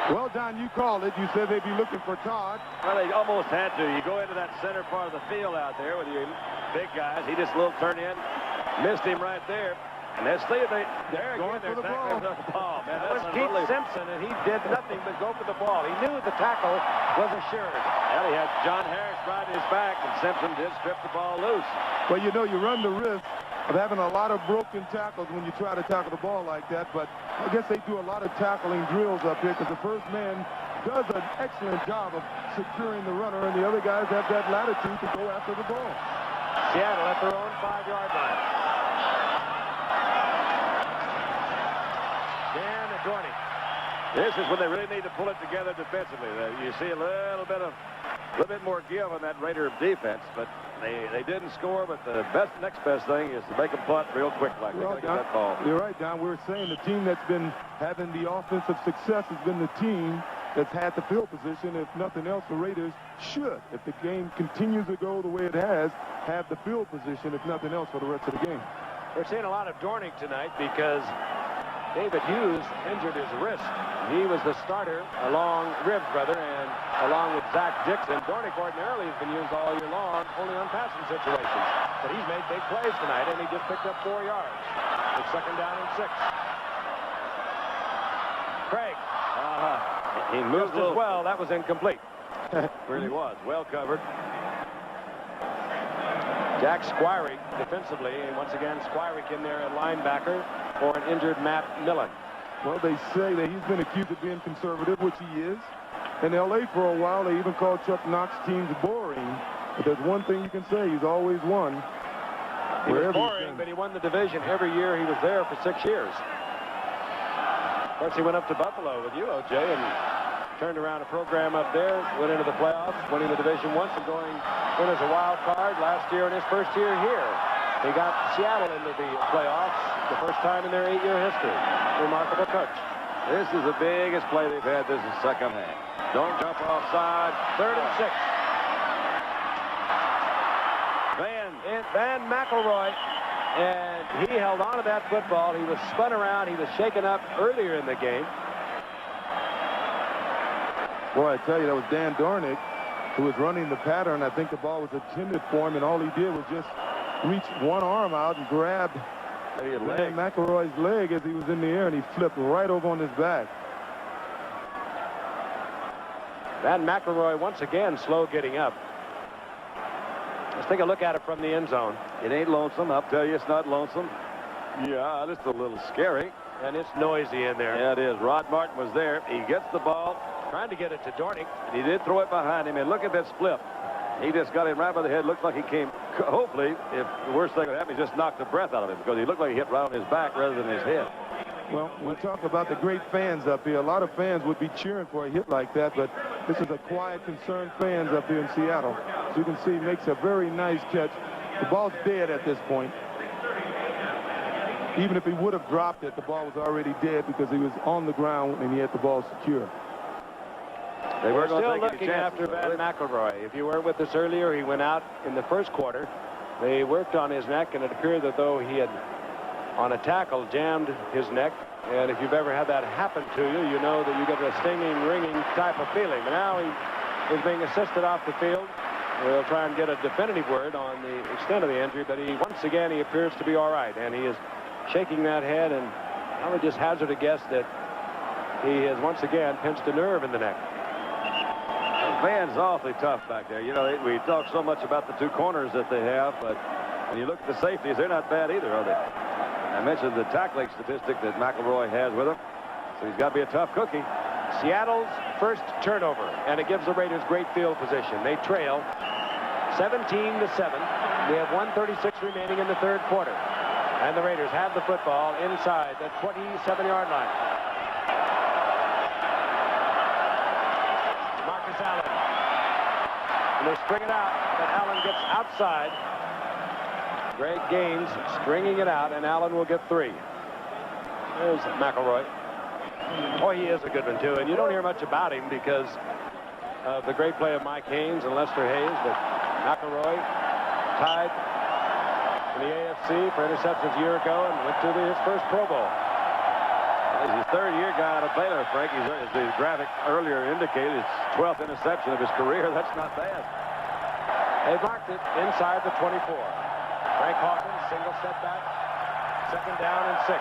Well, Don, you called it. You said they'd be looking for Todd.
Well, they almost had to. You go into that center part of the field out there with your big guys. He just a little turn in. Missed him right there. And let's see if they're
going for the ball.
Man, that was Keith Simpson, and he did nothing but go for the ball. He knew the tackle was assured. Well, he had John Harris riding his back, and Simpson did strip the ball loose.
Well, you know, you run the risk of having a lot of broken tackles when you try to tackle the ball like that, but I guess they do a lot of tackling drills up here, because the first man does an excellent job of securing the runner, and the other guys have that latitude to go after the ball.
Seattle at their own 5-yard line. Dan Adorni. This is when they really need to pull it together defensively. You see a little bit more give on that Raider defense, but they didn't score. But the next best thing is to make them punt real quick, like they're going to get that ball.
You're right, Don. We were saying the team that's been having the offensive success has been the team that's had the field position. If nothing else, the Raiders should, if the game continues to go the way it has, have the field position, if nothing else, for the rest of the game.
We're seeing a lot of Dornick tonight because David Hughes injured his wrist. He was the starter along Ribbs, brother, and along with Zach Dixon. Dornick ordinarily has been used all year long, only on passing situations. But he's made big plays tonight, and he just picked up 4 yards. It's second down and 6. Craig. He moved as well. That was incomplete. Really was. Well covered. Jack Squirey defensively, and once again Squirey in there at linebacker for an injured Matt Millen.
Well, they say that he's been accused of being conservative, which he is. In L.A. for a while, they even called Chuck Knox teams boring. But there's one thing you can say, he's always won.
He was boring, but he won the division every year he was there for 6 years. Of course, he went up to Buffalo with you, O.J., and turned around a program up there, went into the playoffs, winning the division once and going in as a wild card last year in his first year here. He got Seattle into the playoffs the first time in their 8-year history. Remarkable coach. This is the biggest play they've had this is second half. Don't jump offside. Third and 6. Van McElroy, and he held on to that football. He was spun around. He was shaken up earlier in the game.
Boy, I tell you, that was Dan Dornick who was running the pattern. I think the ball was intended for him, and all he did was just reach one arm out and grab Dan McElroy's leg as he was in the air, and he flipped right over on his back.
Van McElroy once again slow getting up. Let's take a look at it from the end zone. It ain't lonesome. I'll tell you it's not lonesome. Yeah, just a little scary.
And it's noisy in there.
Yeah, it is. Rod Martin was there. He gets the ball.
Trying to get it to Dornick.
And he did throw it behind him. And look at that split. He just got him right by the head. Looked like he came. Hopefully, if the worst thing would happen, he just knocked the breath out of him because he looked like he hit right on his back rather than his head.
Well, we talk about the great fans up here. A lot of fans would be cheering for a hit like that, but this is a quiet, concerned fans up here in Seattle. As you can see, makes a very nice catch. The ball's dead at this point. Even if he would have dropped it, the ball was already dead because he was on the ground and he had the ball secure.
They were
still looking after Van McElroy. If you were with us earlier, he went out in the first quarter. They worked on his neck, and it appeared that though he had, on a tackle, jammed his neck. And if you've ever had that happen to you, you know that you get a stinging, ringing type of feeling. But now he is being assisted off the field. We'll try and get a definitive word on the extent of the injury, but once again, he appears to be all right. And he is shaking that head, and I would just hazard a guess that he has once again pinched a nerve in the neck.
Van's awfully tough back there. You know, we talk so much about the two corners that they have, but when you look at the safeties, they're not bad either, are they? I mentioned the tackling statistic that McElroy has with him, so he's got to be a tough cookie.
Seattle's first turnover, and it gives the Raiders great field position. They trail 17-7. We have 1:36 remaining in the third quarter, and the Raiders have the football inside the 27-yard line. Allen. And they string it out, but Allen gets outside. Great gains, stringing it out, and Allen will get 3. There's McElroy. Oh, he is a good one, too. And you don't hear much about him because of the great play of Mike Haynes and Lester Hayes, but McElroy tied in the AFC for interceptions a year ago and went to his first Pro Bowl.
He's his third-year guy out of Baylor, Frank. As the graphic earlier indicated, his 12th interception of his career. That's not bad.
They marked it inside the 24. Frank Hawkins, single setback, 2nd down and 6.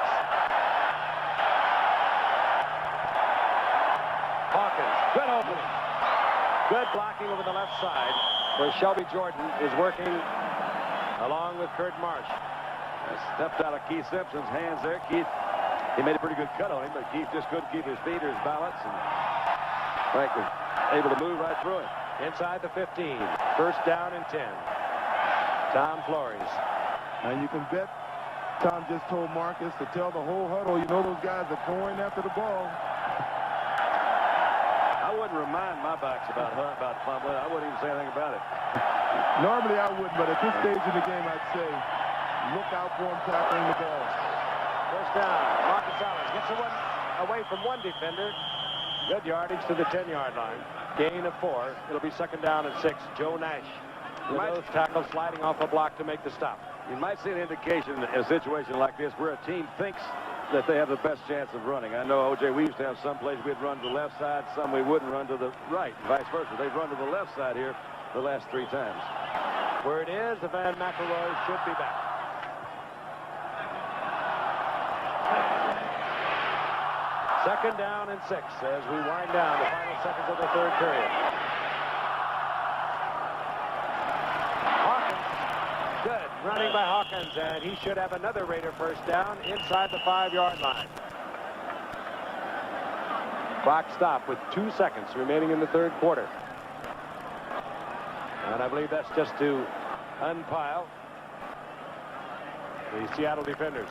Hawkins, good opening. Good blocking over the left side where Shelby Jordan is working along with Kurt Marsh.
Stepped out of Keith Simpson's hands there. Keith, he made a pretty good cut on him, but Keith just couldn't keep his feet or his balance, and Frank was able to move right through it.
Inside the 15, 1st down and 10. Tom Flores.
And you can bet Tom just told Marcus to tell the whole huddle, you know those guys are going after the ball.
I wouldn't remind my backs about fumbling. I wouldn't even say anything about it.
Normally I wouldn't, but at this stage in the game, I'd say look out for him tackling the ball.
1st down. Marcus Allen gets away from one defender. Good yardage to the 10-yard line. Gain of 4. It'll be 2nd down and 6. Joe Nash with those tackles sliding off a block to make the stop.
You might see an indication in a situation like this where a team thinks that they have the best chance of running. I know, O.J., we used to have some plays we'd run to the left side, some we wouldn't run to the right, vice versa. They've run to the left side here the last 3 times.
Where it is, the Van McElroy should be back. Second down and 6 as we wind down the final seconds of the third period. Hawkins, good running by Hawkins, and he should have another Raider 1st down inside the 5-yard line. Clock stopped with 2 seconds remaining in the third quarter. And I believe that's just to unpile the Seattle defenders.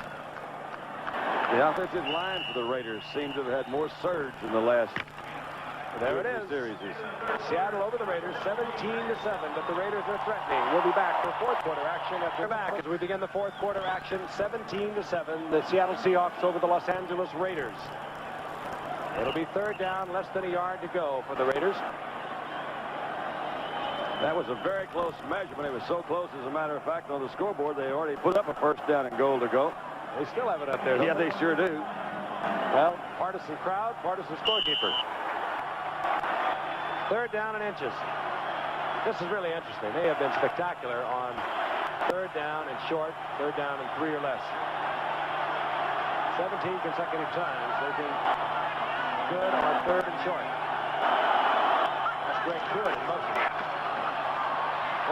The offensive line for the Raiders seems to have had more surge in the last series.
Seattle over the Raiders 17-7, but the Raiders are threatening. We'll be back for fourth quarter action after back as we begin the fourth quarter action. 17-7, the Seattle Seahawks over the Los Angeles Raiders. It'll be 3rd down, less than a yard to go for the Raiders.
That was a very close measurement. It was so close, as a matter of fact, on the scoreboard, they already put up a 1st down and goal to go.
They still have it up there.
Yeah, they sure do.
Well, partisan crowd, partisan scorekeeper. 3rd down and inches. This is really interesting. They have been spectacular on 3rd down and short, 3rd down and 3 or less. 17 consecutive times they've been good on 3rd and short. That's Greg Pruitt in motion.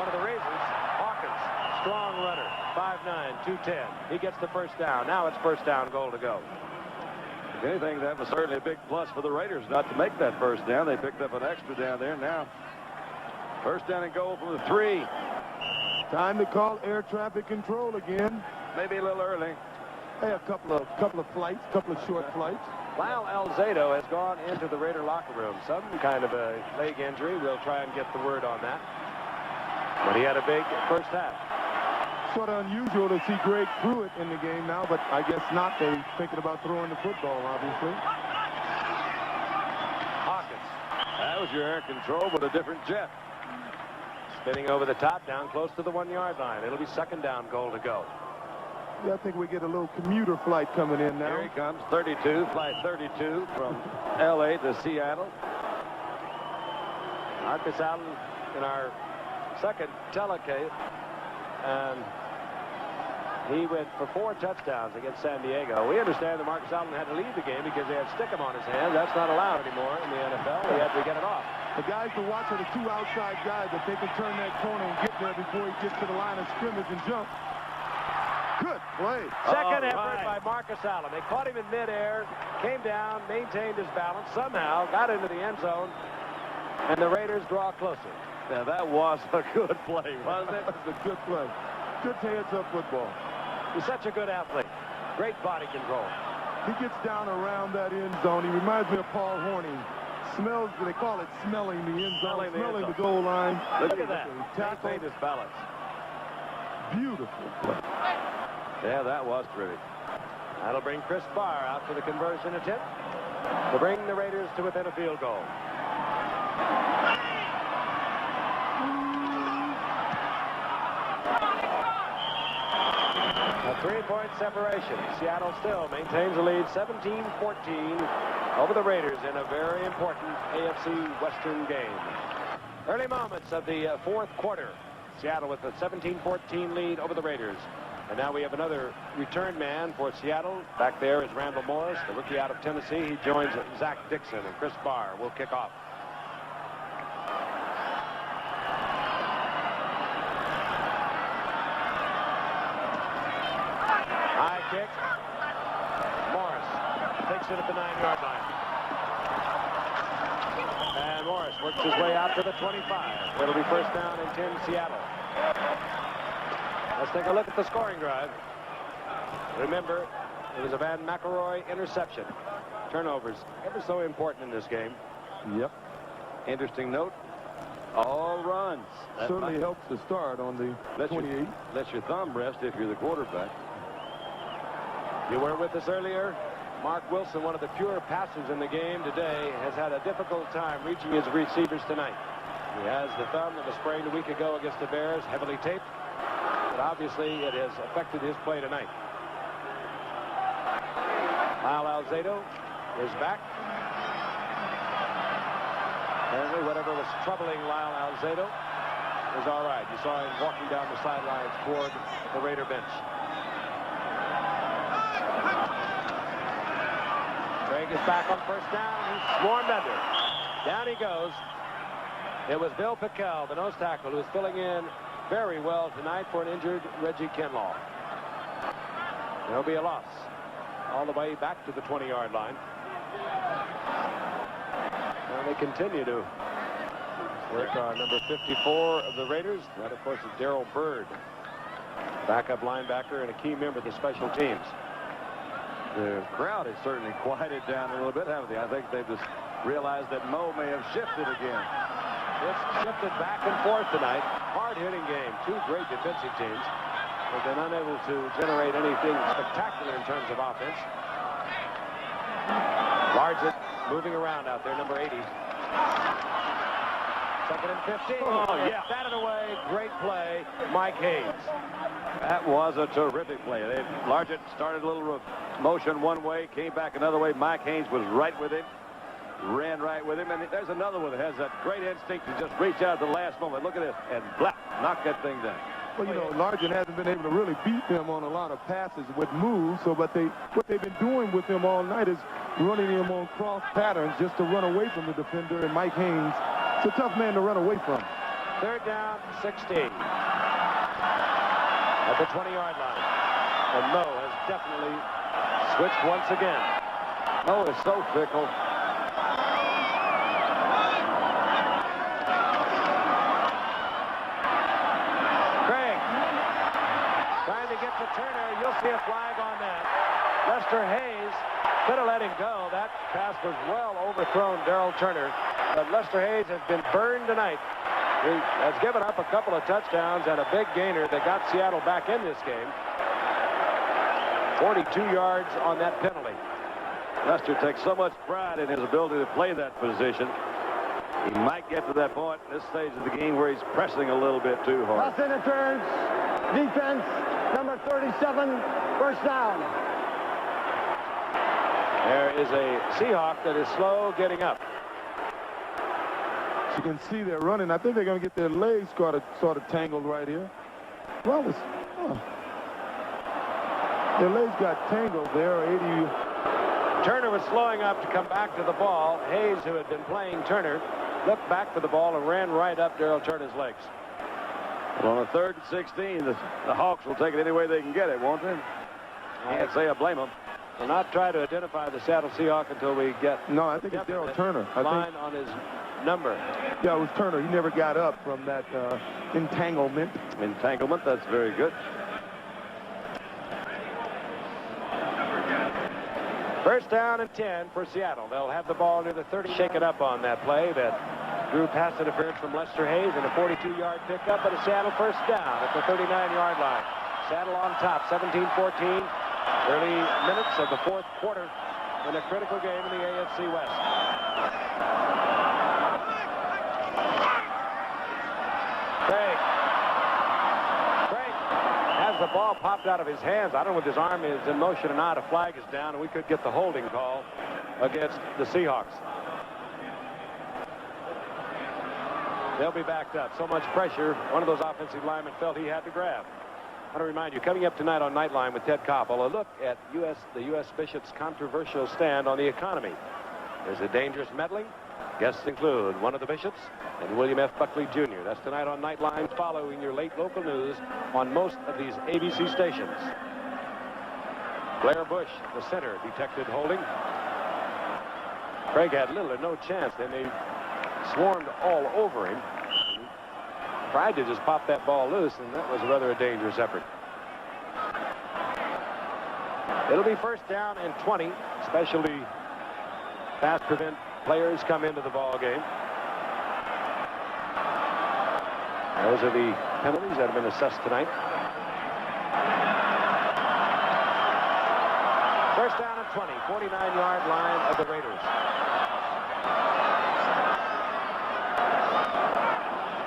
One of the reasons, Hawkins, strong runner, 5'9", 210. He gets the 1st down. Now it's 1st down, goal to go.
If anything, that was certainly a big plus for the Raiders not to make that first down. They picked up an extra down there. Now, first down and goal from the 3.
Time to call air traffic control again.
Maybe a little early.
Hey, a couple of flights, couple of short flights.
Lyle Alzado has gone into the Raider locker room. Some kind of a leg injury. We'll try and get the word on that. But he had a big first half.
Sort of unusual to see Greg Pruitt in the game now, but I guess not. They're thinking about throwing the football, obviously.
Hawkins. That was your air control, but a different jet. Spinning over the top, down close to the 1-yard line. It'll be second down goal to go.
Yeah, I think we get a little commuter flight coming in now.
Here he comes, 32, flight 32 from L.A. to Seattle. Marcus Allen in our second telecast, and he went for 4 touchdowns against San Diego. We understand that Marcus Allen had to leave the game because they had Stickum on his hands. That's not allowed anymore in the NFL. He had to get it off.
The guys to watch are the 2 outside guys that they can turn that corner and get there before he gets to the line of scrimmage and jump. Good play.
Second effort by Marcus Allen. They caught him in midair, came down, maintained his balance, somehow got into the end zone, and the Raiders draw closer. Now, that was a good play, wasn't it?
That was a good play. Good heads-up football.
He's such a good athlete. Great body control.
He gets down around that end zone. He reminds me of Paul Hornung. Smells, they call it smelling the end zone, smelling the goal line.
Look at that.
Tackle.
His balance.
Beautiful play.
Yeah, that was terrific. That'll bring Chris Barr out for the conversion attempt to bring the Raiders to within a field goal. A 3-point separation. Seattle still maintains the lead 17-14 over the Raiders in a very important AFC Western game. Early moments of the fourth quarter. Seattle with a 17-14 lead over the Raiders. And now we have another return man for Seattle. Back there is Randall Morris, the rookie out of Tennessee. He joins Zach Dixon, and Chris Barr will kick off. High kick. Morris takes it at the 9-yard line. And Morris works his way out to the 25. It'll be first down and 10 Seattle. Let's take a look at the scoring drive. Remember, it was a Van McElroy interception. Turnovers ever so important in this game.
Yep.
Interesting note, all runs. That
certainly helps to start on the 28.
Let your thumb rest if you're the quarterback. You were with us earlier. Mark Wilson, one of the pure passers in the game today, has had a difficult time reaching his receivers tonight. He has the thumb that was sprained a week ago against the Bears, heavily taped. But obviously, it has affected his play tonight. Lyle Alzado is back. Apparently, whatever was troubling Lyle Alzado is all right. You saw him walking down the sidelines toward the Raider bench. Craig is back on first down. He's swarmed under. Down he goes. It was Bill Pickell, the nose tackle, who is filling in very well tonight for an injured Reggie Kinlaw. There'll be a loss all the way back to the 20-yard line. And they continue to work on number 54 of the Raiders. That, of course, is Darrell Byrd, backup linebacker and a key member of the special teams. The crowd has certainly quieted down a little bit, haven't they? I think they've just realized that Mo may have shifted again. It's shifted back and forth tonight. Hard-hitting game. 2 great defensive teams. But they're unable to generate anything spectacular in terms of offense. Largent moving around out there, number 80. Second and 15. Oh, yeah. Batted away. Great play. Mike Haynes. That was a terrific play. Largent started a little motion one way, came back another way. Mike Haynes was right with him. Ran right with him, and there's another one that has that great instinct to just reach out at the last moment. Look at this, and blap, knock that thing down.
Well, you know, Largent hasn't been able to really beat them on a lot of passes with moves, so what they've been doing with him all night is running him on cross patterns just to run away from the defender, and Mike Haynes, it's a tough man to run away from.
Third down, 16. At the 20-yard line. And Mo has definitely switched once again. Oh, it's so fickle. Craig trying to get to Turner. You'll see a flag on that. Lester Hayes could have let him go. That pass was well overthrown, Darrell Turner. But Lester Hayes has been burned tonight. He has given up a couple of touchdowns and a big gainer that got Seattle back in this game. 42 yards on that penalty. Lester takes so much pride in his ability to play that position. He might get to that point in this stage of the game where he's pressing a little bit too hard.
Pass interference. Defense, number 37, first down.
There is a Seahawk that is slow getting up.
You can see they're running. I think they're going to get their legs sort of tangled right here. Well, their legs got tangled there. 80.
Turner was slowing up to come back to the ball. Hayes, who had been playing Turner, looked back for the ball and ran right up Darrell Turner's legs. Well, on a 3rd and 16, the Hawks will take it any way they can get it, won't they? I can't say I blame them. We'll not try to identify the Seattle Seahawk until we get.
No, I think it's Darrell Turner.
Line on his number.
Yeah, it was Turner. He never got up from that entanglement.
Entanglement, that's very good. First down and 10 for Seattle. They'll have the ball near the 30. Shake it up on that play that drew pass interference from Lester Hayes and a 42-yard pickup, but a Seattle first down at the 39-yard line. Seattle on top, 17-14. Early minutes of the 4th quarter in a critical game in the AFC West. Craig has the ball popped out of his hands. I don't know if his arm is in motion or not. A flag is down, and we could get the holding call against the Seahawks. They'll be backed up. So much pressure. One of those offensive linemen felt he had to grab. I want to remind you, coming up tonight on Nightline with Ted Koppel, a look at the U.S. Bishop's controversial stand on the economy. Is it dangerous meddling? Guests include one of the bishops and William F. Buckley Jr. That's tonight on Nightline, following your late local news on most of these ABC stations. Blair Bush, the center, detected holding. Craig had little or no chance. Then they swarmed all over him. Tried to just pop that ball loose, and that was rather a dangerous effort. It'll be first down and 20. Specialty pass prevent players come into the ball game. Those are the penalties that have been assessed tonight. First down and 20, 49-yard line of the Raiders.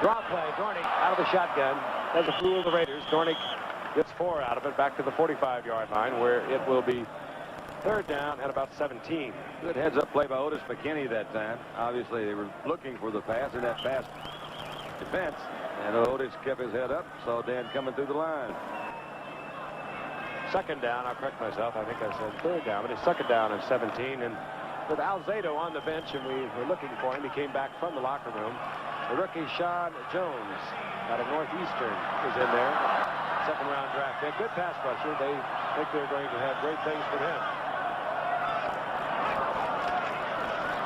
Draw play, Dornick out of the shotgun. Doesn't fool the Raiders. Dornick gets 4 out of it, back to the 45-yard line, where it will be third down at about 17. Good heads-up play by Otis McKinney that time. Obviously, they were looking for the pass in that pass defense, and Otis kept his head up, saw Dan coming through the line. Second down, I'll correct myself. I think I said third down, but it's second down and 17. And with Alzado on the bench, and we were looking for him, he came back from the locker room. The rookie Sean Jones out of Northeastern is in there. Second-round draft pick. Good pass rusher. They think they're going to have great things from him.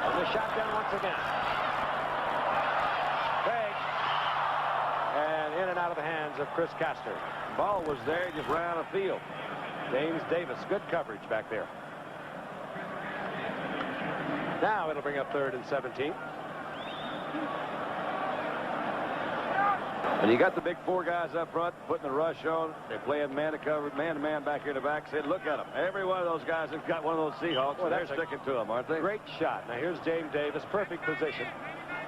And the shotgun once again. Craig. And in and out of the hands of Chris Castor. Ball was there, just ran out of field. James Davis, good coverage back there. Now it'll bring up third and 17. And you got the big 4 guys up front putting the rush on. They're playing man-to-man back here in the back. Say, look at them. Every one of those guys has got one of those Seahawks. Well, they're sticking to them, aren't they? Great shot. Now here's James Davis, perfect position.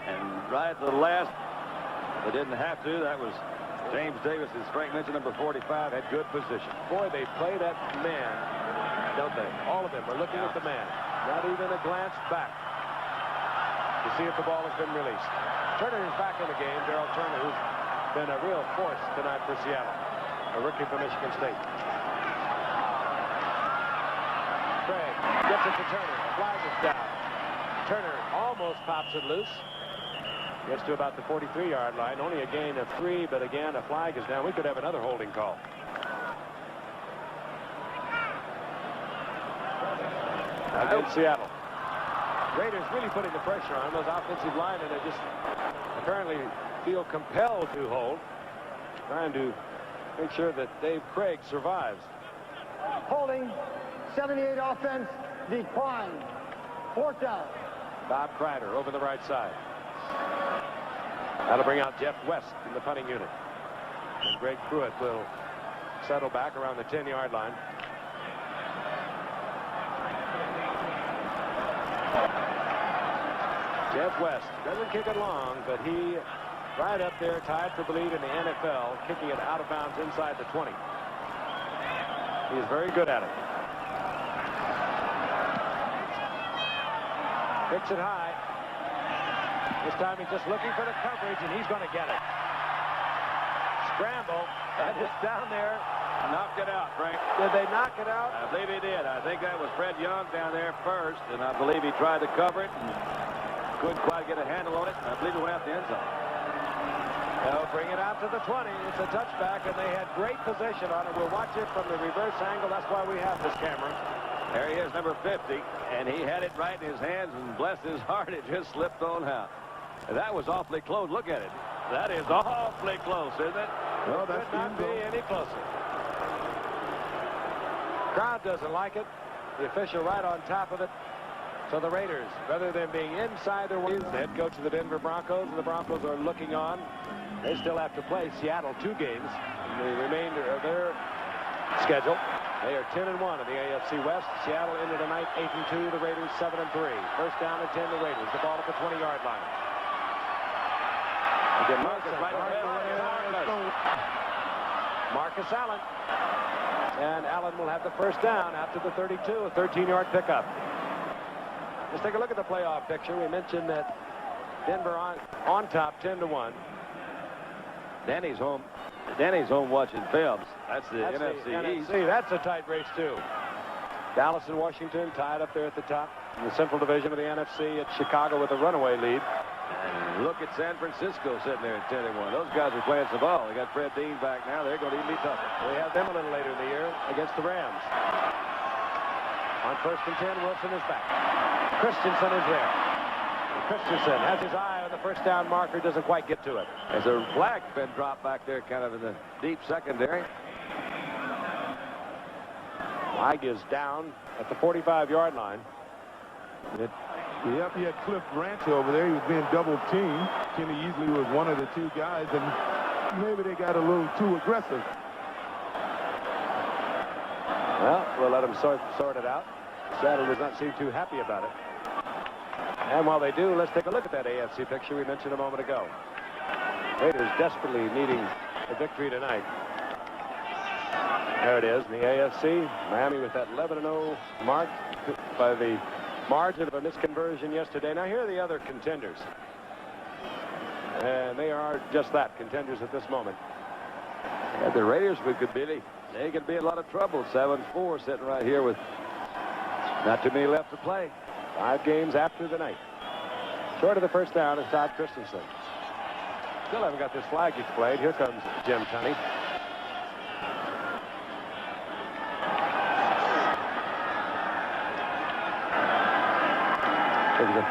And right to the last, they didn't have to. That was James Davis, as Frank mentioned, number 45, had good position. Boy, they play that man, don't they? All of them are looking at the man. Not even a glance back to see if the ball has been released. Turner is back in the game. Darrell Turner, who's been a real force tonight for Seattle. A rookie from Michigan State. Craig gets it to Turner. The flag is down. Turner almost pops it loose. Gets to about the 43-yard line. Only a gain of 3, but again, a flag is down. We could have another holding call. against Seattle. Raiders really putting the pressure on those offensive linemen. They just apparently feel compelled to hold, trying to make sure that Dave Craig survives.
Holding, 78 offense, decline. 4th down.
Bob Kreider over the right side. That'll bring out Jeff West in the punting unit. And Greg Pruitt will settle back around the 10-yard line. Jeff West doesn't kick it long, but he right up there tied for the lead in the NFL, kicking it out of bounds inside the 20. He is very good at it. Kicks it high. This time he's just looking for the coverage, and he's going to get it. Scramble. That is down there. Knocked it out, Frank. Did they knock it out? I believe he did. I think that was Fred Young down there first, and I believe he tried to cover it and couldn't quite get a handle on it. I believe it went out the end zone. They'll bring it out to the 20. It's a touchback, and they had great possession on it. We'll watch it from the reverse angle. That's why we have this camera. There he is, number 50, and he had it right in his hands, and bless his heart, it just slipped on out. That was awfully close. Look at it. That is awfully close, isn't it?
Well, that
could not be any closer. Crowd doesn't like it. The official right on top of it. So the Raiders, rather than being inside their ways, the head coach of the Denver Broncos, and the Broncos are looking on. They still have to play Seattle 2 games in the remainder of their schedule. They are 10-1 in the AFC West. Seattle ended the night 8-2. The Raiders 7-3. First down and 10. The Raiders. The ball at the 20-yard line. Again, Marcus Allen. And Allen will have the first down after the 32. A 13-yard pickup. Let's take a look at the playoff picture. We mentioned that Denver on top 10-1. Danny's home. Danny's home watching films. That's the NFC East. That's a tight race, too. Dallas and Washington tied up there at the top. In the Central Division of the NFC, it's Chicago with a runaway lead. And look at San Francisco sitting there at 10-1. Those guys are playing some ball. They got Fred Dean back now. They're going to even be tougher. We have them a little later in the year against the Rams. On 1st and 10, Wilson is back. Christensen is there. Christensen has his eye on the first down marker, doesn't quite get to it. As a flag's been dropped back there kind of in the deep secondary. Flag is down at the 45-yard line.
Yep, he had Cliff Branch over there. He was being double teamed. Kenny Easley was one of the 2 guys, and maybe they got a little too aggressive.
Well, we'll let them sort it out. Seattle does not seem too happy about it. And while they do, let's take a look at that AFC picture we mentioned a moment ago. Raiders desperately needing a victory tonight. There it is in the AFC. Miami with that 11-0 mark by the margin of a misconversion yesterday. Now here are the other contenders. And they are just that, contenders at this moment. And the Raiders could be in a lot of trouble. 7-4 sitting right here with not too many left to play. 5 games after the night. Short of the first down is Todd Christensen. Still haven't got this flag displayed. Here comes Jim Tunney.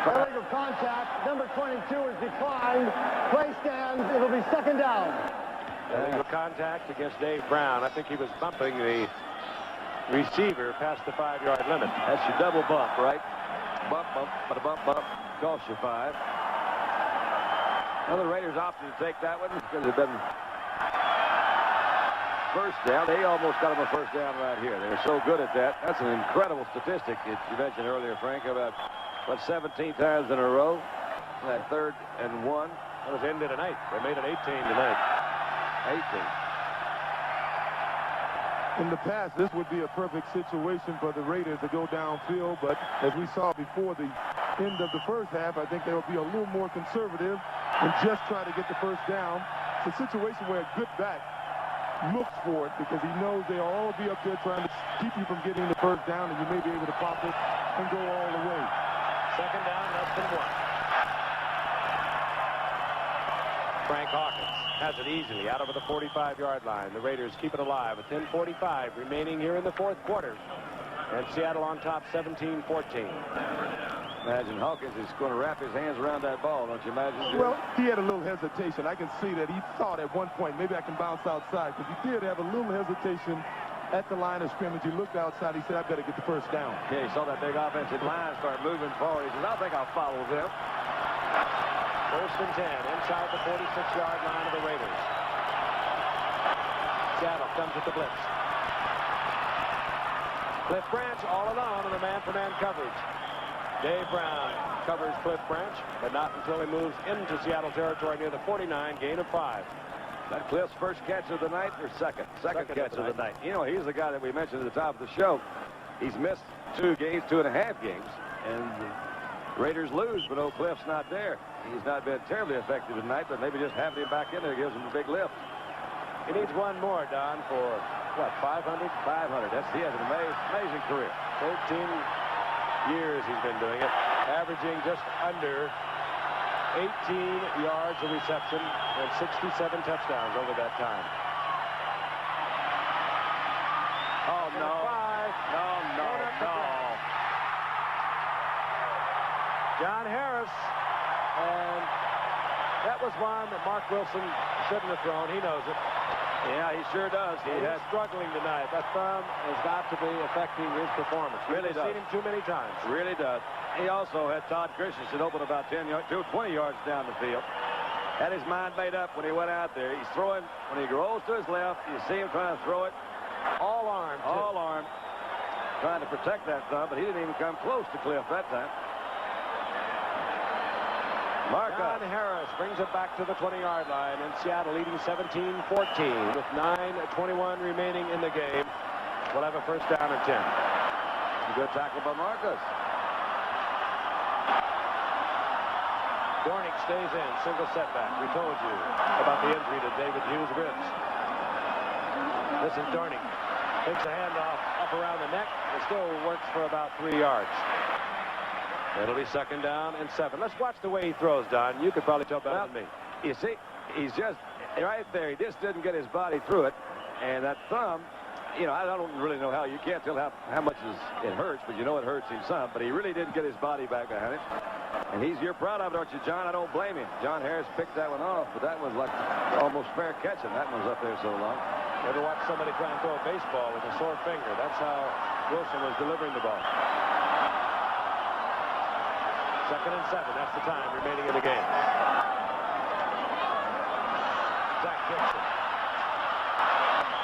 Illegal contact. Number 22 is declined. Play stands. It'll be 2nd down.
Illegal contact against Dave Brown. I think he was bumping the receiver past the 5-yard limit. That's your double bump, right? Bump, bump, but a bump, bump. Costs you 5. Well, the Raiders opted to take that one because they've been first down. They almost got them a first down right here. They're so good at that. That's an incredible statistic that you mentioned earlier, Frank, about 17 times in a row. That 3rd and 1. That was ended tonight. They made it 18 tonight. 18.
In the past, this would be a perfect situation for the Raiders to go downfield, but as we saw before the end of the first half, I think they'll be a little more conservative and just try to get the first down. It's a situation where a good back looks for it because he knows they'll all be up there trying to keep you from getting the first down, and you may be able to pop it and go all the way.
2nd down, less than 1. Frank Hawkins has it easily out over the 45-yard line. The Raiders keep it alive with 10:45 remaining here in the 4th quarter.
And Seattle on top 17-14.
Imagine Hawkins is going to wrap his hands around that ball, don't you imagine? Jim?
Well, he had a little hesitation. I can see that he thought at one point, maybe I can bounce outside, because he did have a little hesitation at the line of scrimmage. He looked outside. He said, I better get the first down.
Yeah, he saw that big offensive line start moving forward. He says, I think I'll follow them.
First and 10 inside the 46-yard line of the Raiders. Seattle comes with the blitz. Cliff Branch all alone in the man-for-man coverage. Dave Brown covers Cliff Branch, but not until he moves into Seattle territory near the 49, gain of 5.
That Cliff's first catch of the night or second? Second catch of the night. You know, he's the guy that we mentioned at the top of the show. He's missed 2 games, 2.5 games, and the Raiders lose, but old Cliff's not there. He's not been terribly effective tonight, but maybe just having him back in there gives him a big lift.
He needs one more, Don, for, what, 500?
500. He has an amazing career.
13 years he's been doing it, averaging just under 18 yards of reception and 67 touchdowns over that time.
Oh, no. No.
John Harris, and that was one that Mark Wilson shouldn't have thrown. He knows it.
Yeah, he sure does.
He's struggling tonight. That thumb has got to be affecting his performance.
Really does.
We've seen him too many times.
Really does. He also had Todd Christensen open about 20 yards down the field. Had his mind made up when he went out there. He's throwing, when he rolls to his left, you see him trying to throw it.
All arm.
All arm. Trying to protect that thumb, but he didn't even come close to Cliff that time.
John Harris brings it back to the 20-yard line, and Seattle leading 17-14 with 9:21 remaining in the game. We'll have a first down and 10.
A good tackle by Marcus.
Dornick stays in, single setback. We told you about the injury to David Hughes' ribs. This is Dornick. Takes a handoff up around the neck. It still works for about 3 yards. It'll be second down and 7. Let's watch the way he throws, Don. You could probably tell better than me.
You see, he's just right there. He just didn't get his body through it. And that thumb, you know, I don't really know how. You can't tell how much it hurts, but you know it hurts him some. But he really didn't get his body back behind it. And you're proud of it, aren't you, John? I don't blame him. John Harris picked that one off, but that was like almost fair catching. That one's up there so long.
Ever watch somebody try and throw a baseball with a sore finger? That's how Wilson was delivering the ball. Second and 7. That's the time remaining in the game. Zach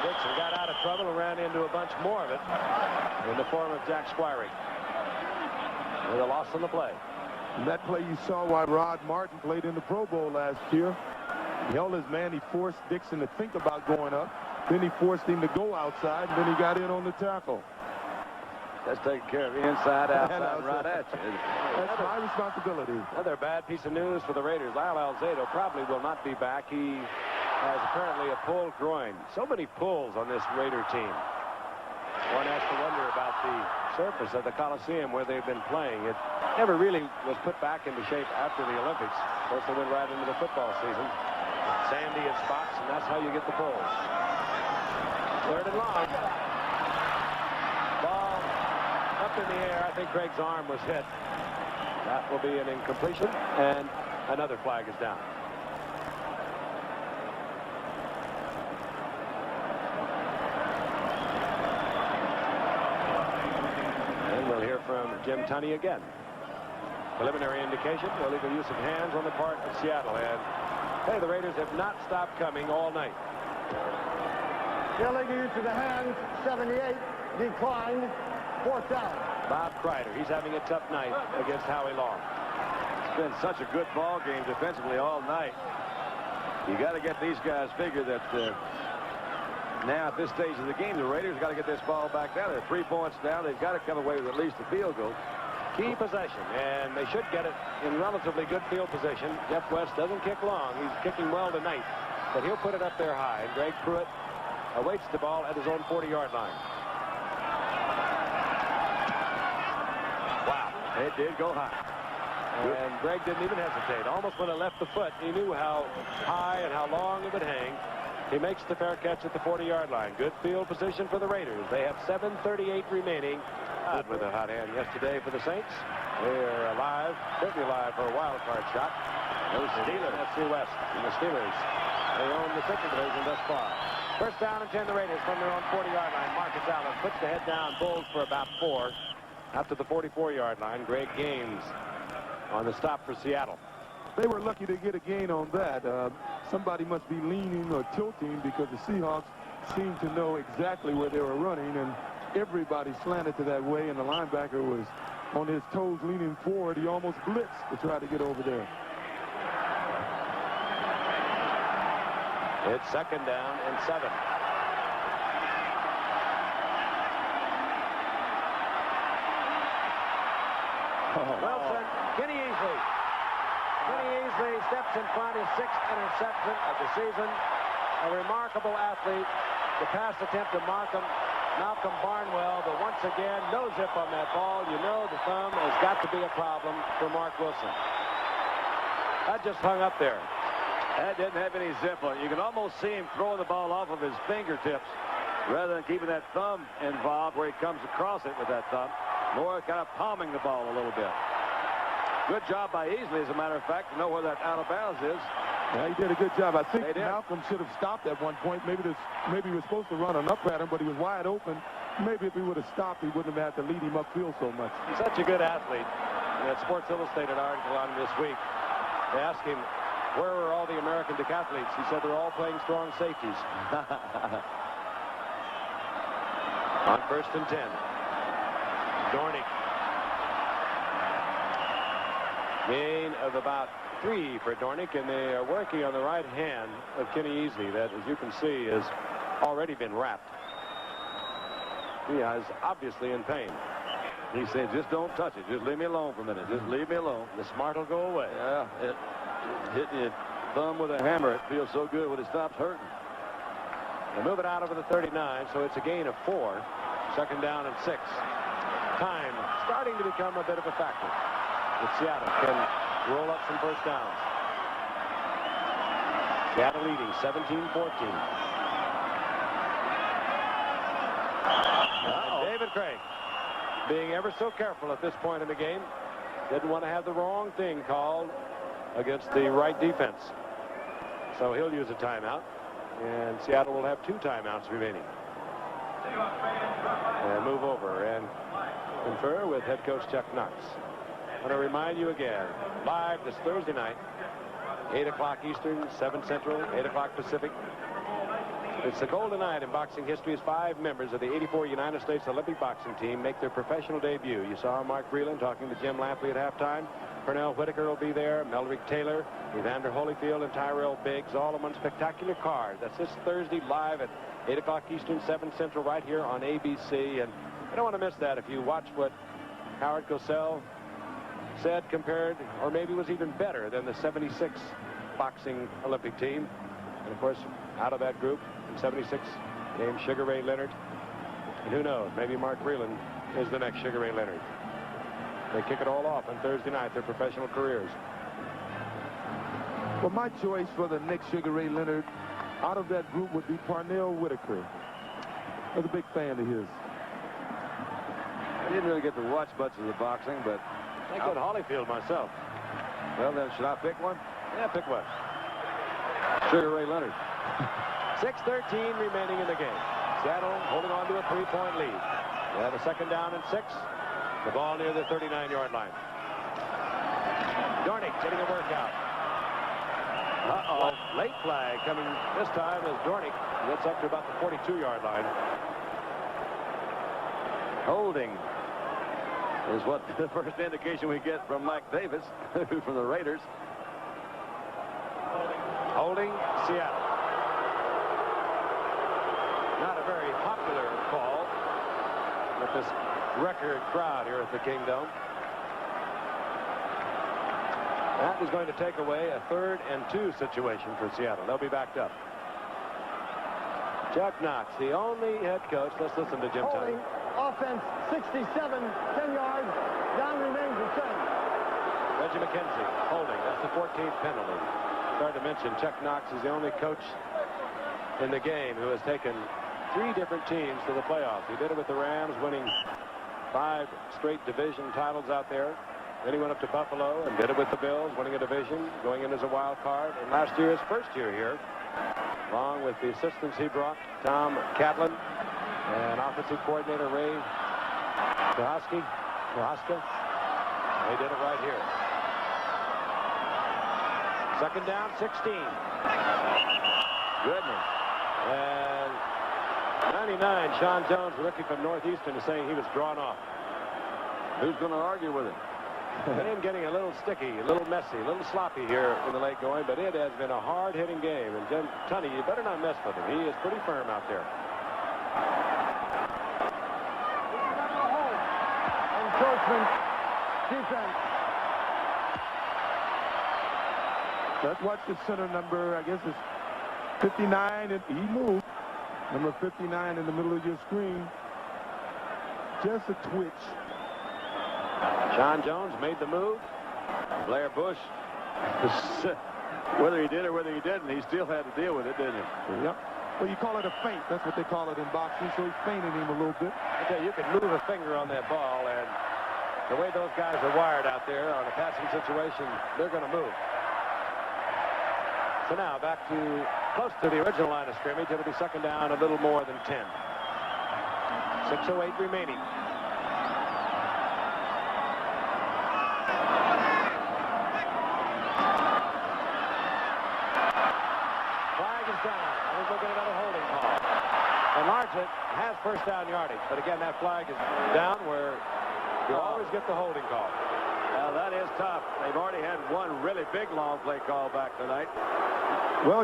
Dixon got out of trouble and ran into a bunch more of it in the form of Jack Squiring. With a loss on the play.
And that play you saw why Rod Martin played in the Pro Bowl last year. He held his man. He forced Dixon to think about going up. Then he forced him to go outside, and then he got in on the tackle.
That's taking care of the inside, outside, right at you.
That's my responsibility.
Another bad piece of news for the Raiders. Lyle Alzado probably will not be back. He has apparently a pulled groin. So many pulls on this Raider team. One has to wonder about the surface of the Coliseum where they've been playing. It never really was put back into shape after the Olympics. Of course, they went right into the football season. Sandy in spots, and that's how you get the pulls. Third and long. Ball up in the air. I think Craig's arm was hit. That will be an incompletion, and another flag is down. And we'll hear from Jim Tunney again. Preliminary indication, illegal use of hands on the part of Seattle. And, hey, the Raiders have not stopped coming all night.
Illegal use of the hands, 78, declined, 4th down.
Bob Kreider, he's having a tough night against Howie Long.
It's been such a good ball game defensively all night. You got to get these guys figured that now at this stage of the game, the Raiders got to get this ball back down. They're 3 points down. They've got to come away with at least a field goal.
Key possession, and they should get it in relatively good field position. Jeff West doesn't kick long. He's kicking well tonight, but he'll put it up there high. And Greg Pruitt awaits the ball at his own 40-yard line. Wow,
it did go high.
And Greg didn't even hesitate. Almost when it left the foot, he knew how high and how long it would hang. He makes the fair catch at the 40-yard line. Good field position for the Raiders. They have 7:38 remaining Todd with a hot hand yesterday for the Saints. They're alive, certainly alive for a wild card shot. Those Steelers, NFC West, and the Steelers, they own the second division thus far. First down and 10, the Raiders from their own 40-yard line. Marcus Allen puts the head down, Bulls for about 4. Out to the 44-yard line. Greg Gaines on the stop for Seattle.
They were lucky to get a gain on that. Somebody must be leaning or tilting because the Seahawks seemed to know exactly where they were running, and everybody slanted to that way, and the linebacker was on his toes leaning forward. He almost blitzed to try to get over there.
It's second down and 7. Wilson, Kenny Easley. Kenny Easley steps in front, his 6th interception of the season. A remarkable athlete. The pass attempt to Malcolm Barnwell, but once again, no zip on that ball. You know the thumb has got to be a problem for Mark Wilson. That just hung up there.
That didn't have any zip on it. You can almost see him throwing the ball off of his fingertips rather than keeping that thumb involved where he comes across it with that thumb. More kind of palming the ball a little bit. Good job by Easley, as a matter of fact, to know where that out of bounds is.
Yeah, he did a good job. I think Malcolm should have stopped at one point. Maybe he was supposed to run an up at him, but he was wide open. Maybe if he would have stopped, he wouldn't have had to lead him upfield so much.
He's such a good athlete. In that Sports Illustrated article on him this week, they asked him, where were all the American decathletes? He said they're all playing strong safeties. On first and 10. Dornick. Gain of about 3 for Dornick, and they are working on the right hand of Kenny Easley. That, as you can see, has already been wrapped. He is obviously in pain.
He said, just don't touch it. Just leave me alone for a minute. Just leave me alone.
The smart will go away.
Yeah, hitting your thumb with a hammer, it feels so good when it stops hurting.
They move it out over the 39, so it's a gain of 4. Second down and 6. Time starting to become a bit of a factor. But Seattle can roll up some first downs. Seattle leading 17-14. David Craig being ever so careful at this point in the game. Didn't want to have the wrong thing called against the right defense. So he'll use a timeout. And Seattle will have 2 timeouts remaining. And move over and confer with head coach Chuck Knox. I want to remind you again, live this Thursday night, 8 o'clock Eastern, 7 Central, 8 o'clock Pacific. It's the golden night in boxing history as 5 members of the '84 United States Olympic boxing team make their professional debut. You saw Mark Breland talking to Jim Lampley at halftime. Pernell Whitaker will be there, Meldrick Taylor, Evander Holyfield, and Tyrell Biggs, all in one spectacular card. That's this Thursday live at 8 o'clock Eastern, 7 Central, right here on ABC. And you don't want to miss that if you watch what Howard Cosell said, compared, or maybe was even better than the '76 boxing Olympic team. And of course, out of that group in '76 came Sugar Ray Leonard. And who knows, maybe Mark Breland is the next Sugar Ray Leonard. They kick it all off on Thursday night, their professional careers.
Well, my choice for the next Sugar Ray Leonard out of that group would be Pernell Whitaker. I was a big fan of his.
I didn't really get to watch much of the boxing, but
I go to Holyfield myself.
Well, then, should I pick one?
Yeah, pick one.
Sugar Ray Leonard.
6:13 remaining in the game. Seattle holding on to a 3-point lead. They have a second down and 6. The ball near the 39-yard line. Dornick getting a workout. Uh-oh. Late flag coming this time as Dornick gets up to about the 42-yard line.
Holding is what the first indication we get from Mike Davis from the Raiders.
Holding Seattle. Not a very popular call with this record crowd here at the Kingdom. That is going to take away a 3rd and 2 situation for Seattle. They'll be backed up. Chuck Knox, the only head coach. Let's listen to Jim Tony.
Offense 67, 10 yards. Down remains the same.
Reggie McKenzie holding. That's the 14th penalty. Started to mention Chuck Knox is the only coach in the game who has taken 3 different teams to the playoffs. He did it with the Rams, winning
5 straight division titles out there. Then he went up to Buffalo and did it with the Bills, winning a division, going in as a wild card. And last year, his first year here, along with the assistants he brought, Tom Catlin and offensive coordinator Ray Kohaska. They did it right here. Second down, 16. Goodness. And 99, Sean Jones, rookie from Northeastern, is saying he was drawn off. Who's going to argue with him? Him getting a little sticky, a little messy, a little sloppy here in the late going, but it has been a hard-hitting game. And Tunney, you better not mess with him. He is pretty firm out there.
Encroachment defense.
Let's watch the center number, I guess it's 59, and he moved. Number 59 in the middle of your screen. Just a twitch.
Sean Jones made the move. Blair Bush, whether he did or whether he didn't, he still had to deal with it, didn't he?
Yep. Well, you call it a feint. That's what they call it in boxing. So he's feinting him a little bit.
Okay, you can move a finger on that ball, and the way those guys are wired out there on a passing situation, they're going to move. So now back to close to the original line of scrimmage. It'll be second down, a little more than 10. 6:08 remaining. Flag is down. I think we'll get another holding call. And largely has first down yardage. But again, that flag is down where you always get the holding call. Well, that is tough. They've already had one really big long play call back tonight.
Well,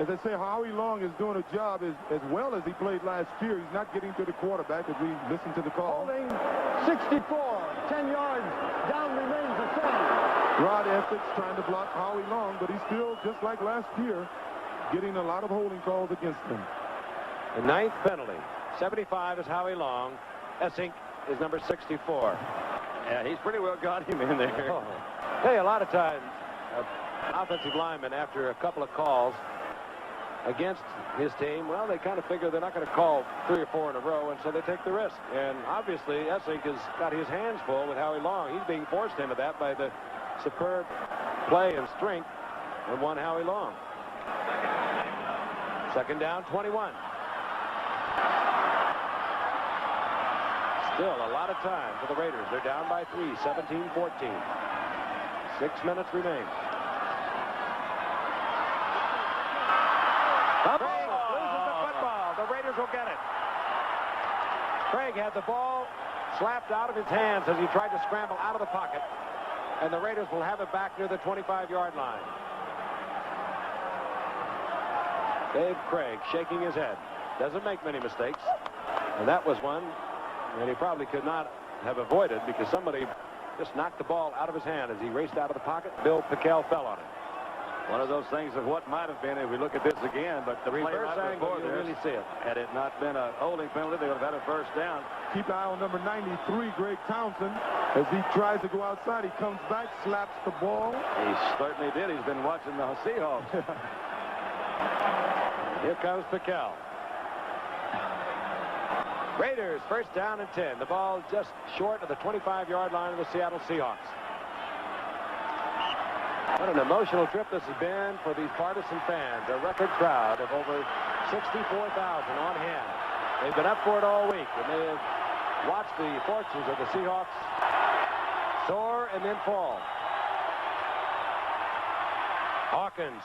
as I say, Howie Long is doing a job as well as he played last year. He's not getting to the quarterback as we listen to the call.
Holding 64, 10 yards. Down remains the same.
Rod Essex trying to block Howie Long, but he's still, just like last year, getting a lot of holding calls against him.
The 9th penalty. 75 is Howie Long. Essink is number 64. Yeah, he's pretty well got him in there. Oh. Hey, a lot of times, offensive linemen, after a couple of calls against his team, well, they kind of figure they're not going to call 3 or 4 in a row, and so they take the risk. And obviously, Essink has got his hands full with Howie Long. He's being forced into that by the superb play and strength of one Howie Long. Second down, 21. Still a lot of time for the Raiders. They're down by 3, 17-14. 6 minutes remain. Craig loses the football. The Raiders will get it. Craig had the ball slapped out of his hands as he tried to scramble out of the pocket. And the Raiders will have it back near the 25-yard line. Dave Craig shaking his head. Doesn't make many mistakes. And that was one that he probably could not have avoided because somebody just knocked the ball out of his hand as he raced out of the pocket. Bill Pickell fell on it. One of those things of what might have been if we look at this again, but the reverse angle, you really see it. Had it not been a holding penalty, they would have had a first down.
Keep an eye on number 93, Greg Townsend. As he tries to go outside, he comes back, slaps the ball.
He certainly did. He's been watching the Seahawks. Here comes Pickell. Raiders first down and 10. The ball just short of the 25-yard line of the Seattle Seahawks. What an emotional trip this has been for these partisan fans. A record crowd of over 64,000 on hand. They've been up for it all week, and they have watched the fortunes of the Seahawks soar and then fall. Hawkins.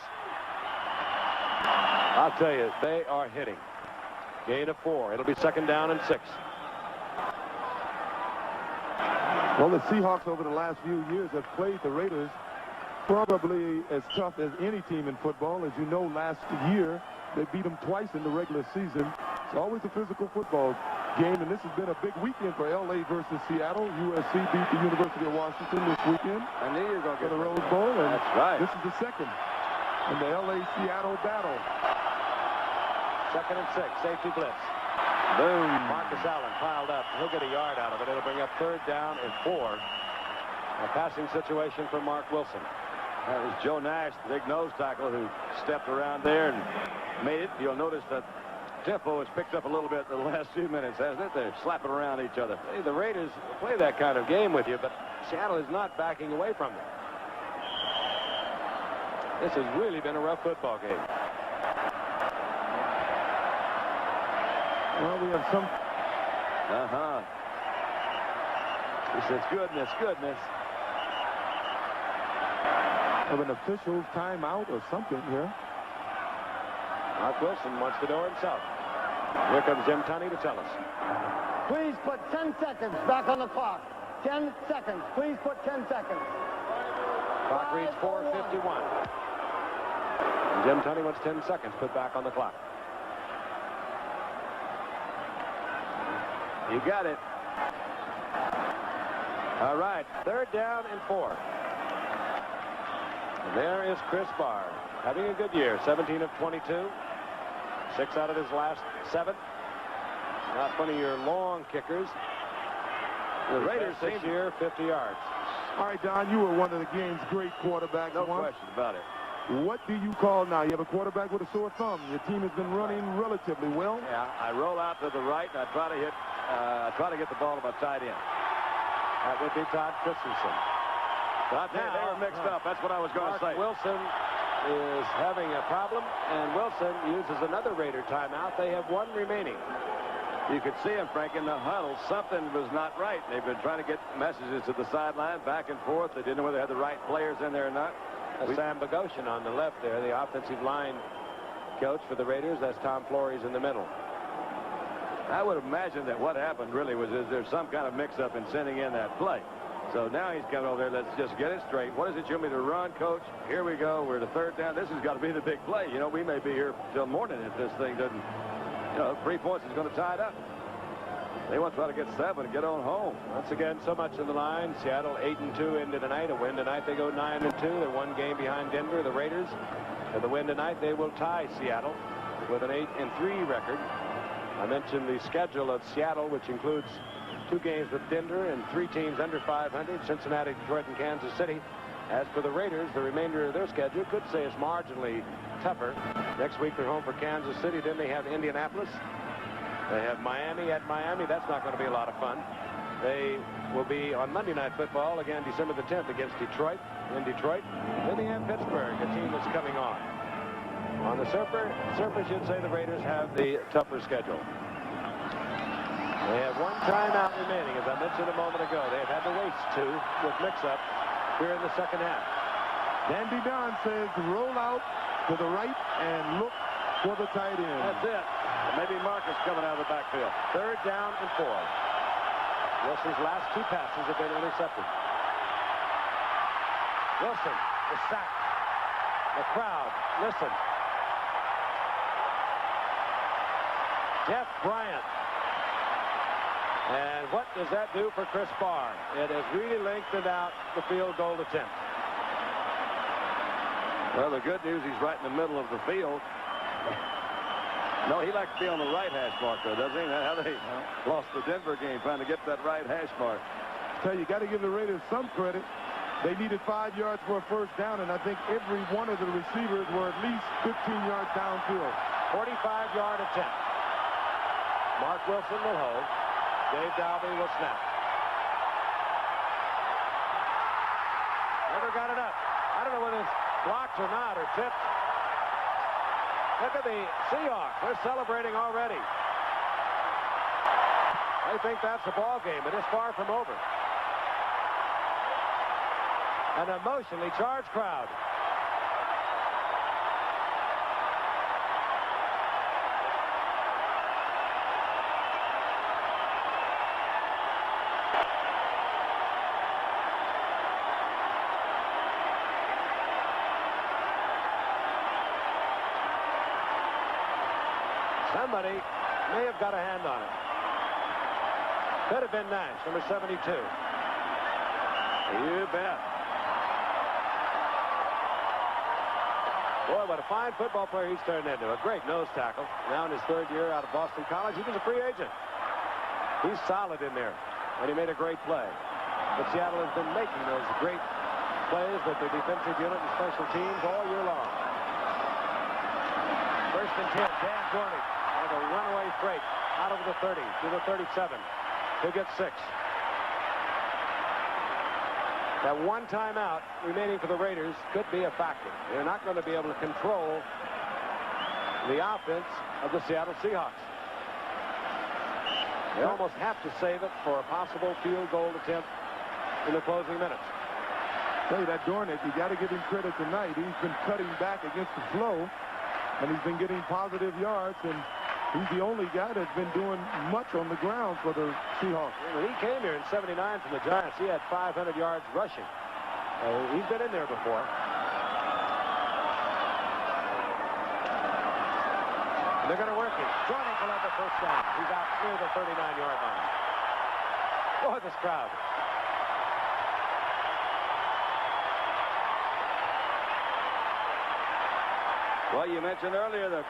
I'll tell you, they are hitting. Gain of 4. It'll be second down and 6.
Well, the Seahawks over the last few years have played the Raiders probably as tough as any team in football. As you know, last year they beat them twice in the regular season. It's always a physical football game, and this has been a big weekend for L.A. versus Seattle. USC beat the University of Washington this weekend.
I knew you were going to get
the Rose Bowl, and
that's right.
This is the second in the L.A.-Seattle battle.
Second and 6, safety blitz. Boom. Marcus Allen piled up. He'll get a yard out of it. It'll bring up third down and 4. A passing situation for Mark Wilson. That was Joe Nash, the big nose tackle, who stepped around there and made it. You'll notice that tempo has picked up a little bit in the last few minutes, hasn't it? They're slapping around each other.
Hey, the Raiders play that kind of game with you, but Seattle is not backing away from them. This has really been a rough football game.
Well, we have some.
He says, goodness, goodness.
Of an official's timeout or something here.
Mark Wilson wants to know himself. Here comes Jim Tunney to tell us.
Please put 10 seconds back on the clock. 10 seconds. Please put 10 seconds.
Clock reads 4:51. And Jim Tunney wants 10 seconds put back on the clock.
You got it.
All right, 3rd down and 4. And there is Chris Barr, having a good year, 17 of 22. 6 out of his last 7. Not one of your long kickers. The Raiders this year, 50 yards.
All right, Don, you were one of the game's great quarterbacks.
No question about it.
What do you call now? You have a quarterback with a sore thumb. Your team has been running relatively well.
Yeah, I roll out to the right, and I try to get the ball to my tight end.
That would be Todd Christensen.
But they were mixed up. That's what I was going to say.
Wilson is having a problem, and Wilson uses another Raider timeout. They have 1 remaining.
You could see him, Frank, in the huddle. Something was not right. They've been trying to get messages to the sideline, back and forth. They didn't know whether they had the right players in there or not.
Sam Bogosian on the left there, the offensive line coach for the Raiders. That's Tom Flores in the middle.
I would imagine that what happened really was there's some kind of mix-up in sending in that play. So now he's coming over there. Let's just get it straight. What does it you want me to run, coach? Here we go. We're to 3rd down. This has got to be the big play. You know, we may be here till morning if this thing doesn't, 3 points is going to tie it up. They want to try to get 7 and get on home.
Once again, so much in the line. Seattle 8-2 into tonight. A win tonight, they go 9-2. They're 1 game behind Denver. The Raiders, with a win tonight, they will tie Seattle with an 8-3 record. I mentioned the schedule of Seattle, which includes 2 games with Denver and 3 teams under 500, Cincinnati, Detroit, and Kansas City. As for the Raiders, the remainder of their schedule could say is marginally tougher. Next week, they're home for Kansas City. Then they have Indianapolis. They have Miami at Miami. That's not going to be a lot of fun. They will be on Monday Night Football again December the 10th against Detroit in Detroit. Then they have Pittsburgh, a team that's coming on. On the surface you'd say the Raiders have the tougher schedule. They have 1 timeout remaining, as I mentioned a moment ago. They've had to waste 2 with mix-up here in the second half.
Dandy Don says roll out to the right and look for the tight end.
That's it. Maybe Marcus coming out of the backfield.
3rd down and 4. Wilson's last 2 passes have been intercepted. Wilson is sacked. The crowd, listen. Jeff Bryant. And what does that do for Chris Barr? It has really lengthened out the field goal attempt.
Well, the good news, he's right in the middle of the field. No, he likes to be on the right hash mark, though, doesn't he? That's how they lost the Denver game, trying to get that right hash mark.
Tell you got to give the Raiders some credit. They needed 5 yards for a 1st down, and I think every one of the receivers were at least 15 yards downfield.
45-yard attempt. Mark Wilson will hold. Dave Dalby will snap. Never got it up. I don't know whether it's blocked or not, or tipped. Look at the Seahawks. They're celebrating already. They think that's a ball game, but it's far from over. An emotionally charged crowd. Somebody may have got a hand on it. Could have been Nash, number 72.
You bet.
Boy, what a fine football player he's turned into. A great nose tackle. Now in his 3rd year out of Boston College. He was a free agent. He's solid in there. And he made a great play. But Seattle has been making those great plays with their defensive unit and special teams all year long. 1st and 10, Dan Dornick. The run
the 30, to the 37. He'll get 6. That one timeout remaining for the Raiders could be a factor. They're not going to be able to control the offense of the Seattle Seahawks. They almost have to save it for a possible field goal attempt in the closing minutes.
Tell you that Dornick, you got to give him credit tonight. He's been cutting back against the flow, and he's been getting positive yards, and he's the only guy that's been doing much on the ground for the Seahawks.
When he came here in '79 from the Giants, he had 500 yards rushing. He's been in there before. They're going to work it. Dornick will have the first down. He's out near the 39-yard line. Boy, this crowd. Well, you mentioned earlier the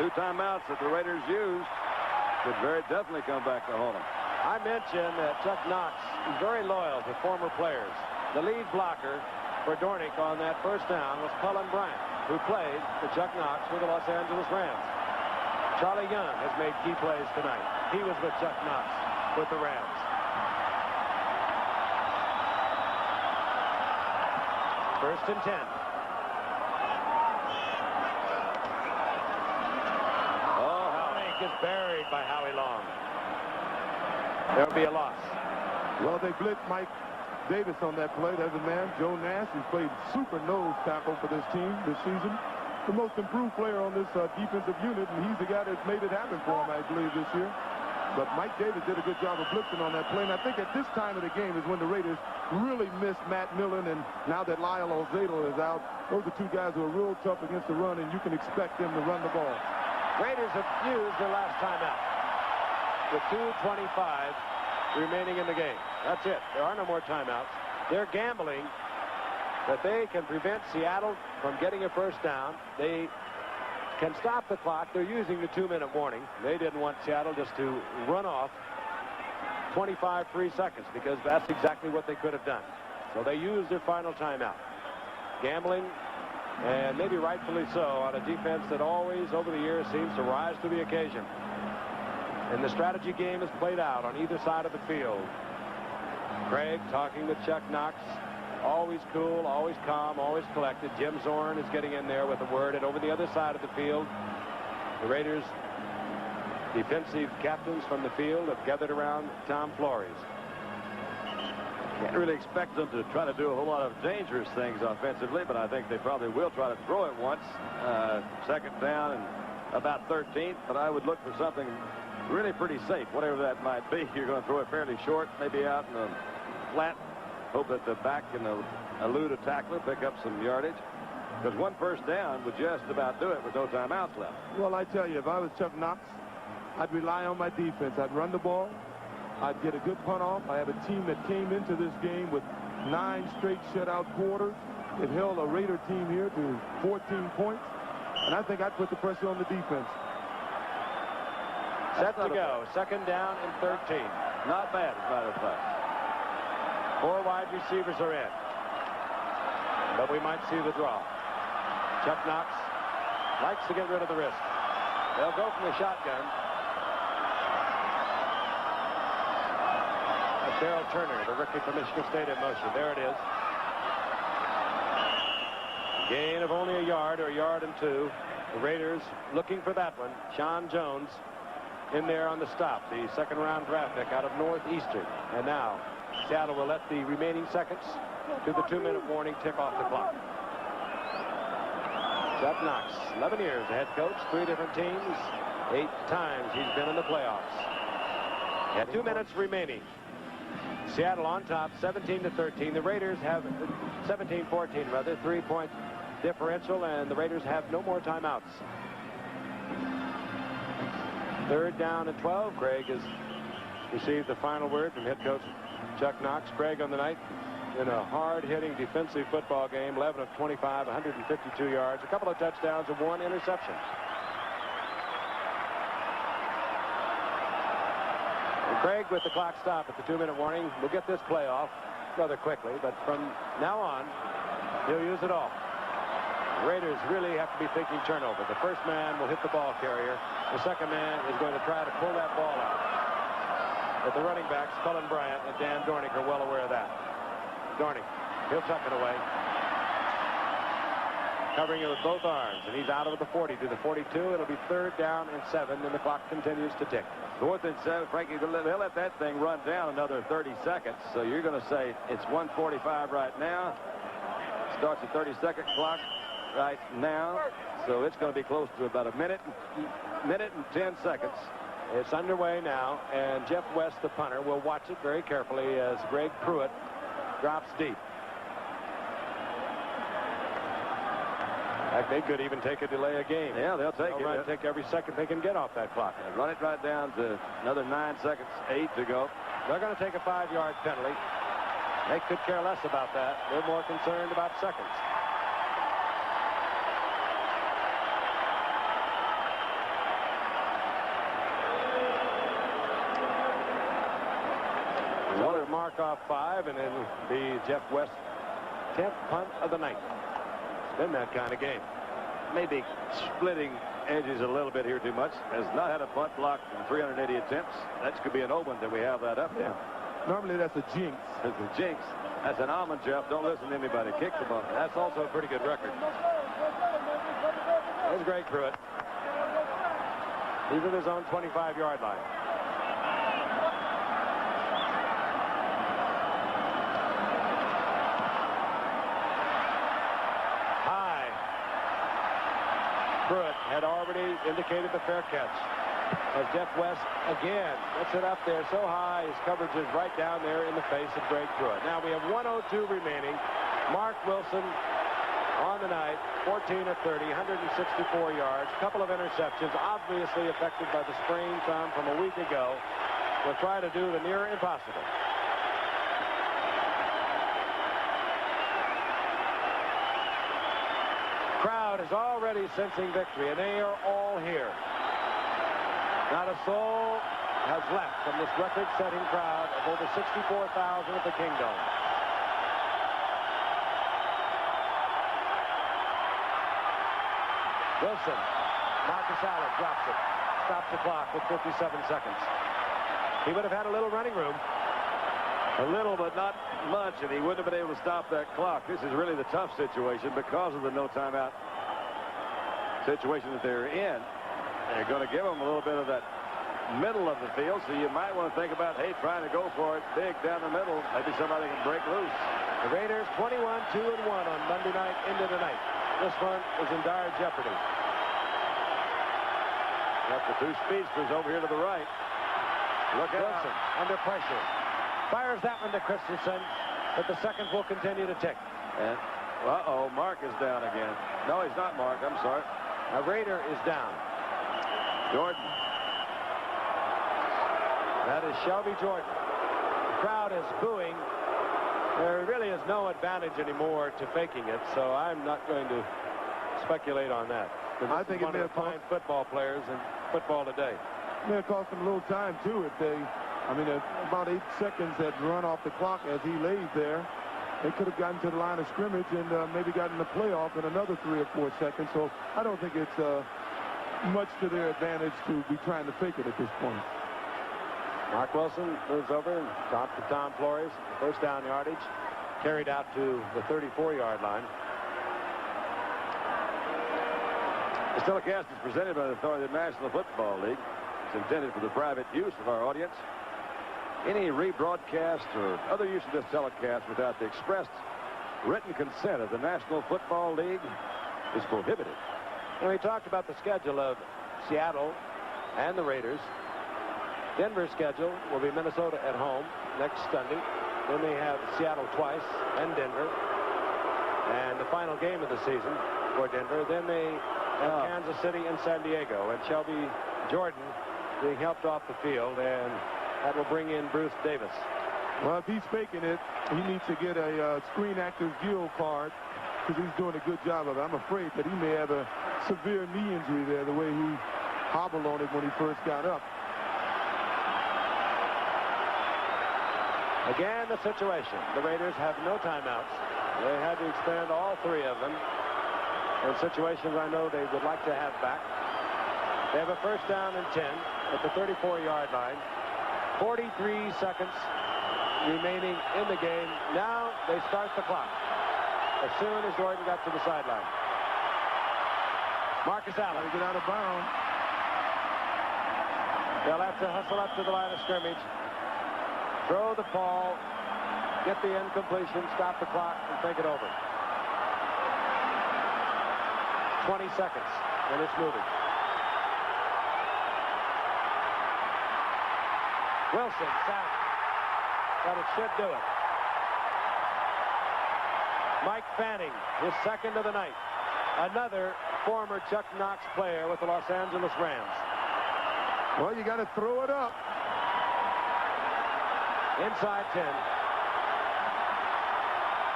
2 timeouts that the Raiders used could very definitely come back to haunt them. I mentioned that Chuck Knox is very loyal to former players. The lead blocker for Dornick on that first down was Cullen Bryant, who played for Chuck Knox with the Los Angeles Rams. Charlie Young has made key plays tonight. He was with Chuck Knox with the Rams. First and 10. Is buried by Howie Long. There'll be a loss.
Well, they blitzed Mike Davis on that play. There's a man, Joe Nash, who's played super nose tackle for this team this season. The most improved player on this defensive unit, and he's the guy that's made it happen for him, I believe, this year. But Mike Davis did a good job of blitzing on that play, and I think at this time of the game is when the Raiders really miss Matt Millen, and now that Lyle Ozadel is out, those are 2 guys who are real tough against the run, and you can expect them to run the ball.
Raiders have used their last timeout with 2:25 remaining in the game. That's it. There are no more timeouts. They're gambling that they can prevent Seattle from getting a first down. They can stop the clock. They're using the 2-minute warning. They didn't want Seattle just to run off 25 free seconds because that's exactly what they could have done. So they used their final timeout. Gambling, and maybe rightfully so, on a defense that always, over the years, seems to rise to the occasion. And the strategy game is played out on either side of the field. Craig talking with Chuck Knox. Always cool, always calm, always collected. Jim Zorn is getting in there with a word. And over the other side of the field, the Raiders' defensive captains from the field have gathered around Tom Flores. Can't really expect them to try to do a whole lot of dangerous things offensively, but I think they probably will try to throw it once. Second down and about 13th, but I would look for something really pretty safe, whatever that might be. You're going to throw it fairly short, maybe out in the flat. Hope that the back can elude a tackler, pick up some yardage. Because 1 first down would just about do it with no timeouts left.
Well, I tell you, if I was Chuck Knox, I'd rely on my defense. I'd run the ball. I'd get a good punt off. I have a team that came into this game with 9 straight shutout quarters. It held a Raider team here to 14 points. And I think I'd put the pressure on the defense.
Set to go. Second down and 13. Not bad, as a matter of fact. 4 wide receivers are in. But we might see the draw. Chuck Knox likes to get rid of the risk. They'll go from the shotgun. Darrell Turner, the rookie from Michigan State, in motion. There it is. Gain of only a yard or a yard and 2. The Raiders looking for that one. Sean Jones in there on the stop, the second-round draft pick out of Northeastern. And now Seattle will let the remaining seconds to the 2-minute warning tick off the clock. Chuck Knox, 11 years, the head coach, 3 different teams, 8 times he's been in the playoffs. At 2 minutes remaining. Seattle on top, 17-13. The Raiders have 17-14, rather, 3-point differential, and the Raiders have no more timeouts. Third down and 12. Craig has received the final word from head coach Chuck Knox. Craig on the night in a hard-hitting defensive football game, 11 of 25, 152 yards, a couple of touchdowns and 1 interception. Craig, with the clock stop at the 2-minute warning, will get this play off rather quickly, but from now on, he'll use it all. The Raiders really have to be thinking turnover. The first man will hit the ball carrier. The second man is going to try to pull that ball out. But the running backs, Cullen Bryant and Dan Dornick, are well aware of that. Dornick, he'll tuck it away. Covering it with both arms, and he's out of the 40 to the 42. It'll be 3rd down and 7, and the clock continues to tick. 4th and 7, Frankie, they'll let that thing run down another 30 seconds. So you're going to say it's 1:45 right now. Starts the 30-second clock right now. So it's going to be close to about a minute and 10 seconds. It's underway now, and Jeff West, the punter, will watch it very carefully as Greg Pruitt drops deep. They could even take a delay of game. Yeah, they'll take it. Take every second they can get off that clock. And run it right down to another 9 seconds, 8 to go. They're going to take a 5-yard penalty. They could care less about that. They're more concerned about seconds. Another mark off 5, and then the Jeff West 10th punt of the night. Been that kind of game. Maybe splitting edges a little bit here too much. Has not had a punt block in 380 attempts. That could be an omen that we have that up there.
Normally that's a jinx.
It's a jinx. That's an almond, Jeff. Don't listen to anybody. Kick the ball. That's also a pretty good record. There's Greg Pruitt. He's at his own 25-yard line. Pruitt had already indicated the fair catch. As Jeff West again gets it up there so high, his coverage is right down there in the face of Greg Pruitt. Now we have 1:02 remaining. Mark Wilson on the night, 14 of 30, 164 yards, couple of interceptions, obviously affected by the sprained thumb from a week ago. Will try to do the near impossible. Crowd is already sensing victory, and they are all here. Not a soul has left from this record-setting crowd of over 64,000 at the Kingdome. Wilson, Marcus Allen drops it, stops the clock with 57 seconds. He would have had a little running room. A little, but not much, and he wouldn't have been able to stop that clock. This is really the tough situation because of the no timeout situation that they're in. They're going to give them a little bit of that middle of the field, so you might want to think about, hey, trying to go for it big down the middle. Maybe somebody can break loose. The Raiders 21-2-1 on Monday night into tonight. This one is in dire jeopardy. Got the two speedsters over here to the right. Look at Wilson under pressure. Fires that one to Christensen, but the seconds will continue to tick. And, uh-oh, Mark is down again. No, he's not Mark. I'm sorry. A Raider is down. Jordan. That is Shelby Jordan. The crowd is booing. There really is no advantage anymore to faking it, so I'm not going to speculate on that. I think it may have cost football players in football today.
It may have cost them a little time, too, if they... I mean, about 8 seconds had run off the clock as he lays there. They could have gotten to the line of scrimmage and maybe gotten the playoff in another 3 or 4 seconds. So I don't think it's much to their advantage to be trying to fake it at this point.
Mark Wilson moves over and talks to Tom Flores. First down yardage carried out to the 34-yard line. The telecast is presented by the authority of the National Football League. It's intended for the private use of our audience. Any rebroadcast or other use of this telecast without the expressed written consent of the National Football League is prohibited. And we talked about the schedule of Seattle and the Raiders. Denver's schedule will be Minnesota at home next Sunday. Then they have Seattle twice and Denver. And the final game of the season for Denver. Then they have Kansas City and San Diego. And Shelby Jordan being helped off the field, and that will bring in Bruce Davis.
Well, if he's faking it, he needs to get a Screen Actors Guild card because he's doing a good job of it. I'm afraid that he may have a severe knee injury there, the way he hobbled on it when he first got up.
Again, the situation. The Raiders have no timeouts. They had to expend all 3 of them. in situations I know they would like to have back. They have a first down and 10 at the 34-yard line. 43 seconds remaining in the game. Now they start the clock as soon as Jordan got to the sideline. Marcus Allen.
Get out of bounds.
They'll have to hustle up to the line of scrimmage, throw the ball, get the incompletion, stop the clock, and take it over. 20 seconds, and it's moving. Wilson, sack. But it should do it. Mike Fanning, his second of the night. Another former Chuck Knox player with the Los Angeles Rams.
Well, you got to throw it up.
Inside 10.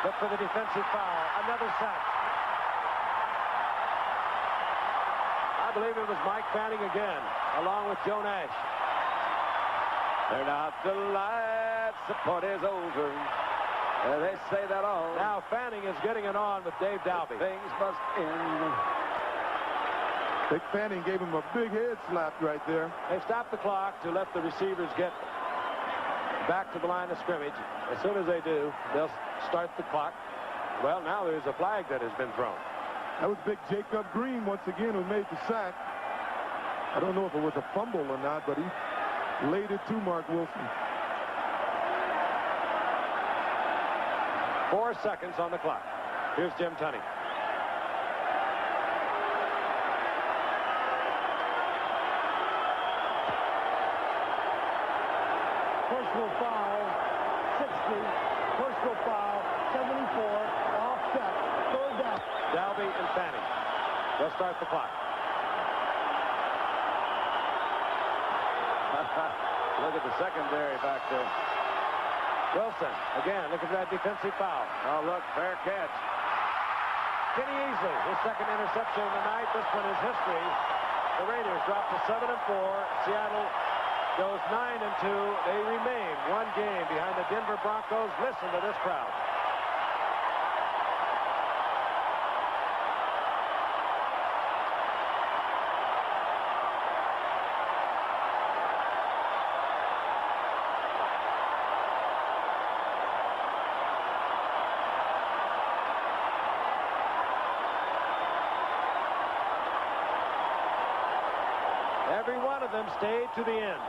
Look for the defensive foul. Another sack. I believe it was Mike Fanning again, along with Joe Nash. Turn out the lights, the party's over. They say that all. Now Fanning is getting it on with Dave Dalby. Things must end.
Dick Fanning gave him a big head slap right there.
They stopped the clock to let the receivers get back to the line of scrimmage. As soon as they do, they'll start the clock. Well, now there's a flag that has been thrown.
That was big Jacob Green once again who made the sack. I don't know if it was a fumble or not, but he laid it to Mark Wilson.
4 seconds on the clock. Here's Jim Tunney.
Personal foul, 60. Personal foul, 74. Offset. Third down.
Dalby and Fanning. They'll start the clock. Look at the secondary back there. Wilson, again, looking for that defensive foul. Oh, look, fair catch. Kenny Easley, his second interception of the night. This one is history. The Raiders drop to 7-4. Seattle goes 9-2. They remain one game behind the Denver Broncos. Listen to this crowd. Every one of them stayed to the end.